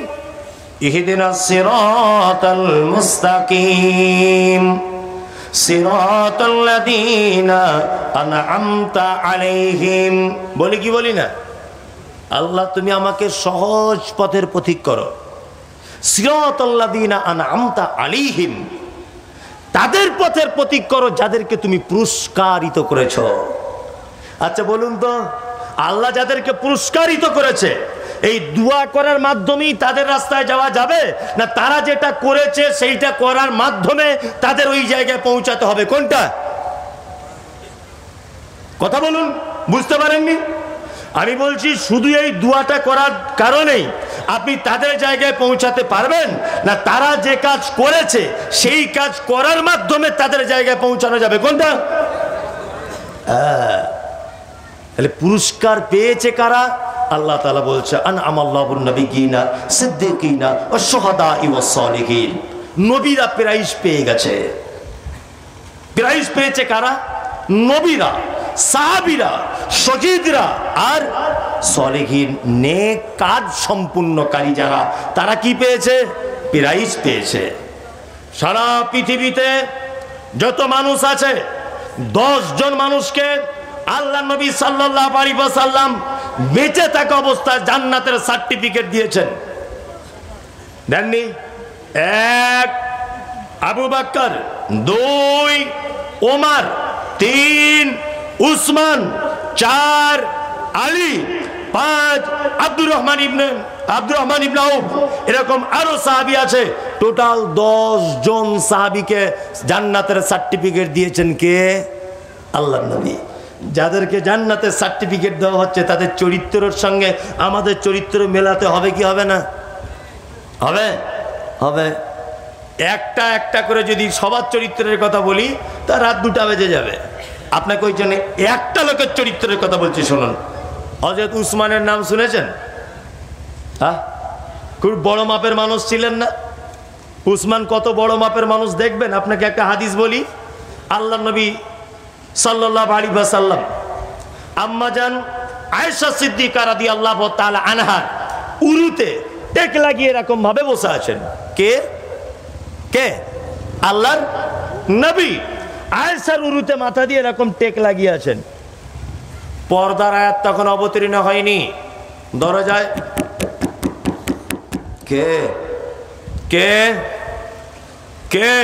[SPEAKER 1] ইহদিনাস সিরাতাল মুস্তাকিম সিরাতাল্লাযীনা আনআমতা আলাইহিম। বলি কি বলি না? আল্লাহ তুমি আমাকে সহজ পথের পথিক করো। সিরাতাল্লাযীনা আনআমতা আলাইহিম, তাদের পথের পথিক করো যাদেরকে তুমি পুরস্কারিত করেছো। আচ্ছা বলুন তো, আল্লাহ যাদেরকে পুরস্কারিত করেছে এই দোয়া করার মাধ্যমেই তাদের রাস্তায় যাওয়া যাবে, না তারা যেটা করেছে সেইটা করার মাধ্যমে তাদের ওই জায়গায় পৌঁছাতে হবে? কোনটা? কথা বলুন, বুঝতে পারেননি? আমি বলছি শুধু এই দোয়াটা করার কারণেই আপনি তাদের জায়গায় পৌঁছাতে পারবেন, না তারা যে কাজ করেছে সেই কাজ করার মাধ্যমে তাদের জায়গায় পৌঁছানো যাবে? কোনটা? তাহলে পুরস্কার পেয়েছে কারা? আল্লাহ তাআলা বলছে আনআমাল্লাহুন নাবিয়িনা সিদ্দিকিনা ওয়াশ শুহাদাই ওয়াস সালিহিন। নবীরা প্রাইজ পেয়ে গেছে। প্রাইজ পেয়েছে কারা? নবীরা, সাহাবীরা, শহীদরা আর সালেহীন, নেক কাজ সম্পূর্ণকারী যারা, তারা কি পেয়েছে? প্রাইজ পেয়েছে। সারা পৃথিবীতে যত মানুষ আছে 10 জন মানুষকে আল্লাহ নবী সাল্লাল্লাহু আলাইহি ওয়াসাল্লাম বেঁচে থাকা অবস্থায় জান্নাতের সার্টিফিকেট দিয়েছেন। দেননি? 1 আবু বকর, 2 ওমর, 3 উসমান, 4 আলী, 5 আব্দুর রহমান ইবনে আউফ, এরকম আরো সাহাবী আছে। টোটাল 10 জন সাহাবীকে জান্নাতের সার্টিফিকেট দিয়েছেন কে? আল্লাহর নবী। যাদেরকে জান্নাতের সার্টিফিকেট দেওয়া হচ্ছে তাদের চরিত্রের সঙ্গে আমাদের চরিত্র মেলাতে হবে কি হবে না? হবে, হবে। একটা একটা করে যদি সবার চরিত্রের কথা বলি তা রাত 2টা বেজে যাবে। আপনাকে ওই জন্য একটা লোকের চরিত্রের কথা বলছি, শুনুন। হযরত উসমানের নাম শুনেছেন? হ্যাঁ, খুব বড় মাপের মানুষ ছিলেন না? উসমান কত বড় মাপের মানুষ দেখবেন। আপনাকে একটা হাদিস বলি। আল্লাহর নবী সাল্লাল্লাহু আলাইহি ওয়াসাল্লাম আম্মা জান আয়েশা সিদ্দিকা রাদিয়াল্লাহু তাআলা আনহা উরুতে টেক লাগিয়ে এরকম ভাবে বসে আছেন। কে? কে? আল্লাহর নবী আয়েশার উরুতে মাথা দিয়ে এরকম টেক লাগিয়ে আছেন। পর্দার আয়াত তখন অবতীর্ণ হয়নি। দরজায় কে? কে? কে?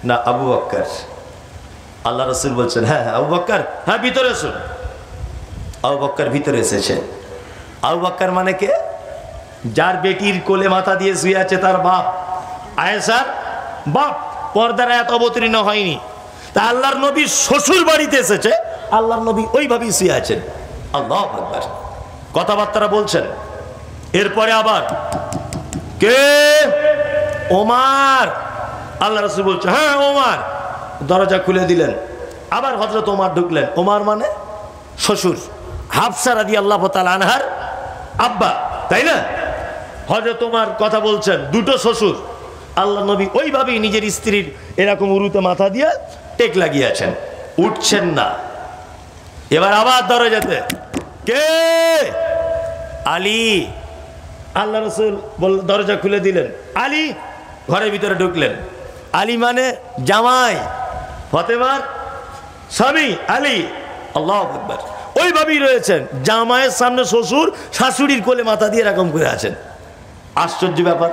[SPEAKER 1] না, আবু বকর। আল্লাহ রাসূল বলছেন হ্যাঁ আবু বকর, হ্যাঁ ভিতরে এসুন। আবু বকর ভিতরে এসেছে। আবু বকর মানে কে? যার বেটির কোলে মাথা দিয়ে শুয়ে আছে তার বাপ, আয়েশার বাপ। পর্দার আয়াত অবতীর্ণ হয়নি। তা আল্লাহর নবী শ্বশুর বাড়িতে এসেছে, আল্লাহর নবী ওইভাবেই শুয়ে আছেন। আল্লাহু আকবার, কথাবার্তা বলছেন। এরপরে আবার কে? ওমর। আল্লাহ রাসূল বলছে হ্যাঁ ওমর। দরজা খুলে দিলেন। আবার হযরত ওমর ঢুকলেন। ওমর মানে শ্বশুর, হাফসা রাদিয়াল্লাহু তাআলা আনহার আব্বা, তাই না? হযরত ওমর কথা বলছেন, দুটো শ্বশুর। আল্লাহ নবী ওইভাবেই নিজের স্ত্রীর এরকম উরুতে মাথা দিয়ে টেক লাগিয়েছেন, উঠছেন না। এবার আবার দরজাতে কে? আলী। আল্লাহ রাসূল দরজা খুলে দিলেন। আলী ঘরের ভিতরে ঢুকলেন। আলী মানে জামাই, ফাতেমার স্বামী আলী। আল্লাহু আকবার। ওইভাবেই রয়েছেন, জামাইয়ের সামনে শ্বশুর, শাশুড়ির কোলে মাথা দিয়ে এরকম করে আছেন। আশ্চর্য ব্যাপার।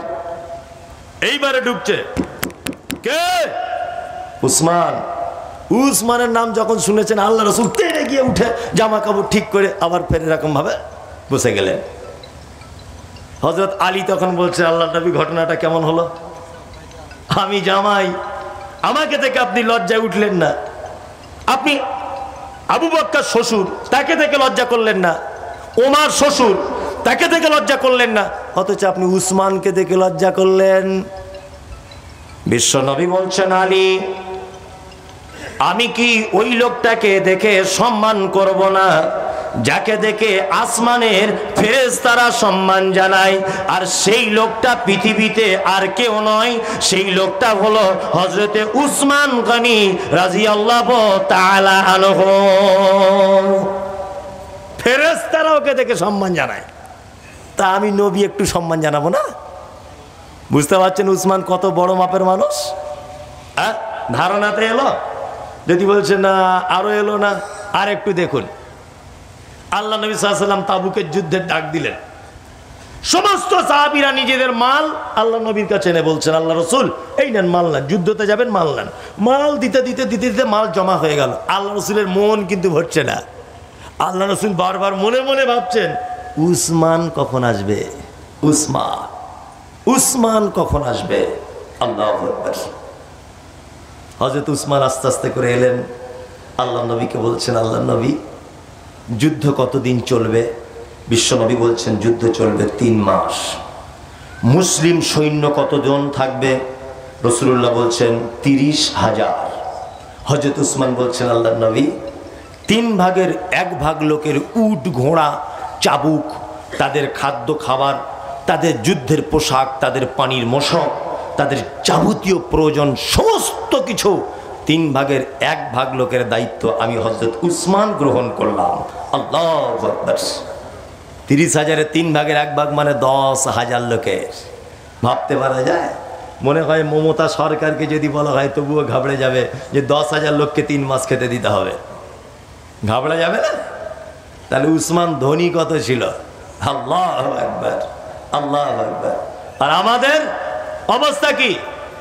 [SPEAKER 1] এইবারে ঢুকছে কে? উসমান। উসমানের নাম যখন শুনেছেন আল্লাহ রাসূল তেড়ে গিয়ে উঠে জামা কাপড় ঠিক করে আবার ফের এরকম ভাবে বসে গেলেন। হযরত আলী তখন বলছে আল্লাহর নবী ঘটনাটা কেমন হলো? আমি জামাই, আমাকে থেকে আপনি লজ্জায় উঠলেন না। আপনি আবু বকর শ্বশুর, তাকে থেকে লজ্জা করলেন না। ওমর শ্বশুর, তাকে থেকে লজ্জা করলেন না। অথচ আপনি উসমানকে দেখে লজ্জা করলেন। বিশ্ব নবী বলছেন আলী, আমি কি ওই লোকটাকে দেখে সম্মান করব না যাকে দেখে আসমানের ফেরেশতারা সম্মান জানায়? আর সেই লোকটা পৃথিবীতে আর কেউ নয়, সেই লোকটা হলো হযরতে উসমান গনি রাদিয়াল্লাহু তাআলা আনহু। ফেরেশতারা ওকে দেখে সম্মান জানায়, তা আমি নবী একটু সম্মান জানাবো না?
[SPEAKER 2] বুঝতে পারছেন উসমান কত বড় মাপের মানুষ? হ্যাঁ, ধারণাতে এলো? যদি বলছে না আরো এলো না, আর একটু দেখুন। আল্লাহ নবী সাল্লাল্লাহু আলাইহি ওয়াসাল্লাম তাবুকের যুদ্ধের ডাক দিলেন। সমস্ত সাহাবীরা নিজেদের মাল আল্লাহ নবীর কাছে এনে বলছেন, আল্লাহ রসুল এই নেন মাল নেন, যুদ্ধতে যাবেন মাল নেন। মাল দিতে দিতে দিতে দিতে মাল জমা হয়ে গেল। আল্লাহ রসুলের মন কিন্তু ভরছে না। আল্লাহ রসুল বারবার মনে মনে ভাবছেন, উসমান কখন আসবে, উসমান উসমান কখন আসবে। আল্লাহু আকবার। হযরত উসমান আস্তে আস্তে করে এলেন, আল্লাহ নবীকে বলছেন, আল্লাহ নবী যুদ্ধ কতদিন চলবে? বিশ্বনবী বলছেন যুদ্ধ চলবে 3 মাস। মুসলিম সৈন্য কতজন থাকবে? রাসূলুল্লাহ বলছেন 30,000। হযরত উসমান বলছেন, আল্লাহ নবী 3 ভাগের 1 ভাগ লোকের উট ঘোড়া চাবুক, তাদের খাদ্য খাবার, তাদের যুদ্ধের পোশাক, তাদের পানির মশক, তাদের যাবতীয় প্রয়োজন সমস্ত কিছু 3 ভাগের 1 ভাগ লোকের দায়িত্ব আমি হযরত উসমান গ্রহণ করলাম। আল্লাহু আকবার। 30,000-এর 3 ভাগের 1 ভাগ মানে 10,000 লোকের। ভাবতে পারা যায়? মনে হয় মমতা সরকারকে যদি বলা হয় তবুও ঘাবড়ে যাবে যে 10,000 লোককে 3 মাস খেতে দিতে হবে। ঘাবড়া যাবে না? তাহলে উসমান ধনী কত ছিল? আল্লাহু আকবার, আল্লাহু আকবার। আর আমাদের অবস্থা কি?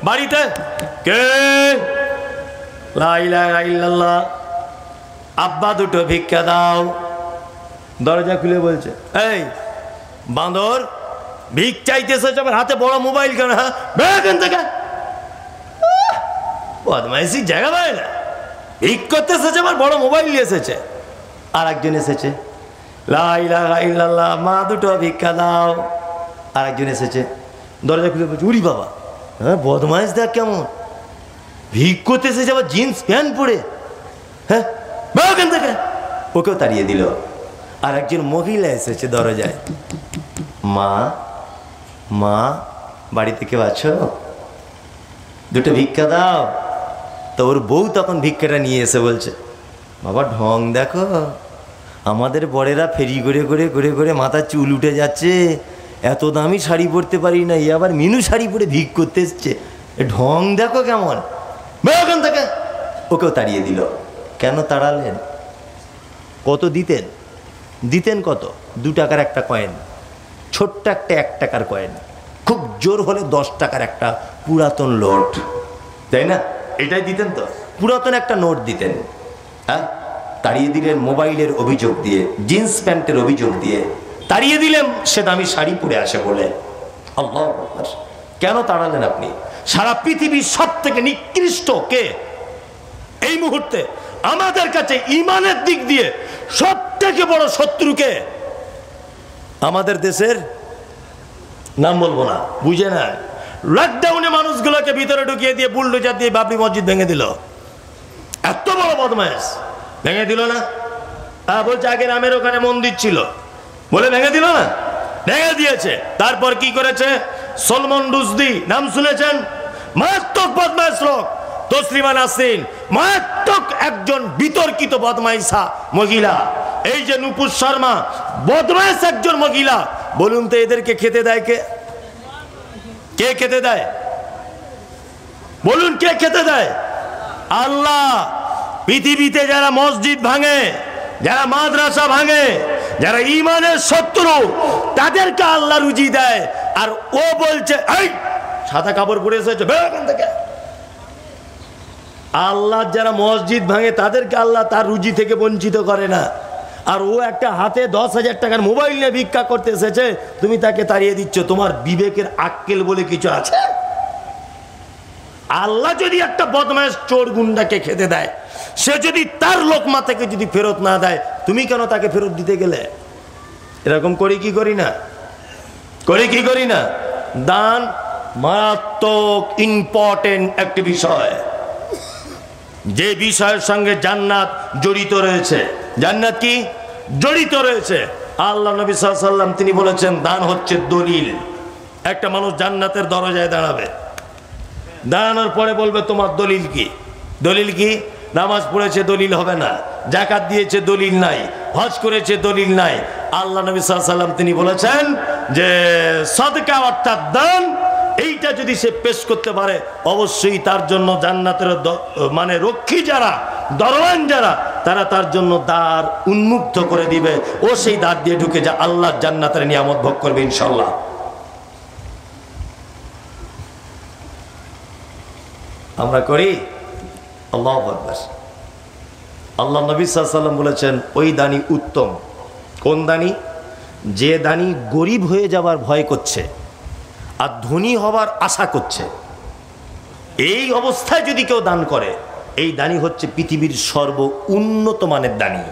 [SPEAKER 2] বাড়িতে কে লা ইলাহা ইল্লাল্লাহ, আব্বা দুটো ভিক্ষা দাও। দরজা খুলে বলছে, এই বাঁদর ভিক চাইতেছে, আমার হাতে বড় মোবাইল কেন? হ্যাঁ, এখান থেকে বদমাইশি জায়গা পায় না, ভিক করতে এসেছে, আমার বড় মোবাইল নিয়ে এসেছে। আর একজন এসেছে, লা ইলাহা ইল্লাল্লাহ, মা দুটো ভিক্ষা দাও। আর একজন এসেছে, দরজা খুলে বলছে, উরি বাবা, হ্যাঁ বদমাইশ দেখ কেমন, ভিক করতে এসেছে আবার জিন্স প্যান্ট পরে। হ্যাঁ, এখান থেকে। ওকেও তাড়িয়ে দিল। আর একজন মহিলা এসেছে দরজায়, মা মা বাড়িতে কেউ আছো? দুটো ভিক্ষা দাও। তো ওর বউ তখন ভিক্ষাটা নিয়ে এসে বলছে, বাবা ঢং দেখো, আমাদের বড়েরা ফেরি করে করে করে করে মাথা চুল উঠে যাচ্ছে, এত দামি শাড়ি পরতে পারি না, এই আবার মিনু শাড়ি পরে ভিক করতে এসছে, ঢং দেখো কেমন। ওখান থেকে। ওকেও তাড়িয়ে দিল। কেন তাড়ালেন? কত দিতেন? দিতেন কত? 2 টাকার একটা কয়েন, ছোট্ট একটা 1 টাকার কয়েন, খুব জোর হলে 10 টাকার একটা পুরাতন নোট, তাই না? এটাই দিতেন তো, পুরাতন একটা নোট দিতেন। হ্যাঁ, তাড়িয়ে দিলেন মোবাইলের অভিযোগ দিয়ে, জিন্স প্যান্টের অভিযোগ দিয়ে তাড়িয়ে দিলেন, সে দামি শাড়ি পরে আসে বলে। আল্লাহু আকবার। কেন তাড়ালেন আপনি? সারা পৃথিবীর সব থেকে নিকৃষ্ট কে এই মুহূর্তে? আমাদের কাছে ইমানের দিক দিয়ে সব থেকে বড় শত্রুকে? আমাদের দেশের নাম বলবো না, বুঝে না, লকডাউনে মানুষগুলোকে ভিতরে ঢুকিয়ে দিয়ে বুলডোজার দিয়ে বাবরি মসজিদ ভেঙে দিল। এত বড় বদমাইশ, ভেঙে দিল না? বলছে আগে রামের ওখানে মন্দির ছিল বলে ভেঙে দিল না? ভেঙে দিয়েছে। তারপর কি করেছে? সলমন রুশদি নাম শুনেছেন? মারাত্মক বদমাইশ লোক। তসলিমা নাসরিন মারাত্মক একজন বিতর্কিত বদমাইশা মহিলা। এই যে নুপুর শর্মা বদমাইশ একজন মহিলা। বলুন তো এদেরকে খেতে দেয় কে? কে খেতে দেয়? বলুন কে খেতে দেয়? আল্লাহ। পৃথিবীতে যারা মসজিদ ভাঙে, যারা মাদ্রাসা ভাঙে, যারা ইমানের শত্রু, তাদেরকে আল্লাহ রুজি দেয়। আর ও বলছে এই সাদা কাপড় পরে এসেছে এখান থেকে। আল্লাহ যারা মসজিদ ভাঙে তাদেরকে আল্লাহ তার রুজি থেকে বঞ্চিত করে না। আর ও একটা হাতে 10,000 টাকার মোবাইল নিয়ে ভিক্ষা করতে এসেছে, তুমি তাকে তাড়িয়ে দিচ্ছ। তোমার বিবেকের আক্কেল বলে কিছু আছে? আল্লাহ যদি একটা বদমাইশ চোর গুন্ডাকে খেতে দেয়, সে যদি তার লোকমা থেকে যদি ফেরত না দেয়, তুমি কেন তাকে ফেরত দিতে গেলে? এরকম করি কি করি না? করি কি করি না? দান মারাত্মক ইম্পর্টেন্ট একটি বিষয়, যে বিষয়ের সঙ্গে জান্নাত জড়িত রয়েছে। জান্নাত কি জড়িত রয়েছে? আল্লাহ নবী সাল্লাল্লাহু আলাইহি ওয়াসাল্লাম তিনি বলেছেন দান হচ্ছে দলিল। একটা মানুষ জান্নাতের দরজায় দাঁড়াবে, দাঁড়ানোর পরে বলবে তোমার দলিল কি? দলিল কি? নামাজ পড়েছে দলিল হবে না, যাকাত দিয়েছে দলিল নাই, হজ করেছে দলিল নাই। আল্লাহ নবী সাল্লাল্লাহু আলাইহি ওয়াসাল্লাম তিনি বলেছেন যে সদকা অর্থাৎ দান এইটা যদি সে পেশ করতে পারে, অবশ্যই তার জন্য জান্নাতের মানে রক্ষী যারা, দরওয়ান যারা, তারা তার জন্য দ্বার উন্মুক্ত করে দিবে। ও সেই দ্বার দিয়ে ঢুকে যা আল্লাহর জান্নাতের নিয়ামত ভোগ করবে ইনশাআল্লাহ। আমরা করি? আল্লাহু আকবার। আল্লাহ নবী সাল্লাল্লাহু আলাইহি ওয়াসাল্লাম বলেছেন, ওই দানি উত্তম। কোন দানি? যে দানি গরিব হয়ে যাবার ভয় করছে আর ধনী হবার আশা করছে। এই অবস্থায় যদি কেউ দান করে, এই দানি হচ্ছে পৃথিবীর সর্ব উন্নত মানের দানি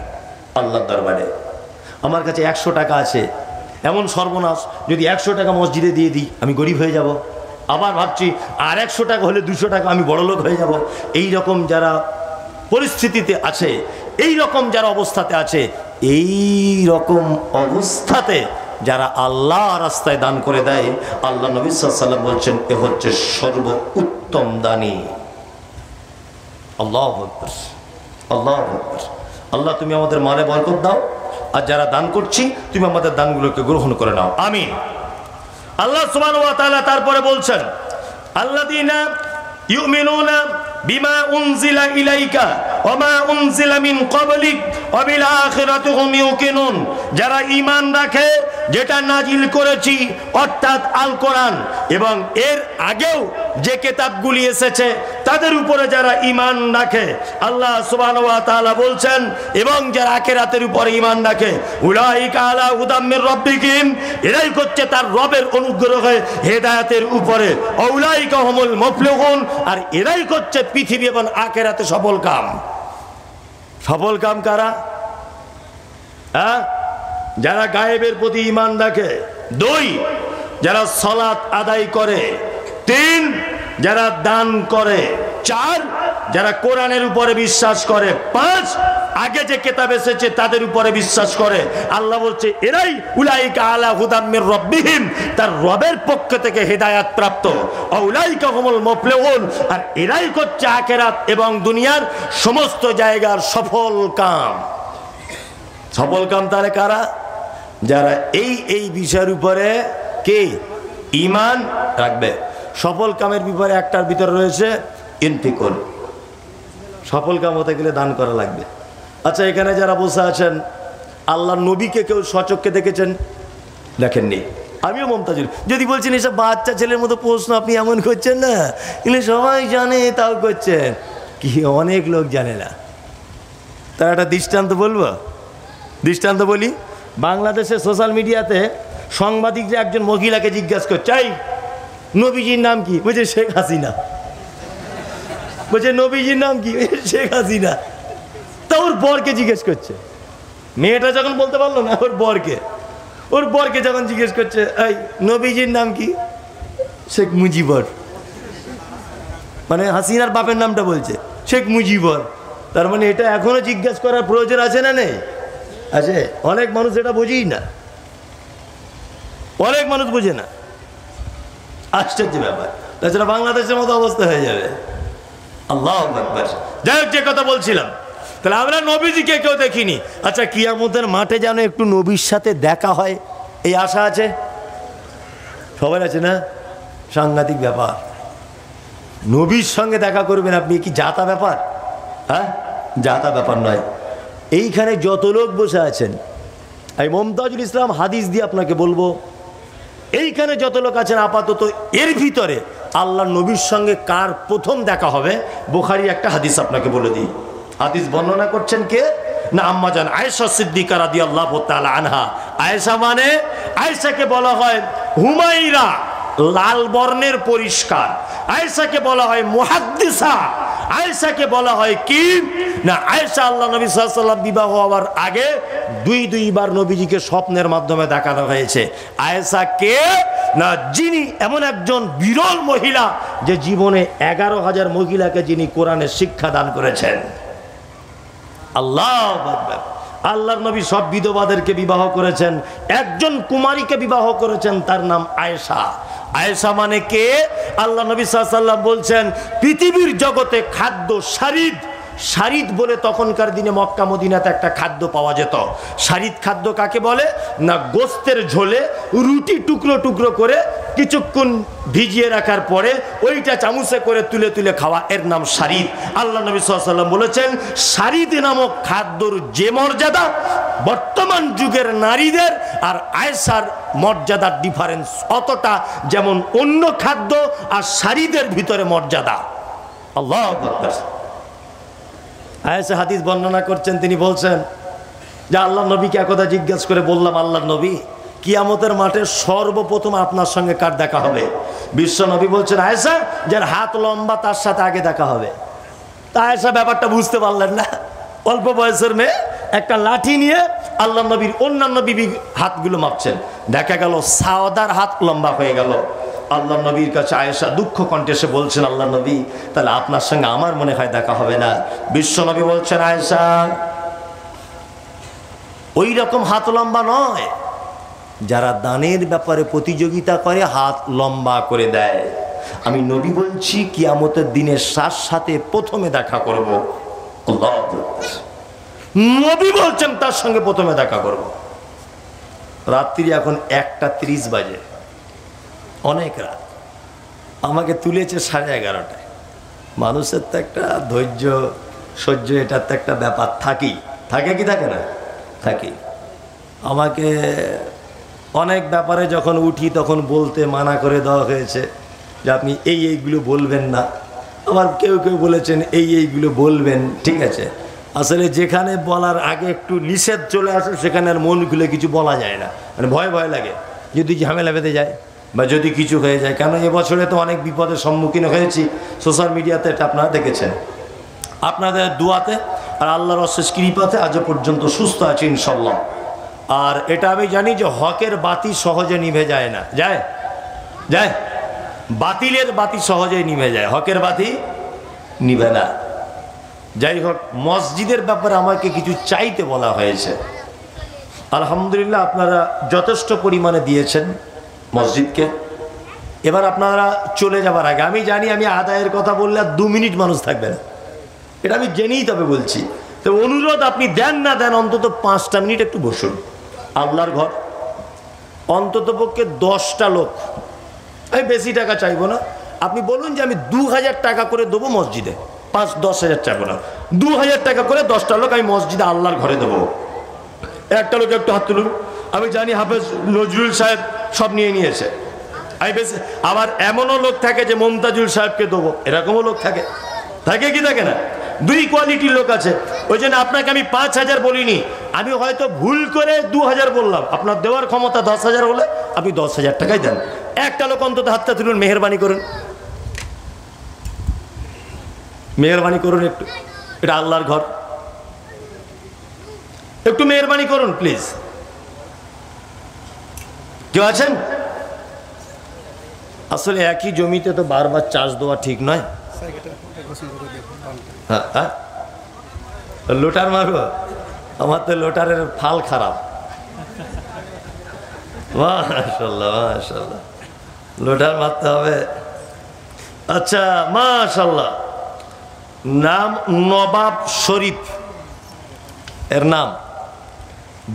[SPEAKER 2] আল্লাহর দরবারে। আমার কাছে 100 টাকা আছে, এমন সর্বনাশ, যদি 100 টাকা মসজিদে দিয়ে দিই আমি গরিব হয়ে যাব। আবার ভাবছি আর 100 টাকা হলে 200 টাকা আমি বড়লোক হয়ে যাব। এই রকম যারা পরিস্থিতিতে আছে, এই রকম যারা অবস্থাতে আছে, এই রকম অবস্থাতে যারা আল্লাহ রাস্তায় দান করে দেয়, আল্লাহ নবী সাল্লাল্লাহু আলাইহি ওয়াসাল্লাম বলছেন এ হচ্ছে সর্ব উত্তম দানি। আল্লাহু আকবার, আল্লাহু আকবার। আল্লাহ তুমি আমাদের মালে বরকত দাও, আর যারা দান করছি তুমি আমাদের দানগুলোকে গ্রহণ করে নাও, আমিন। আল্লাহ সুবহানাহু ওয়া তাআলা তারপরে বলছেন, আল্লাযীনা ইউমিনুনা বিমা উনজিলা ইলাইকা ওয়া মা উনজিলা মিন ক্বাবলিক ওয়া বিল আখিরাতি হুম ইউকিনুন। যারা ঈমান রাখে যেটা নাজিল করেছি, অর্থাৎ আল কোরআন, এবং এর আগেও যে কিতাবগুলি এসেছে তাদের উপরে যারা ঈমান রাখে, আল্লাহ সুবহানাহু ওয়া তাআলা বলছেন, এবং যারা আখিরাতের উপরে ঈমান রাখে, উলাইকা আলা হুদাম মির রাব্বিহিম, এরাই হচ্ছে তার রবের অনুগ্রহে হেদায়েতের উপরে, উলাইকা হুমুল মুফলিহুন, আর এরাই হচ্ছে পৃথিবী এবং আখিরাতে সফল কাম। সফল কাম কারা? হ্যাঁ, যারা গায়েবের প্রতি ঈমান রাখে। 2, যারা সালাত আদায় করে। 3, যারা দান করে। 4, যারা কোরআনের উপরে বিশ্বাস করে। 5, আগে যে কিতাব এসেছে তাদের উপরে বিশ্বাস করে। আল্লাহ বলছে এরাই উলাইকা আলা হুদাম মির রাব্বিহিম, তার রবের পক্ষ থেকে হেদায়েত প্রাপ্ত, উলাইকা হুমুল মুফলিহুন, আর এরাই হচ্ছে আখিরাত এবং দুনিয়ার সমস্ত জায়গার সফল কাম। সফল কাম তাহলে কারা? যারা এই বিষয়ের উপরে কে ঈমান রাখবে। সফল কামের ব্যাপারে একটার ভিতরে রয়েছে ইনফিকুল। সফল কাম হতে গেলে দান করা লাগবে। আচ্ছা, এখানে যারা বসে আছেন, আল্লাহর নবীকে কেউ সচক্ষে দেখেছেন? দেখেননি। আমিও মমতাজুল। যদি বলছেন এসব বাচ্চা ছেলের মতো প্রশ্ন আপনি এমন করছেন না, এগুলো সবাই জানে তাও করছেন, কি অনেক লোক জানে না। তার একটা দৃষ্টান্ত বলবো, দৃষ্টান্ত বলি। বাংলাদেশের সোশ্যাল মিডিয়াতে সাংবাদিক যে একজন মহিলাকে জিজ্ঞাসা করছে, এই নবীজির নাম কি? বলছে শেখ হাসিনা। বলছে নবীজির নাম কি? শেখ হাসিনা। তা ওর বরকে জিজ্ঞেস করছে। মেয়েটা যখন বলতে পারলো না, ওর বরকে যখন জিজ্ঞেস করছে, এই নবীজির নাম কি? শেখ মুজিবর। মানে হাসিনার বাপের নামটা বলছে শেখ মুজিবর। তার মানে এটা এখনো জিজ্ঞাসা করার প্রয়োজন আছে না নেই? আছে। অনেক মানুষ এটা বোঝেই না, অনেক মানুষ বোঝে না। আশ্চর্য ব্যাপার। তাছাড়া বাংলাদেশের মতো অবস্থা হয়ে যাবে। আল্লাহু আকবার। যাই হোক, যে কথা বলছিলাম, তাহলে আমরা নবীজিকে কেউ দেখিনি। আচ্ছা, কিয়ামতের মাঠে যেন একটু নবীর সাথে দেখা হয়, এই আশা আছে সবার? আছে না? সাংঘাতিক ব্যাপার। নবীর সঙ্গে দেখা করবেন আপনি, কি জাতা ব্যাপার? হ্যাঁ, জাতা ব্যাপার নয়। এইখানে যত লোক বসে আছেন, এই মমতাজুল ইসলাম হাদিস দিয়ে আপনাকে বলবো, এইখানে যত লোক আছেন আপাতত, এর ভিতরে আল্লাহ নবীর সঙ্গে কার প্রথম দেখা হবে, বুখারী একটা হাদিস আপনাকে বলে দিই। হাদিস বর্ণনা করছেন কে? না আম্মা জান আয়েশা সিদ্দিকা রাদিয়াল্লাহু তাআলা আনহা। আয়েশা মানে, আয়েশাকে বলা হয় হুমাইরা, লাল বর্ণের পরিষ্কার। আয়েশাকে বলা হয় মুহাদ্দিসা। আয়েশাকে বলা হয় কি না, আয়েশা আল্লাহ নবী সাল্লাল্লাহু আলাইহি ওয়াসাল্লাম বিবাহ হওয়ার আগে দুইবার নবীজিকে স্বপ্নের মাধ্যমে দেখানো হয়েছে। আয়েশা কে না, যিনি এমন একজন বিরল মহিলা যে জীবনে 11,000 মহিলাকে যিনি কোরআনের শিক্ষা দান করেছেন। আল্লাহু আকবার। আল্লাহর নবী সব বিধবাদেরকে বিবাহ করেছেন, একজন কুমারীকে বিবাহ করেছেন, তার নাম আয়েশা। আয়েশা মানে কে? আল্লাহ নবী সাল্লাল্লাহু আলাইহি ওয়াসাল্লাম বলছেন, পৃথিবীর জগতে খাদ্য শারিদ শারিদ বলে তখনকার দিনে মক্কা মদিনাতে একটা খাদ্য পাওয়া যেত। শারিদ খাদ্য কাকে বলে না, গোস্তের ঝোলে রুটি টুকরো টুকরো করে কিছুক্ষণ ভিজিয়ে রাখার পরে ওইটা চামচে করে তুলে তুলে খাওয়া, এর নাম শারিদ। আল্লাহ নবী সাল্লাল্লাহু আলাইহি ওয়াসাল্লাম বলেছেন, শারিদ নামক খাদ্যর যে মর্যাদা, বর্তমান যুগের নারীদের আর আয়েশার মর্যাদার ডিফারেন্স অতটা, যেমন অন্য খাদ্য আর শারিদের ভিতরে মর্যাদা। আল্লাহু আকবার। আয়েশা হাদিস বর্ণনা করছেন, তিনি বলছেন যে আল্লাহ নবীকে একদা জিজ্ঞাসা করে বললাম, আল্লাহ নবী, কিয়ামতের মাঠে সর্বপ্রথম আপনার সঙ্গে কার দেখা হবে? বিশ্ব নবী বলছেন, আয়েশা, যার হাত লম্বা তার সাথে আগে দেখা হবে। তা আয়েশা ব্যাপারটা বুঝতে পারলেন না। অল্প বয়সের মেয়ে একটা লাঠি নিয়ে আল্লাহ নবীর অন্যান্য বিবি হাতগুলো মাপছেন, দেখা গেল সাওদার হাত লম্বা হয়ে গেল। আল্লাহ নবীর কাছে আয়েশা দুঃখ কণ্ঠে এসে বলছেন, আল্লাহ নবী, তাহলে আপনার সঙ্গে আমার মনে হয় দেখা হবে না। বিশ্ব নবী বলছেন, আয়েশা, ওই রকম হাত লম্বা নয়, যারা দানের ব্যাপারে প্রতিযোগিতা করে হাত লম্বা করে দেয়। আমি নবী বলছি, কিয়ামতের দিনের সাথে প্রথমে দেখা করব। আল্লাহু আকবার। নবী বলছেন তার সঙ্গে প্রথমে দেখা করব। রাত্রি এখন 1:30 বাজে, অনেক রাত। আমাকে তুলেছে 11:30টায়। মানুষের তো একটা ধৈর্য সহ্য, এটার তো একটা ব্যাপার থাকে কি থাকে না? থাকে। আমাকে অনেক ব্যাপারে যখন উঠি তখন বলতে মানা করে দেওয়া হয়েছে যে আপনি এইগুলো বলবেন না। আবার কেউ কেউ বলেছেন এইগুলো বলবেন। ঠিক আছে, আসলে যেখানে বলার আগে একটু নিষেধ চলে আসে সেখানে আর মন খুলে কিছু বলা যায় না, মানে ভয় লাগে যদি ঝামেলা বেঁধে যায় বা যদি কিছু হয়ে যায়। কেন এবছরে তো অনেক বিপদের সম্মুখীন হয়েছি, সোশ্যাল মিডিয়াতে এটা আপনারা দেখেছেন। আপনাদের দোয়াতে আর আল্লাহর অশেষ কৃপাতে আজও পর্যন্ত সুস্থ আছি ইনশাল্লাহ। আর এটা আমি জানি যে হকের বাতি সহজে নিভে যায় না, যায় বাতিলের বাতি সহজেই নিভে যায়, হকের বাতি নিভে না। যাই হোক, মসজিদের ব্যাপারে আমাকে কিছু চাইতে বলা হয়েছে। আলহামদুলিল্লাহ, আপনারা যথেষ্ট পরিমাণে দিয়েছেন মসজিদকে। এবার আপনারা চলে যাবার আগে আমি জানি আমি আদায়ের কথা বললে আর 2 মিনিট মানুষ থাকবে না, এটা আমি জেনেই তবে বলছি। তো অনুরোধ, আপনি দেন না দেন, অন্তত 5টা মিনিট একটু বসুন। আল্লাহর ঘর, অন্তত পক্ষে 10টা লোক, আমি বেশি টাকা চাইবো না। আপনি বলুন যে আমি 2000 টাকা করে দেবো মসজিদে, 5-10 হাজার চাইবো না, 2000 টাকা করে 10টা লোক আমি মসজিদে আল্লাহর ঘরে দেবো। একটা লোক একটু হাত তুলুন। আমি জানি হাফেজ নজরুল সাহেব সব নিয়েছে। আমি বেশি, আবার এমনও লোক থাকে যে মমতাজুল সাহেবকে দেবো, এরকমও লোক থাকে কি থাকে না? 2 কোয়ালিটির লোক আছে। ওই জন্য আপনাকে আমি 5000 বলিনি, আমি হয়তো ভুল করে 2000 বললাম। আপনার দেওয়ার ক্ষমতা 10,000 হলে আপনি 10,000 টাকাই দেন। একটা লোক অন্তত হাতটা তুলুন, মেহেরবানি করুন, মেহেরবানি করুন একটু, এটা আল্লাহর ঘর, একটু মেহেরবানি করুন প্লিজ। কেউ আছেন? আসলে একই জমিতে তো বারবার চাষ দেওয়া ঠিক নয়। হ্যাঁ, লোটার মারবো? আমার তো লোটারের ফাল খারাপ। মাশাআল্লাহ মাশাআল্লাহ, লোটার মারতে হবে। আচ্ছা, মাশাআল্লাহ। নাম নবাব শরীফ, এর নাম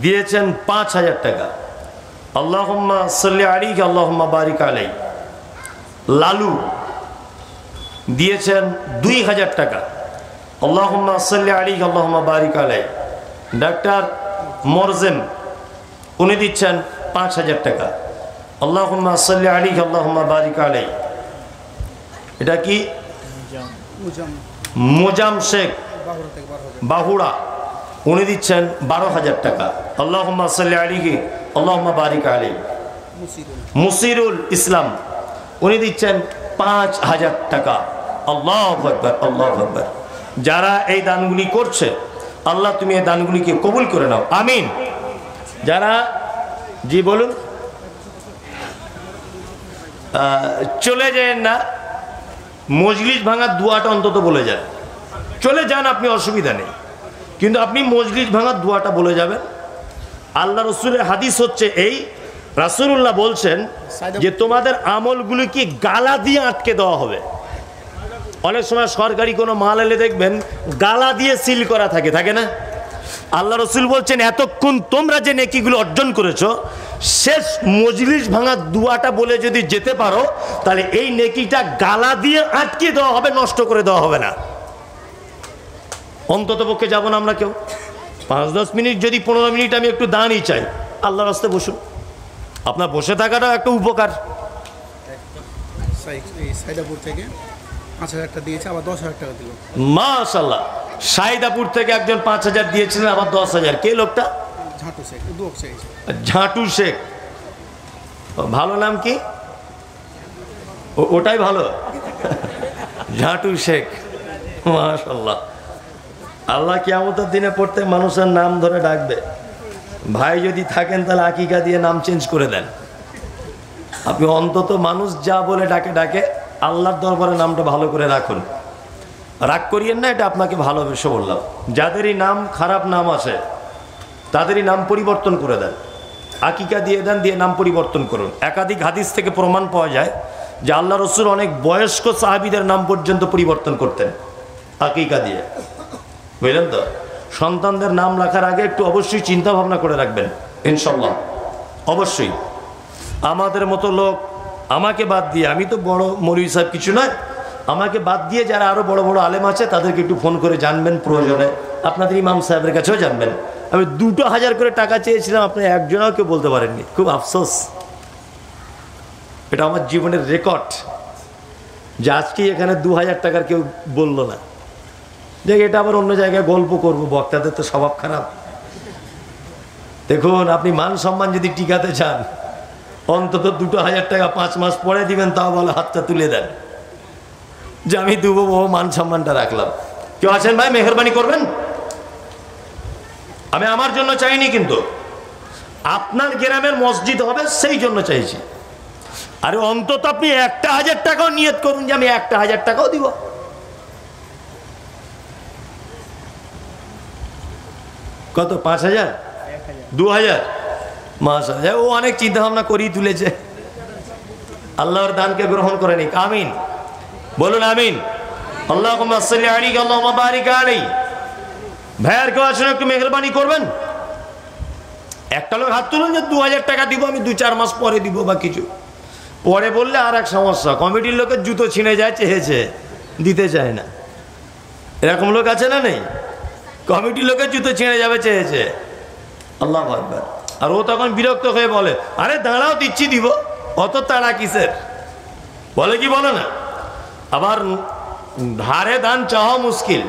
[SPEAKER 2] দিয়েছেন 5000 টাকা। আল্লাহুম্মা সাল্লি আলাইহি আল্লাহুম্মা বারিক আলাইহি। লালু দিয়েছেন 2000 টাকা। আল্লাহুম্মা সাল্লি আলাইহি আল্লাহুম্মা বারিক আলাইহি। ডাক্তার মোরজেম, উনি দিচ্ছেন 5000 টাকা। আল্লাহুম্মা সাল্লি আলাইহি আল্লাহুম্মা বারিক আলাইহি। এটা কি? মোজাম শেখ, বাহুড়া, উনি দিচ্ছেন 12000 টাকা। আল্লাহুম্মা সাল্লি আলাইহি আল্লাহুম্মা বারিক আলাইহি। মুসিরুল ইসলাম, উনি দিচ্ছেন 5000 টাকা। আল্লাহু আকবার, আল্লাহু আকবার। যারা এই দানগুলি করছে, আল্লাহ তুমি এই দানগুলিকে কবুল করে নাও, আমিন। যারা, জি বলুন। চলে যায় না, মজলিস ভাঙার দুয়াটা অন্তত বলে যান। চলে যান, আপনি অসুবিধা নেই, কিন্তু আপনি মজলিস ভাঙার দুয়াটা বলে যাবেন। আল্লাহ রসুলের হাদিস হচ্ছে এই, রাসূলুল্লাহ বলছেন যে তোমাদের আমলগুলিকে গালা দিয়ে আটকে দেওয়া হবে। অনেক সময় সরকারি কোনো মাল এলে দেখবেন গালা দিয়ে সিল করা থাকে, থাকে না? আল্লাহ রসুল বলছেন এতক্ষণ তোমরা যে নেকিগুলো অর্জন করেছো, শেষ মজলিস ভাঙা দুয়াটা বলে যদি যেতে পারো, তাহলে এই নেকিটা গালা দিয়ে আটকে দেওয়া হবে, নষ্ট করে দেওয়া হবে না। অন্তত পক্ষে যাবো না আমরা কেউ? 5-10 মিনিট, যদি 15 মিনিট আমি একটু দাঁড়িয়ে চাই, আল্লাহর রাস্তায় বসুন। আপনার বসে থাকাটাও একটা উপকার।
[SPEAKER 3] সাইদাপুর থেকে 5,000 টাকা দিয়েছে, আবার 10,000 টাকা দিল।
[SPEAKER 2] মাশাআল্লাহ, সাইদাপুর থেকে একজন 5,000 দিয়েছিলেন, আবার 10,000। কে লোকটা?
[SPEAKER 3] ঝাঁটু শেখ, দুঃখ শেখ।
[SPEAKER 2] ঝাঁটু শেখ। ভালো নাম কি? ওটাই ভালো, ঝাঁটু শেখ। মাশাআল্লাহ। আল্লাহ কিয়ামতের দিনে পড়তে মানুষের নাম ধরে ডাকবে। ভাই যদি থাকেন তাহলে আকিকা দিয়ে নাম চেঞ্জ করে দেন। আপনি অন্তত মানুষ যা বলে ডাকে ডাকে আল্লাহর দরবারে নামটা ভালো করে রাখুন। রাগ করিয়েন না, এটা আপনাকে ভালোবেসে বললাম। যাদেরই নাম খারাপ নাম আছে তাদেরই নাম পরিবর্তন করে দেন, আকিকা দিয়ে দেন, দিয়ে নাম পরিবর্তন করুন। একাধিক হাদিস থেকে প্রমাণ পাওয়া যায় যে আল্লাহ রসুল অনেক বয়স্ক সাহাবীদের নাম পর্যন্ত পরিবর্তন করতেন আকিকা দিয়ে, বুঝলেন তো? সন্তানদের নাম রাখার আগে একটু অবশ্যই চিন্তা ভাবনা করে রাখবেন, ইনশাল্লাহ। অবশ্যই আমাদের মতো লোক, আমাকে বাদ দিয়ে, আমি তো বড় মৌলভী সাহেব কিছু নয়, আমাকে বাদ দিয়ে যারা আরো বড় বড় আলেম আছে তাদেরকে একটু ফোন করে জানবেন, প্রয়োজনে আপনাদের ইমাম সাহেবের কাছেও জানবেন। আমি 2,000 করে টাকা চেয়েছিলাম, আপনি একজনও কেউ বলতে পারেননি, খুব আফসোস। এটা আমার জীবনের রেকর্ড যে আজকে এখানে 2,000 টাকার কেউ বললো না। যে এটা আবার অন্য জায়গায় গল্প করব, বক্তাদের তো স্বভাব খারাপ। দেখুন, আপনি মান সম্মান যদি টিকাতে চান, অন্তত 2,000 টাকা 5 মাস পরে দিবেন, তাও বলে হাতটা তুলে দেন যে আমি দেবো, মান সম্মানটা রাখলাম। কেউ আছেন ভাই, মেহরবানি করবেন? আমি আমার জন্য চাইনি, কিন্তু আপনার গ্রামের মসজিদ হবে সেই জন্য চাইছি। আরে অন্তত আপনি 1,000 টাকাও নিয়ত করুন যে আমি 1,000 টাকাও দিব। কত? 5,000? 2,000? মাশাআল্লাহ, ও অনেক চিন্তা ভাবনা করেই তুলেছে। আল্লাহর দানকে গ্রহণ করে নিক, আমিন বলুন, আমিন। আল্লাহুম্মা সাল্লি আলাইহি আল্লাহুম্মা বারিক আলাইহি। ভাইয়ার কেউ আছেন, একটু মেহরবানি করবেন? একটা লোক হাত তুলুন যে 2,000 টাকা দিব, আমি 2-4 মাস পরে দিব বা কিছু। পরে বললে আর এক সমস্যা, কমিটির লোকের জুতো ছিঁড়ে যায়, চেয়েছে দিতে চায় না। এরকম লোক আছে না নেই? কমিটির লোকের জুতো ছিঁড়ে যাবে, চেয়েছে। আল্লাহু আকবার। আর ও তখন বিরক্ত হয়ে বলে, আরে দাঁড়াও, দিচ্ছি, দিব, অত তাড়া কিসের? বলে কি বলে না? আবার ধারে দান চাওয়া মুশকিল।